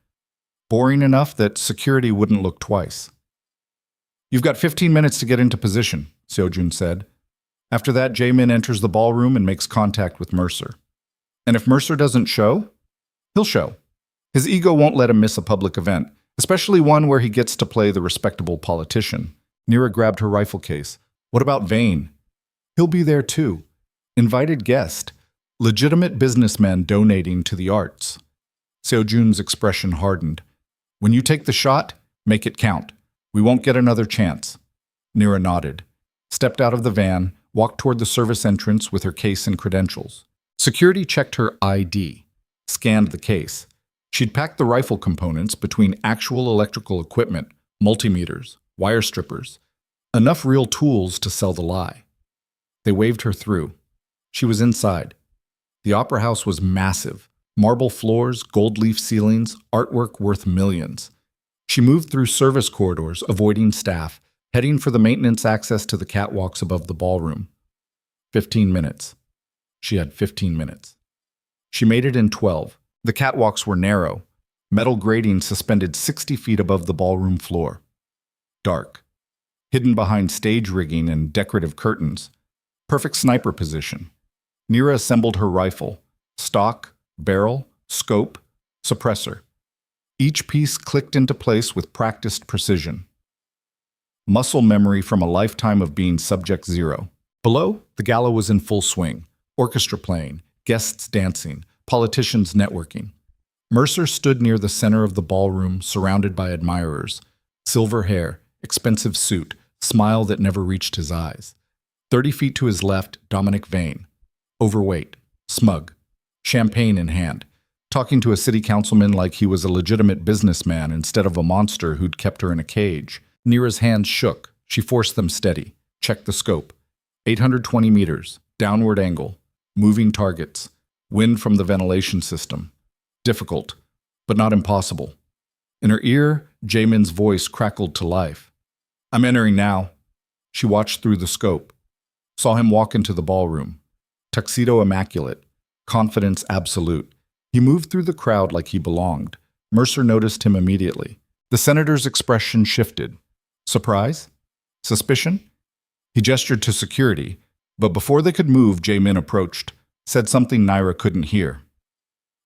Speaker 1: Boring enough that security wouldn't look twice. You've got 15 minutes to get into position, Seojun said. After that, Jaemin enters the ballroom and makes contact with Mercer. And if Mercer doesn't show, he'll show. His ego won't let him miss a public event, especially one where he gets to play the respectable politician. Nira grabbed her rifle case. What about Vane? He'll be there too. Invited guest. Legitimate businessmen donating to the arts. Seojun's expression hardened. When you take the shot, make it count. We won't get another chance. Nira nodded, stepped out of the van, walked toward the service entrance with her case and credentials. Security checked her ID, scanned the case. She'd packed the rifle components between actual electrical equipment, multimeters, wire strippers, enough real tools to sell the lie. They waved her through. She was inside. The opera house was massive. Marble floors, gold leaf ceilings, artwork worth millions. She moved through service corridors, avoiding staff, heading for the maintenance access to the catwalks above the ballroom. 15 minutes. She had 15 minutes. She made it in 12. The catwalks were narrow. Metal grating suspended 60 feet above the ballroom floor. Dark. Hidden behind stage rigging and decorative curtains. Perfect sniper position. Nira assembled her rifle. Stock, barrel, scope, suppressor. Each piece clicked into place with practiced precision. Muscle memory from a lifetime of being Subject Zero. Below, the gala was in full swing. Orchestra playing, guests dancing, politicians networking. Mercer stood near the center of the ballroom, surrounded by admirers. Silver hair, expensive suit, smile that never reached his eyes. 30 feet to his left, Dominic Vane. Overweight, smug, champagne in hand, talking to a city councilman like he was a legitimate businessman instead of a monster who'd kept her in a cage. Nira's hands shook. She forced them steady. Checked the scope. 820 meters, downward angle, moving targets, wind from the ventilation system. Difficult, but not impossible. In her ear, Jaemin's voice crackled to life. I'm entering now. She watched through the scope. Saw him walk into the ballroom. Tuxedo immaculate. Confidence absolute. He moved through the crowd like he belonged. Mercer noticed him immediately. The senator's expression shifted. Surprise? Suspicion? He gestured to security, but before they could move, Jaemin approached, said something Naira couldn't hear.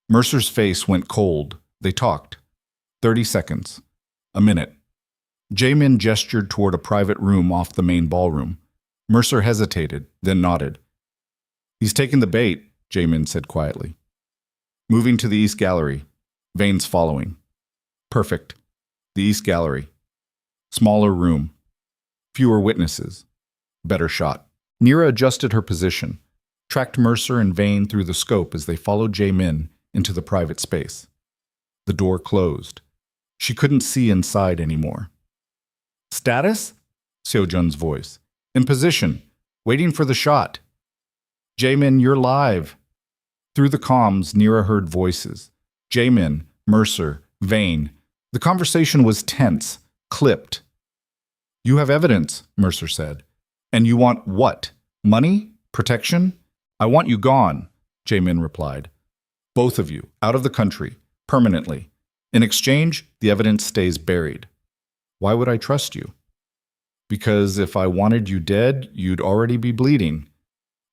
Speaker 1: Mercer's face went cold. They talked. 30 seconds. A minute. Jaemin gestured toward a private room off the main ballroom. Mercer hesitated, then nodded. He's taken the bait, Jaemin said quietly. Moving to the East Gallery. Vane's following. Perfect. The East Gallery. Smaller room. Fewer witnesses. Better shot. Nira adjusted her position, tracked Mercer and Vane through the scope as they followed Jaemin into the private space. The door closed. She couldn't see inside anymore. Status? Seojun's voice. In position. Waiting for the shot. Jaemin, you're live. Through the comms, Nira heard voices. Jaemin, Mercer, Vane. The conversation was tense, clipped. You have evidence, Mercer said. And you want what? Money? Protection? I want you gone, Jaemin replied. Both of you, out of the country, permanently. In exchange, the evidence stays buried. Why would I trust you? Because if I wanted you dead, you'd already be bleeding.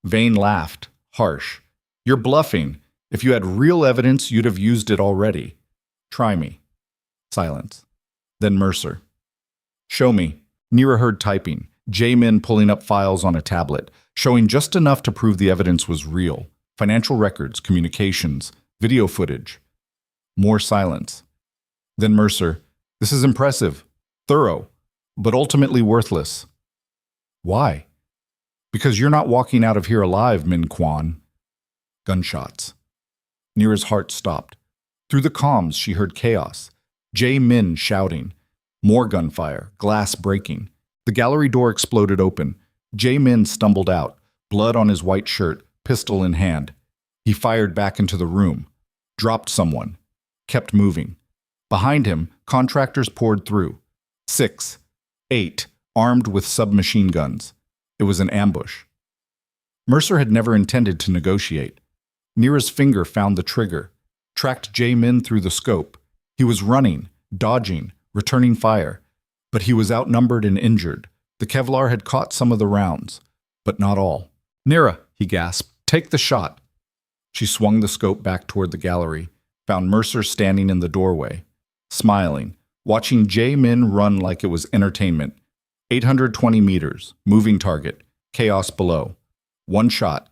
Speaker 1: Vane laughed, harsh. You're bluffing. If you had real evidence, you'd have used it already. Try me. Silence. Then Mercer. Show me. Neera heard typing. Jae-min pulling up files on a tablet, showing just enough to prove the evidence was real. Financial records, communications, video footage. More silence. Then Mercer. This is impressive, thorough, but ultimately worthless. Why? Because you're not walking out of here alive, Min Kwan. Gunshots. Neera's heart stopped. Through the comms, she heard chaos. Jae-min shouting. More gunfire, glass breaking. The gallery door exploded open. Jae-min stumbled out, blood on his white shirt, pistol in hand. He fired back into the room. Dropped someone. Kept moving. Behind him, contractors poured through. 6, 8, armed with submachine guns. It was an ambush. Mercer had never intended to negotiate. Neera's finger found the trigger, tracked Jae-min through the scope. He was running, dodging, returning fire. But he was outnumbered and injured. The Kevlar had caught some of the rounds, but not all. Neera, he gasped, take the shot. She swung the scope back toward the gallery, found Mercer standing in the doorway, smiling, watching Jae-min run like it was entertainment. 820 meters, moving target, chaos below. One shot.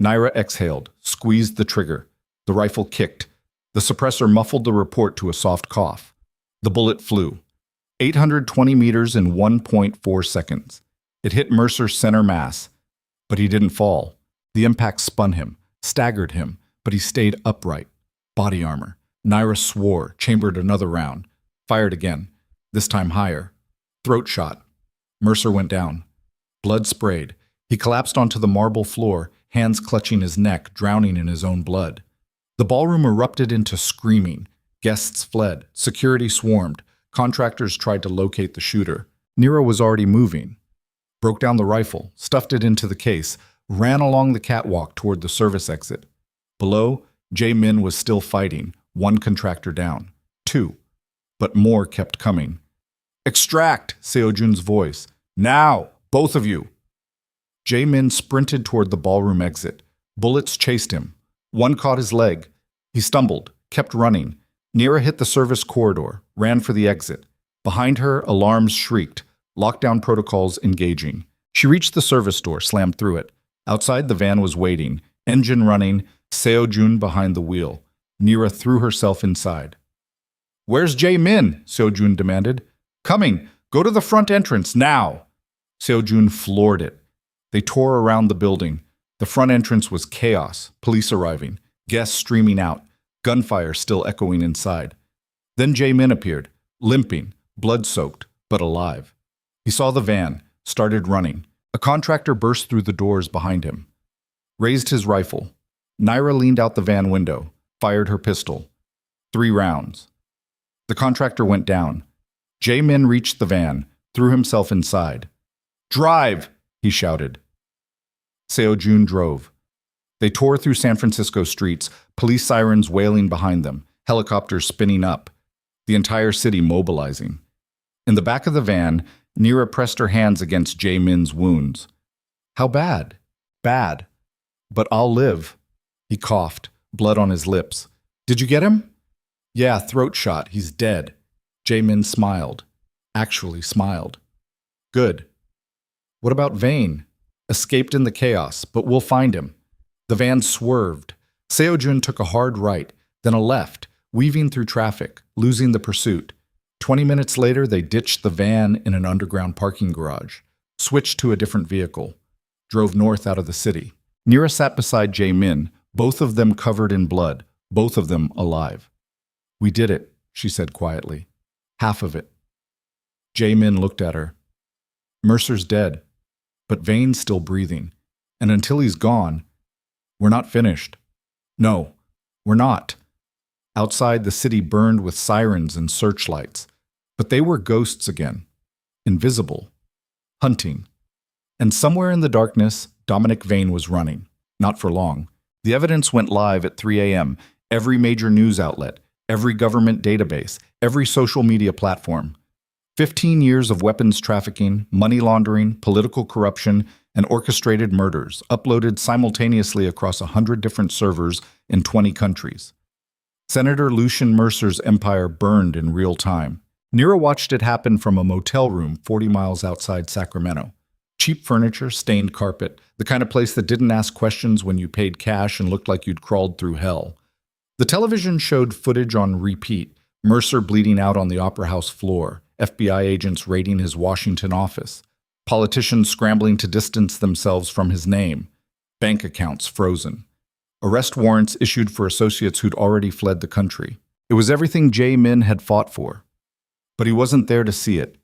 Speaker 1: Neera exhaled, squeezed the trigger. The rifle kicked. The suppressor muffled the report to a soft cough. The bullet flew. 820 meters in 1.4 seconds. It hit Mercer's center mass, but he didn't fall. The impact spun him, staggered him, but he stayed upright. Body armor. Neera swore, chambered another round, fired again, this time higher. Throat shot. Mercer went down. Blood sprayed. He collapsed onto the marble floor, hands clutching his neck, drowning in his own blood. The ballroom erupted into screaming. Guests fled. Security swarmed. Contractors tried to locate the shooter. Neera was already moving. Broke down the rifle, stuffed it into the case, ran along the catwalk toward the service exit. Below, Jae-min was still fighting, one contractor down. 2. But more kept coming. Extract, Seo-jun's voice. Now, both of you. Jae-min sprinted toward the ballroom exit. Bullets chased him. One caught his leg. He stumbled, kept running. Neera hit the service corridor, ran for the exit. Behind her, alarms shrieked, lockdown protocols engaging. She reached the service door, slammed through it. Outside, the van was waiting, engine running, Seo-jun behind the wheel. Neera threw herself inside. Where's Jae-min? Seo-jun demanded. Coming. Go to the front entrance, now. Seo-jun floored it. They tore around the building. The front entrance was chaos, police arriving, guests streaming out, gunfire still echoing inside. Then Jae-min appeared, limping, blood-soaked, but alive. He saw the van, started running. A contractor burst through the doors behind him. Raised his rifle. Neera leaned out the van window, fired her pistol. 3 rounds. The contractor went down. Jae-min reached the van, threw himself inside. Drive, he shouted. Seo-jun drove. They tore through San Francisco streets, police sirens wailing behind them, helicopters spinning up, the entire city mobilizing. In the back of the van, Neera pressed her hands against Jae-min's wounds. How bad? Bad. But I'll live. He coughed, blood on his lips. Did you get him? Yeah, throat shot. He's dead. Jae-min smiled. Actually smiled. Good. What about Vane? Escaped in the chaos, but we'll find him. The van swerved. Seo-jun took a hard right, then a left, weaving through traffic, losing the pursuit. 20 minutes later, they ditched the van in an underground parking garage, switched to a different vehicle, drove north out of the city. Neera sat beside Jae-min, both of them covered in blood, both of them alive. We did it, she said quietly. Half of it. Jae-min looked at her. Mercer's dead, but Vane's still breathing, and until he's gone, we're not finished. No, we're not. Outside, the city burned with sirens and searchlights, but they were ghosts again, invisible, hunting. And somewhere in the darkness, Dominic Vane was running, not for long. The evidence went live at 3 a.m., every major news outlet, every government database, every social media platform. 15 years of weapons trafficking, money laundering, political corruption, and orchestrated murders, uploaded simultaneously across 100 different servers in 20 countries. Senator Lucian Mercer's empire burned in real time. Nira watched it happen from a motel room 40 miles outside Sacramento. Cheap furniture, stained carpet, the kind of place that didn't ask questions when you paid cash and looked like you'd crawled through hell. The television showed footage on repeat, Mercer bleeding out on the Opera House floor, FBI agents raiding his Washington office, politicians scrambling to distance themselves from his name, bank accounts frozen, arrest warrants issued for associates who'd already fled the country. It was everything Jae-min had fought for. But he wasn't there to see it.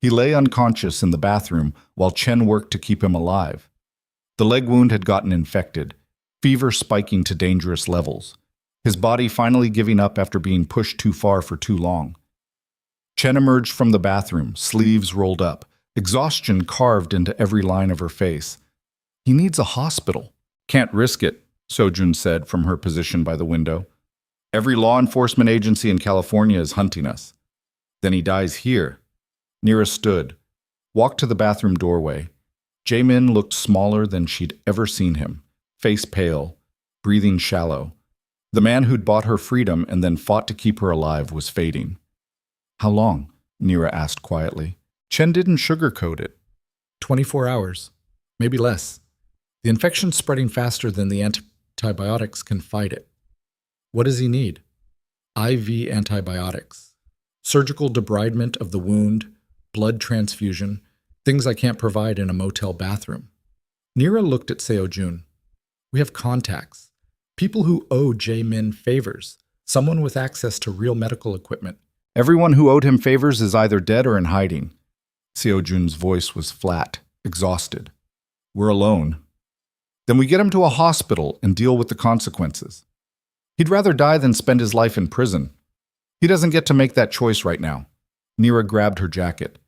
Speaker 1: He lay unconscious in the bathroom while Chen worked to keep him alive. The leg wound had gotten infected, fever spiking to dangerous levels, his body finally giving up after being pushed too far for too long. Chen emerged from the bathroom, sleeves rolled up, exhaustion carved into every line of her face. He needs a hospital. Can't risk it, Sojun said from her position by the window. Every law enforcement agency in California is hunting us. Then he dies here. Nira stood, walked to the bathroom doorway. Jae-min looked smaller than she'd ever seen him, face pale, breathing shallow. The man who'd bought her freedom and then fought to keep her alive was fading. How long? Nira asked quietly. Chen didn't sugarcoat it. 24 hours, maybe less. The infection's spreading faster than the antibiotics can fight it. What does he need? IV antibiotics. Surgical debridement of the wound, blood transfusion, things I can't provide in a motel bathroom. Nira looked at Seo-jun. We have contacts. People who owe Jae-min favors. Someone with access to real medical equipment. Everyone who owed him favors is either dead or in hiding. Seo-jun's voice was flat, exhausted. We're alone. Then we get him to a hospital and deal with the consequences. He'd rather die than spend his life in prison. He doesn't get to make that choice right now. Nira grabbed her jacket.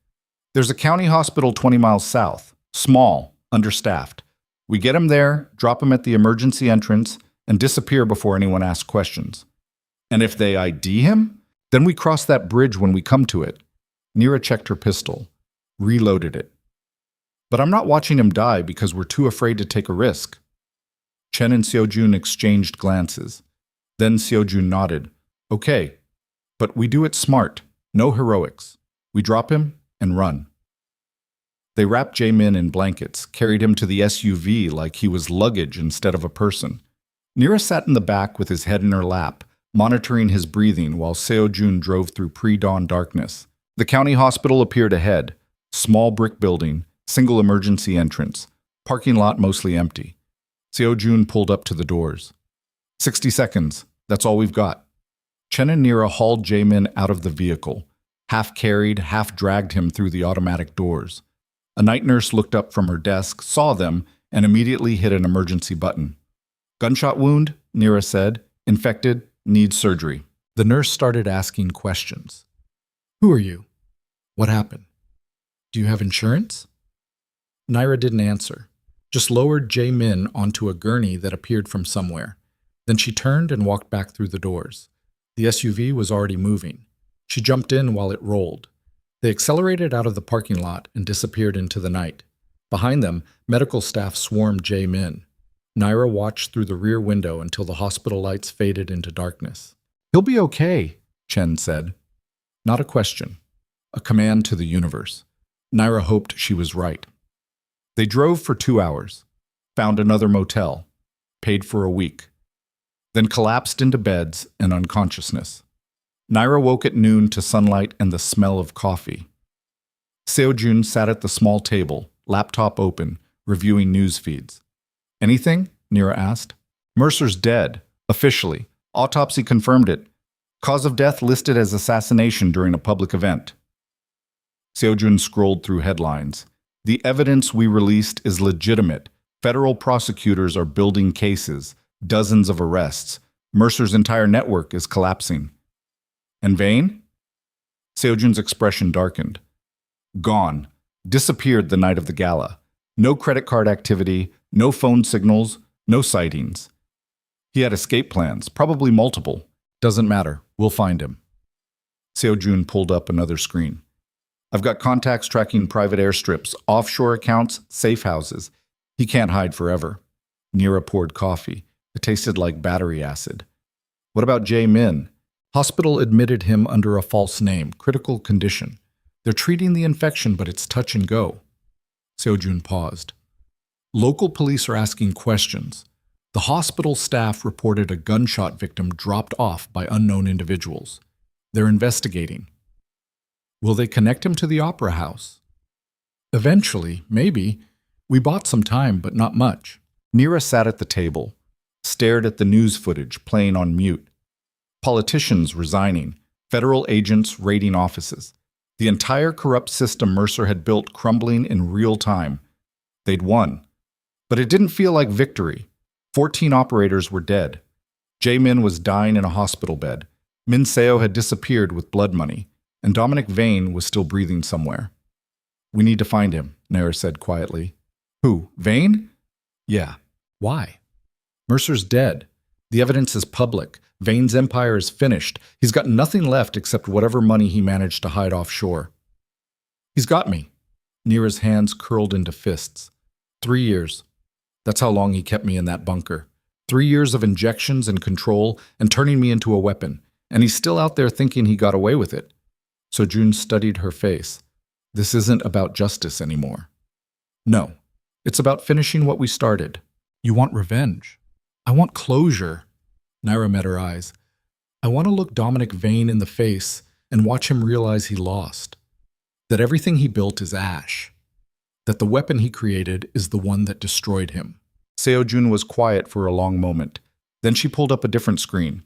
Speaker 1: There's a county hospital 20 miles south. Small, understaffed. We get him there, drop him at the emergency entrance, and disappear before anyone asks questions. And if they ID him, then we cross that bridge when we come to it. Nira checked her pistol, reloaded it. But I'm not watching him die because we're too afraid to take a risk. Chen and Seo-jun exchanged glances. Then Seo-jun nodded. Okay. But we do it smart, no heroics. We drop him and run. They wrapped Jae-min in blankets, carried him to the SUV like he was luggage instead of a person. Nira sat in the back with his head in her lap, monitoring his breathing while Seo-jun drove through pre-dawn darkness. The county hospital appeared ahead, small brick building, single emergency entrance, parking lot mostly empty. Seo-jun pulled up to the doors. 60 seconds, that's all we've got. Chen and Nira hauled Jae-min out of the vehicle, half-carried, half-dragged him through the automatic doors. A night nurse looked up from her desk, saw them, and immediately hit an emergency button. Gunshot wound, Nira said. Infected, needs surgery. The nurse started asking questions. Who are you? What happened? Do you have insurance? Nira didn't answer, just lowered Jae-min onto a gurney that appeared from somewhere. Then she turned and walked back through the doors. The SUV was already moving. She jumped in while it rolled. They accelerated out of the parking lot and disappeared into the night. Behind them, medical staff swarmed Jae-min. Nira watched through the rear window until the hospital lights faded into darkness. He'll be okay, Chen said. Not a question. A command to the universe. Nira hoped she was right. They drove for 2 hours, found another motel, paid for a week, then collapsed into beds and unconsciousness. Nira woke at noon to sunlight and the smell of coffee. Seo-jun sat at the small table, laptop open, reviewing news feeds. Anything? Nira asked. Mercer's dead, officially. Autopsy confirmed it. Cause of death listed as assassination during a public event. Seo-jun scrolled through headlines. The evidence we released is legitimate. Federal prosecutors are building cases. Dozens of arrests. Mercer's entire network is collapsing. And Vane? Seo-jun's expression darkened. Gone. Disappeared the night of the gala. No credit card activity, no phone signals, no sightings. He had escape plans, probably multiple. Doesn't matter. We'll find him. Seo-jun pulled up another screen. I've got contacts tracking private airstrips, offshore accounts, safe houses. He can't hide forever. Nira poured coffee. It tasted like battery acid. What about Jae Min? Hospital admitted him under a false name, critical condition. They're treating the infection, but it's touch and go. Seo-jun paused. Local police are asking questions. The hospital staff reported a gunshot victim dropped off by unknown individuals. They're investigating. Will they connect him to the opera house? Eventually, maybe. We bought some time, but not much. Nira sat at the table, stared at the news footage playing on mute. Politicians resigning, federal agents raiding offices. The entire corrupt system Mercer had built crumbling in real time. They'd won. But it didn't feel like victory. 14 operators were dead. Jae Min was dying in a hospital bed. Min Seo had disappeared with blood money, and Dominic Vane was still breathing somewhere. We need to find him, Nira said quietly. Who, Vane? Yeah. Why? Mercer's dead. The evidence is public. Vane's empire is finished. He's got nothing left except whatever money he managed to hide offshore. He's got me. Nira's hands curled into fists. 3 years. That's how long he kept me in that bunker. 3 years of injections and control and turning me into a weapon. And he's still out there thinking he got away with it. So June studied her face. This isn't about justice anymore. No, it's about finishing what we started. You want revenge. I want closure. Nira met her eyes. I want to look Dominic Vane in the face and watch him realize he lost. That everything he built is ash. That the weapon he created is the one that destroyed him. Seo-jun was quiet for a long moment. Then she pulled up a different screen.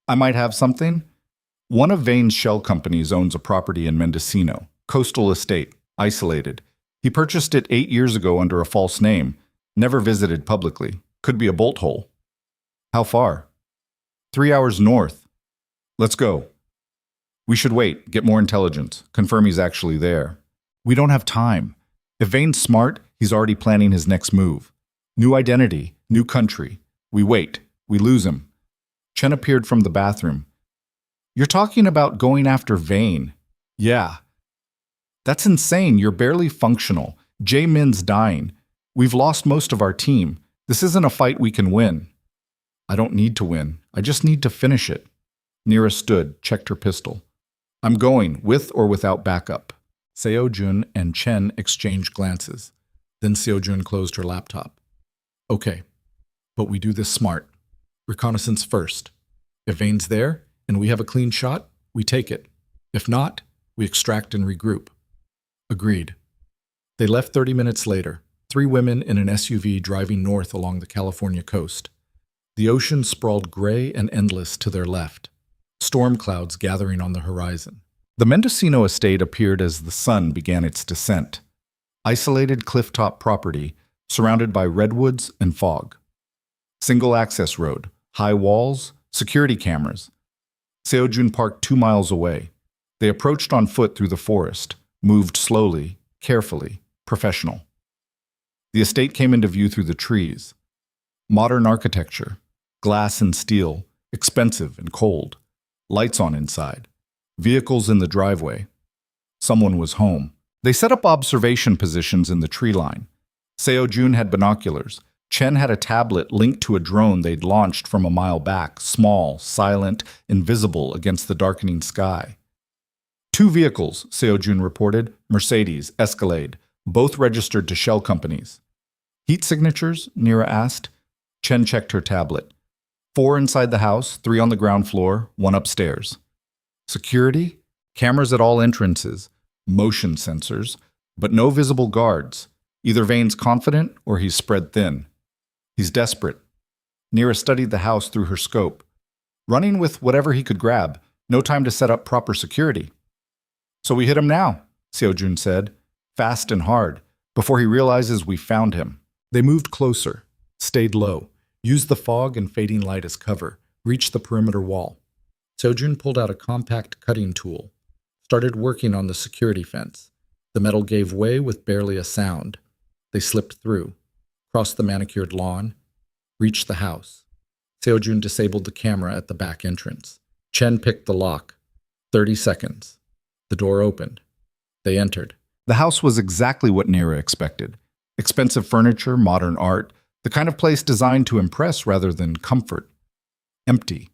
Speaker 1: I might have something? One of Vane's shell companies owns a property in Mendocino, coastal estate, isolated. He purchased it 8 years ago under a false name, never visited publicly. Could be a bolt hole. How far? 3 hours north. Let's go. We should wait, get more intelligence, confirm he's actually there. We don't have time. If Vane's smart, he's already planning his next move. New identity, new country. We wait. We lose him. Chen appeared from the bathroom. You're talking about going after Vane. Yeah. That's insane. You're barely functional. Jae Min's dying. We've lost most of our team. This isn't a fight we can win. I don't need to win. I just need to finish it. Nira stood, checked her pistol. I'm going, with or without backup. Seo-jun and Chen exchanged glances. Then Seo-jun closed her laptop. Okay, but we do this smart. Reconnaissance first. If Vane's there, and we have a clean shot, we take it. If not, we extract and regroup. Agreed. They left 30 minutes later, 3 women in an SUV driving north along the California coast. The ocean sprawled gray and endless to their left, storm clouds gathering on the horizon. The Mendocino estate appeared as the sun began its descent. Isolated clifftop property, surrounded by redwoods and fog. Single access road, high walls, security cameras. Seo-jun parked 2 miles away. They approached on foot through the forest, moved slowly, carefully, professional. The estate came into view through the trees. Modern architecture, glass and steel, expensive and cold. Lights on inside. Vehicles in the driveway. Someone was home. They set up observation positions in the tree line. Seo-jun had binoculars. Chen had a tablet linked to a drone they'd launched from a mile back, small, silent, invisible against the darkening sky. 2 vehicles, Seo-jun reported, Mercedes, Escalade, both registered to shell companies. Heat signatures? Nira asked. Chen checked her tablet. 4 inside the house, 3 on the ground floor, 1 upstairs. Security? Cameras at all entrances, motion sensors, but no visible guards. Either Vane's confident or he's spread thin. He's desperate. Nira studied the house through her scope. Running with whatever he could grab, no time to set up proper security. So we hit him now, Seo-jun said, fast and hard, before he realizes we found him. They moved closer, stayed low, used the fog and fading light as cover, reached the perimeter wall. Seo-jun pulled out a compact cutting tool, started working on the security fence. The metal gave way with barely a sound. They slipped through, crossed the manicured lawn, reached the house. Seo-jun disabled the camera at the back entrance. Chen picked the lock. 30 seconds. The door opened.
Speaker 2: They entered.
Speaker 1: The house was exactly what Nira expected. Expensive furniture, modern art, the kind of place designed to impress rather than comfort. Empty.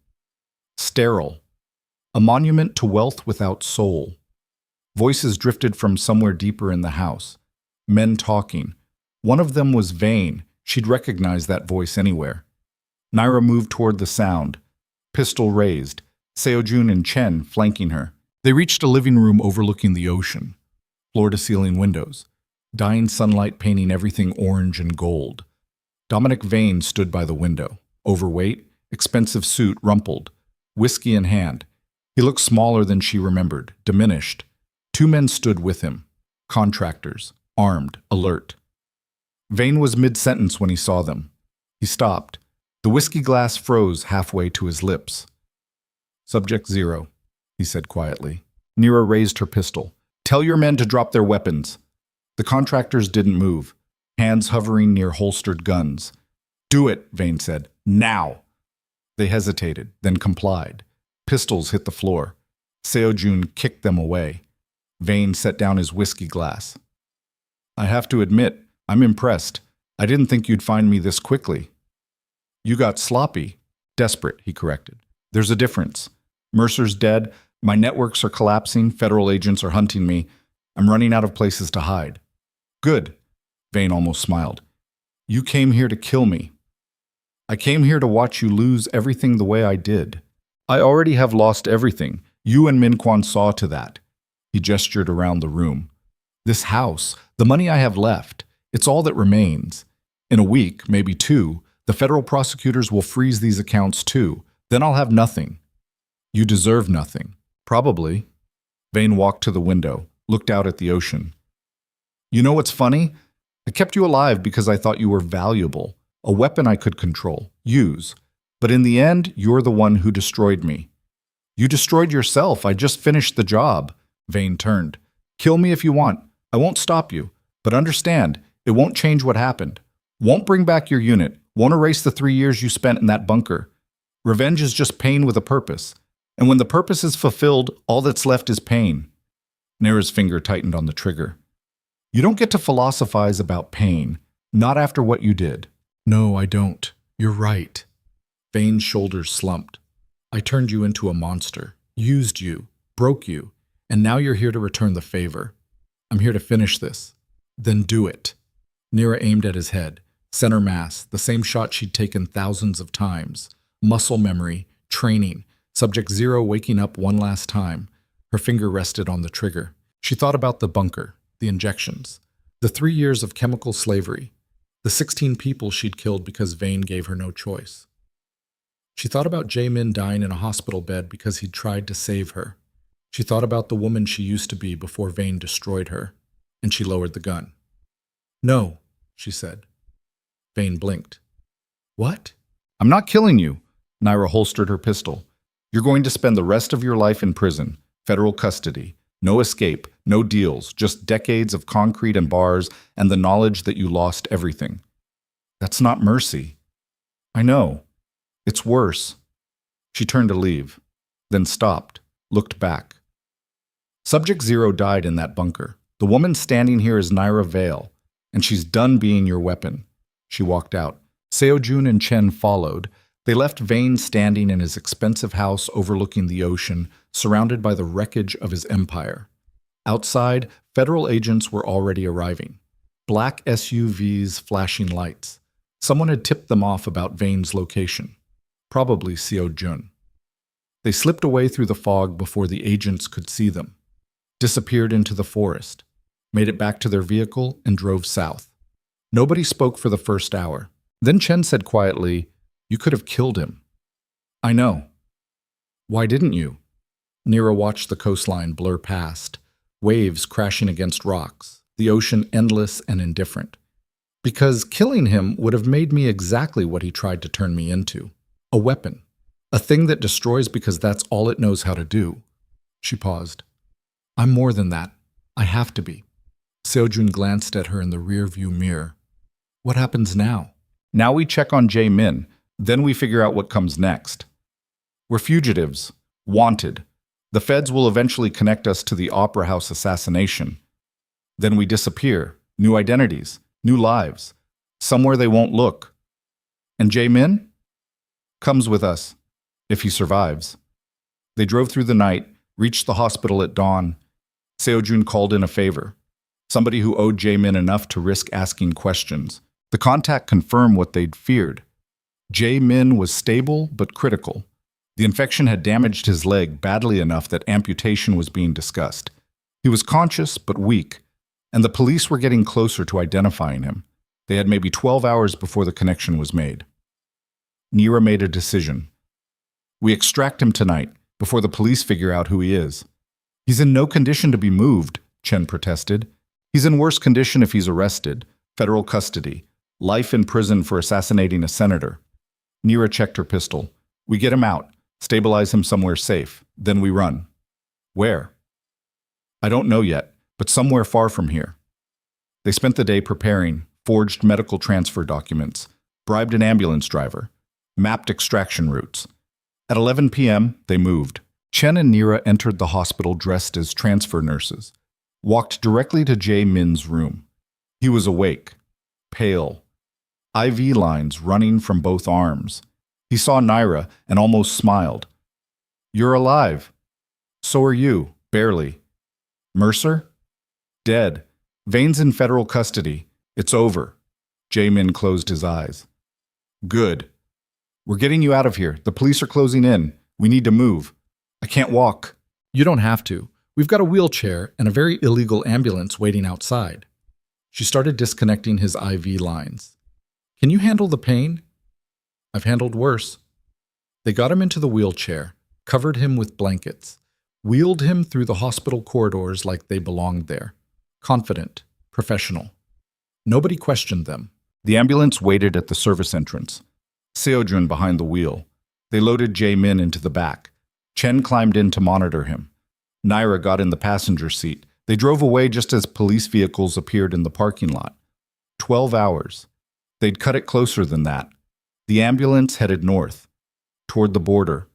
Speaker 1: Sterile. A monument to wealth without soul. Voices drifted from somewhere deeper in the house. Men talking. One of them was Vane. She'd recognize that voice anywhere. Naira moved toward the sound. Pistol raised. Seojun and Chen flanking her. They reached a living room overlooking the ocean. Floor-to-ceiling windows. Dying sunlight painting everything orange and gold. Dominic Vane stood by the window. Overweight, expensive suit rumpled. Whiskey in hand. He looked smaller than she remembered, diminished. Two men stood with him. Contractors. Armed, alert. Vane was mid-sentence when he saw them. He stopped. The whiskey glass froze halfway to his lips. "Subject 0, he said quietly. Nira raised her pistol. "Tell your men to drop their weapons." The contractors didn't move, hands hovering near holstered guns. "Do it," Vane said. "Now." They hesitated, then complied. Pistols hit the floor. Seojun kicked them away. Vane set down his whiskey glass. "I have to admit, I'm impressed. I didn't think you'd find me this quickly." "You got sloppy." "Desperate," he corrected. "There's a difference. Mercer's dead. My networks are collapsing. Federal agents are hunting me. I'm running out of places to hide." "Good." Vane almost smiled. "You came here to kill me." "I came here to watch you lose everything the way I did." "I already have lost everything. You and Min Kwan saw to that." He gestured around the room. "This house, the money I have left, it's all that remains. In a week, maybe 2, the federal prosecutors will freeze these accounts too. Then I'll have nothing." "You deserve nothing." "Probably." Vane walked to the window, looked out at the ocean. "You know what's funny? I kept you alive because I thought you were valuable, a weapon I could control, use. But in the end, you're the one who destroyed me." "You destroyed yourself. I just finished the job." Vane turned. "Kill me if you want. I won't stop you. But understand, it won't change what happened. Won't bring back your unit. Won't erase the 3 years you spent in that bunker. Revenge is just pain with a purpose. And when the purpose is fulfilled, all that's left is pain." Nira's finger tightened on the trigger. "You don't get to philosophize about pain. Not after what you did." "No, I don't. You're right." Vane's shoulders slumped. "I turned you into a monster, used you, broke you, and now you're here to return the favor. I'm here to finish this." "Then do it." Nira aimed at his head. Center mass, the same shot she'd taken thousands of times. Muscle memory, training. Subject 0 waking up one last time. Her finger rested on the trigger. She thought about the bunker, the injections, the 3 years of chemical slavery, the 16 people she'd killed because Vane gave her no choice. She thought about Jae-min dying in a hospital bed because he'd tried to save her. She thought about the woman she used to be before Vane destroyed her, and she lowered the gun. "No," she said. Vane blinked. "What?" "I'm not killing you." Naira holstered her pistol. "You're going to spend the rest of your life in prison, federal custody. No escape, no deals, just decades of concrete and bars and the knowledge that you lost everything." "That's not mercy." "I know. It's worse." She turned to leave, then stopped, looked back. Subject 0 died in that bunker. The woman standing here is Naira Vale, and she's done being your weapon. She walked out. Seojun and Chen followed. They left Vane standing in his expensive house overlooking the ocean, surrounded by the wreckage of his empire. Outside, federal agents were already arriving. Black SUVs flashing lights. Someone had tipped them off about Vane's location. Probably Seojun. They slipped away through the fog before the agents could see them. Disappeared into the forest. Made it back to their vehicle and drove south. Nobody spoke for the first hour. Then Chen said quietly, "You could have killed him." "I know." "Why didn't you?" Nira watched the coastline blur past, waves crashing against rocks, the ocean endless and indifferent. "Because killing him would have made me exactly what he tried to turn me into. A weapon. A thing that destroys because that's all it knows how to do." She paused. "I'm more than that. I have to be." Seojun glanced at her in the rearview mirror. "What happens now?" "Now we check on Jae-min. Then we figure out what comes next. We're fugitives. Wanted. The feds will eventually connect us to the Opera House assassination. Then we disappear. New identities, new lives. Somewhere they won't look. And Jae-min? Comes with us, if he survives. They drove through the night, reached the hospital at dawn. Seo-jun called in a favor. Somebody who owed Jae-min enough to risk asking questions. The contact confirmed what they'd feared. Jae-min was stable but critical. The infection had damaged his leg badly enough that amputation was being discussed. He was conscious but weak, and the police were getting closer to identifying him. They had maybe 12 hours before the connection was made. Nira made a decision. We extract him tonight, before the police figure out who he is. He's in no condition to be moved, Chen protested. He's in worse condition if he's arrested. Federal custody. Life in prison for assassinating a senator. Nira checked her pistol. We get him out, stabilize him somewhere safe, then we run. Where? I don't know yet, but somewhere far from here. They spent the day preparing, forged medical transfer documents, bribed an ambulance driver, mapped extraction routes. At 11 p.m., they moved. Chen and Nira entered the hospital dressed as transfer nurses, walked directly to Jae-min's room. He was awake, pale, IV lines running from both arms. He saw Nira and almost smiled. You're alive. So are you, barely. Mercer? Dead. Vane's in federal custody. It's over. Jae-min closed his eyes. Good. We're getting you out of here. The police are closing in. We need to move. I can't walk.
Speaker 2: You don't have to. We've got a wheelchair and a very illegal ambulance waiting outside. She started disconnecting his IV lines. Can you handle the pain? I've handled worse. They got him into the wheelchair, covered him with blankets, wheeled him through the hospital corridors like they belonged there. Confident, professional. Nobody questioned them.
Speaker 1: The ambulance waited at the service entrance. Seo-jun behind the wheel. They loaded Jae-min into the back. Chen climbed in to monitor him. Nira got in the passenger seat. They drove away just as police vehicles appeared in the parking lot. 12 hours. They'd cut it closer than that. The ambulance headed north, toward the border,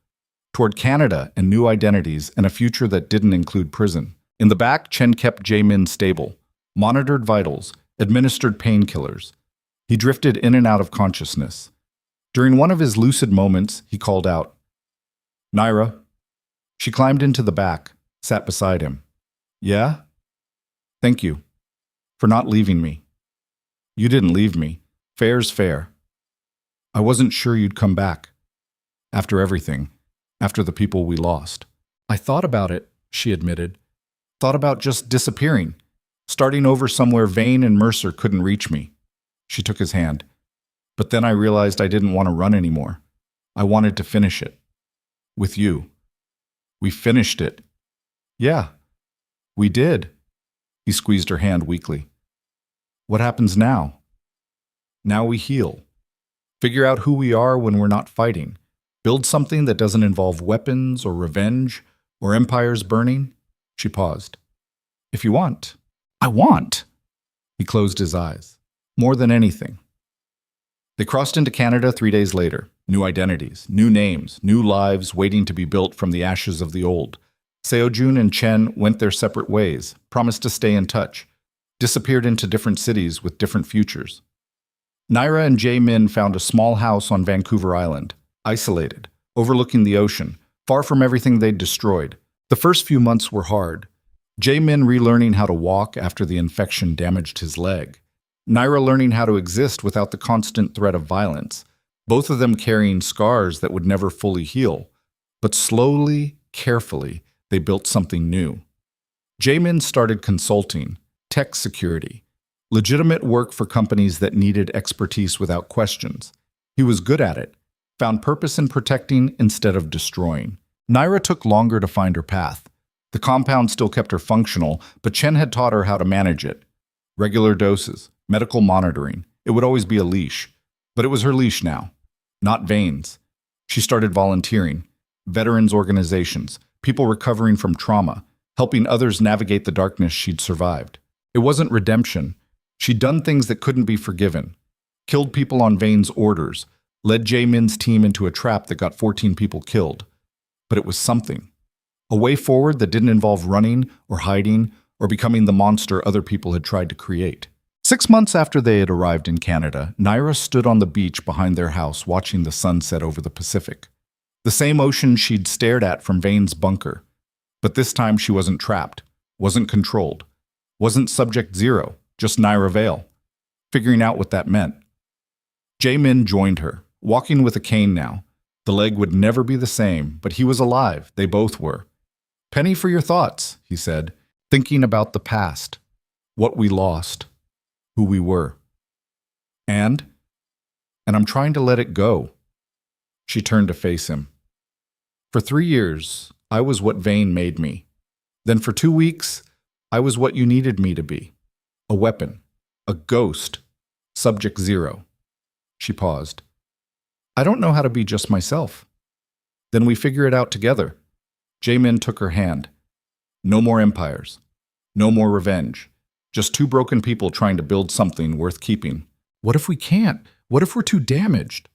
Speaker 1: toward Canada and new identities and a future that didn't include prison. In the back, Chen kept Jae-min stable, monitored vitals, administered painkillers. He drifted in and out of consciousness. During one of his lucid moments, he called out, Nira. She climbed into the back, sat beside him. Yeah? Thank you. For not leaving me. You didn't leave me. Fair's fair. I wasn't sure you'd come back. After everything. After the people we lost.
Speaker 2: I thought about it, she admitted.
Speaker 1: Thought about just disappearing. Starting over somewhere Vane and Mercer couldn't reach me. She took his hand. But then I realized I didn't want to run anymore. I wanted to finish it. With you. We finished it. Yeah. We did. He squeezed her hand weakly. What happens now? Now we heal. Figure out who we are when we're not fighting. Build something that doesn't involve weapons or revenge or empires burning. She paused. If you want. I want. He closed his eyes. More than anything. They crossed into Canada 3 days later. New identities, new names, new lives waiting to be built from the ashes of the old. Seo-jun and Chen went their separate ways, promised to stay in touch, disappeared into different cities with different futures. Nira and Jae-min found a small house on Vancouver Island, isolated, overlooking the ocean, far from everything they'd destroyed. The first few months were hard. Jae-min relearning how to walk after the infection damaged his leg. Nira learning how to exist without the constant threat of violence, both of them carrying scars that would never fully heal. But slowly, carefully, they built something new. Jae-min started consulting, tech security, legitimate work for companies that needed expertise without questions. He was good at it, found purpose in protecting instead of destroying. Nira took longer to find her path. The compound still kept her functional, but Chen had taught her how to manage it. Regular doses, medical monitoring. It would always be a leash. But it was her leash now, not Vane's. She started volunteering. Veterans organizations, people recovering from trauma, helping others navigate the darkness she'd survived. It wasn't redemption. She'd done things that couldn't be forgiven. Killed people on Vane's orders, led Jae-min's team into a trap that got 14 people killed. But it was something. A way forward that didn't involve running or hiding or becoming the monster other people had tried to create. 6 months after they had arrived in Canada, Naira stood on the beach behind their house watching the sunset over the Pacific. The same ocean she'd stared at from Vane's bunker. But this time she wasn't trapped, wasn't controlled, wasn't subject zero, just Naira Vale, figuring out what that meant. Jae-min joined her, walking with a cane now. The leg would never be the same, but he was alive, they both were. "Penny for your thoughts," he said, thinking about the past, what we lost, who we were. And I'm trying to let it go. She turned to face him. For 3 years, I was what Vane made me. Then for 2 weeks, I was what you needed me to be. A weapon, a ghost, subject zero. She paused. I don't know how to be just myself. Then we figure it out together. Jae-min took her hand. No more empires. No more revenge. Just two broken people trying to build something worth keeping.
Speaker 2: What if we can't? What if we're too damaged?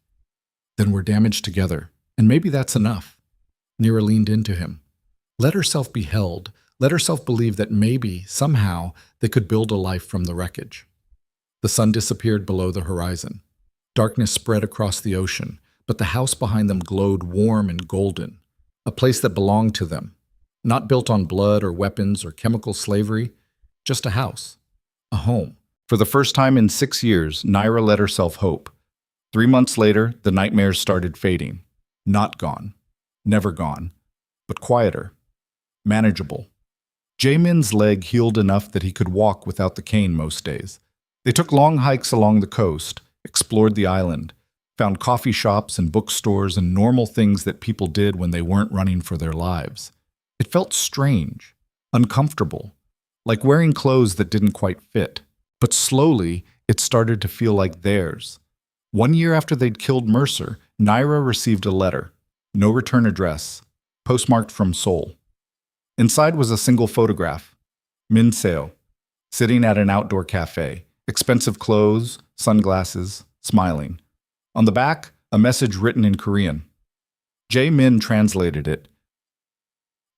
Speaker 2: Then we're damaged together, and maybe that's enough. Nira leaned into him. Let herself be held. Let herself believe that maybe, somehow, they could build a life from the wreckage. The sun disappeared below the horizon. Darkness spread across the ocean, but the house behind them glowed warm and golden, a place that belonged to them, not built on blood or weapons or chemical slavery, just a house, a home.
Speaker 1: For the first time in 6 years, Naira let herself hope. 3 months later, the nightmares started fading. Not gone. Never gone. But quieter. Manageable. Jae-min's leg healed enough that he could walk without the cane most days. They took long hikes along the coast, explored the island, found coffee shops and bookstores and normal things that people did when they weren't running for their lives. It felt strange, uncomfortable, like wearing clothes that didn't quite fit. But slowly, it started to feel like theirs. 1 year after they'd killed Mercer, Naira received a letter. No return address. Postmarked from Seoul. Inside was a single photograph. Min Seo, sitting at an outdoor cafe. Expensive clothes, sunglasses, smiling. On the back, a message written in Korean. Jae-min translated it.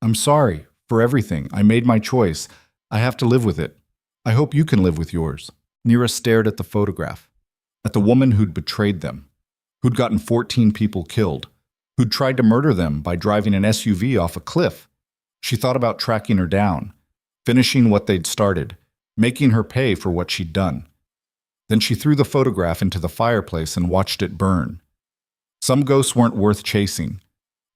Speaker 1: I'm sorry for everything. I made my choice. I have to live with it. I hope you can live with yours. Nira stared at the photograph, at the woman who'd betrayed them, who'd gotten 14 people killed, who'd tried to murder them by driving an SUV off a cliff. She thought about tracking her down, finishing what they'd started, making her pay for what she'd done. Then she threw the photograph into the fireplace and watched it burn. Some ghosts weren't worth chasing.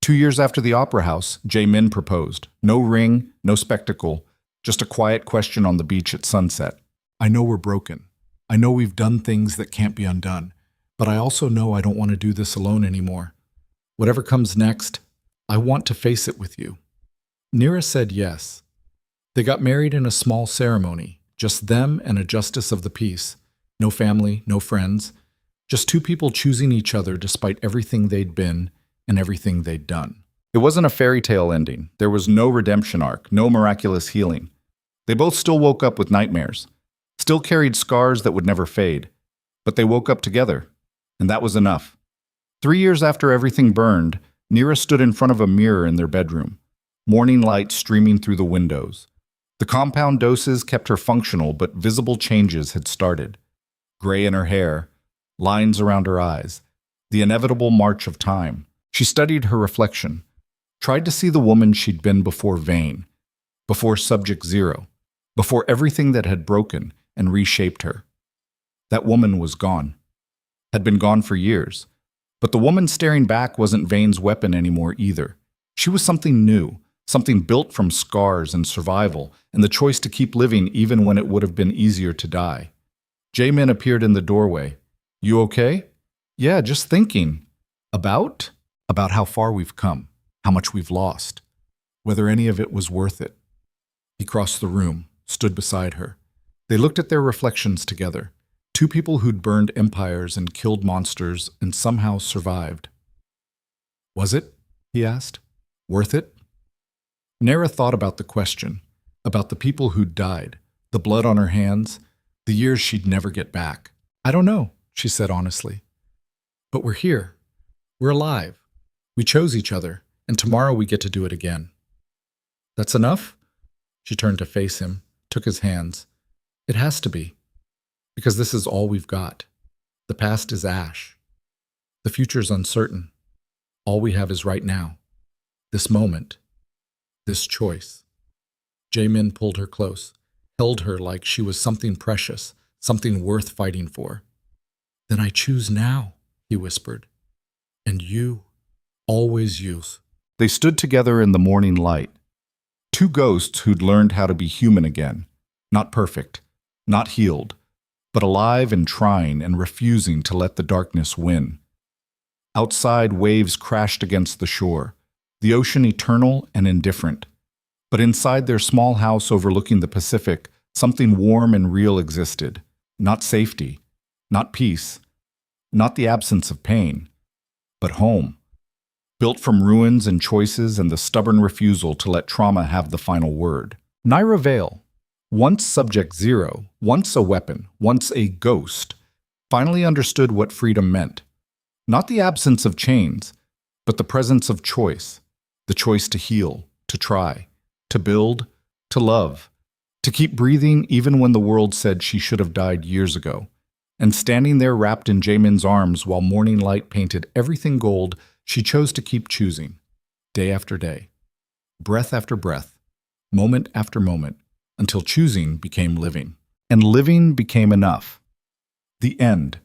Speaker 1: 2 years after the opera house, Jae-min proposed. No ring, no spectacle, just a quiet question on the beach at sunset. I know we're broken. I know we've done things that can't be undone. But I also know I don't want to do this alone anymore. Whatever comes next, I want to face it with you. Nira said yes. They got married in a small ceremony, just them and a justice of the peace. No family, no friends, just two people choosing each other despite everything they'd been and everything they'd done. It wasn't a fairy tale ending. There was no redemption arc, no miraculous healing. They both still woke up with nightmares, still carried scars that would never fade. But they woke up together, and that was enough. 3 years after everything burned, Nira stood in front of a mirror in their bedroom, morning light streaming through the windows. The compound doses kept her functional, but visible changes had started. Gray in her hair, lines around her eyes, the inevitable march of time. She studied her reflection, tried to see the woman she'd been before Vane, before Subject Zero, before everything that had broken and reshaped her. That woman was gone, had been gone for years. But the woman staring back wasn't Vane's weapon anymore either. She was something new, something built from scars and survival, and the choice to keep living even when it would have been easier to die. Jae-min appeared in the doorway. You okay? Yeah, just thinking. About how far we've come, how much we've lost, whether any of it was worth it. He crossed the room, stood beside her. They looked at their reflections together. Two people who'd burned empires and killed monsters and somehow survived. Was it? He asked. Worth it? Nara thought about the question, about the people who'd died, the blood on her hands, the years she'd never get back. I don't know, she said honestly. But we're here. We're alive. We chose each other, and tomorrow we get to do it again. That's enough? She turned to face him.
Speaker 2: took his hands. It has to be, because this is all we've got. The past is ash. The future's uncertain. All we have is right now. This moment. This choice. Jaemin pulled her close, held her like she was something precious, something worth fighting for. Then I choose now, he whispered. And you, always you.
Speaker 1: They stood together in the morning light. Two ghosts who'd learned how to be human again. Not perfect, not healed, but alive and trying and refusing to let the darkness win. Outside, waves crashed against the shore, the ocean eternal and indifferent. But inside their small house overlooking the Pacific, something warm and real existed. Not safety, not peace, not the absence of pain, but home. Built from ruins and choices and the stubborn refusal to let trauma have the final word. Naira Vale, once Subject Zero, once a weapon, once a ghost, finally understood what freedom meant. Not the absence of chains, but the presence of choice. The choice to heal, to try, to build, to love, to keep breathing even when the world said she should have died years ago. And standing there wrapped in Jaemin's arms while morning light painted everything gold, she chose to keep choosing, day after day, breath after breath, moment after moment, until choosing became living. And living became enough. The end.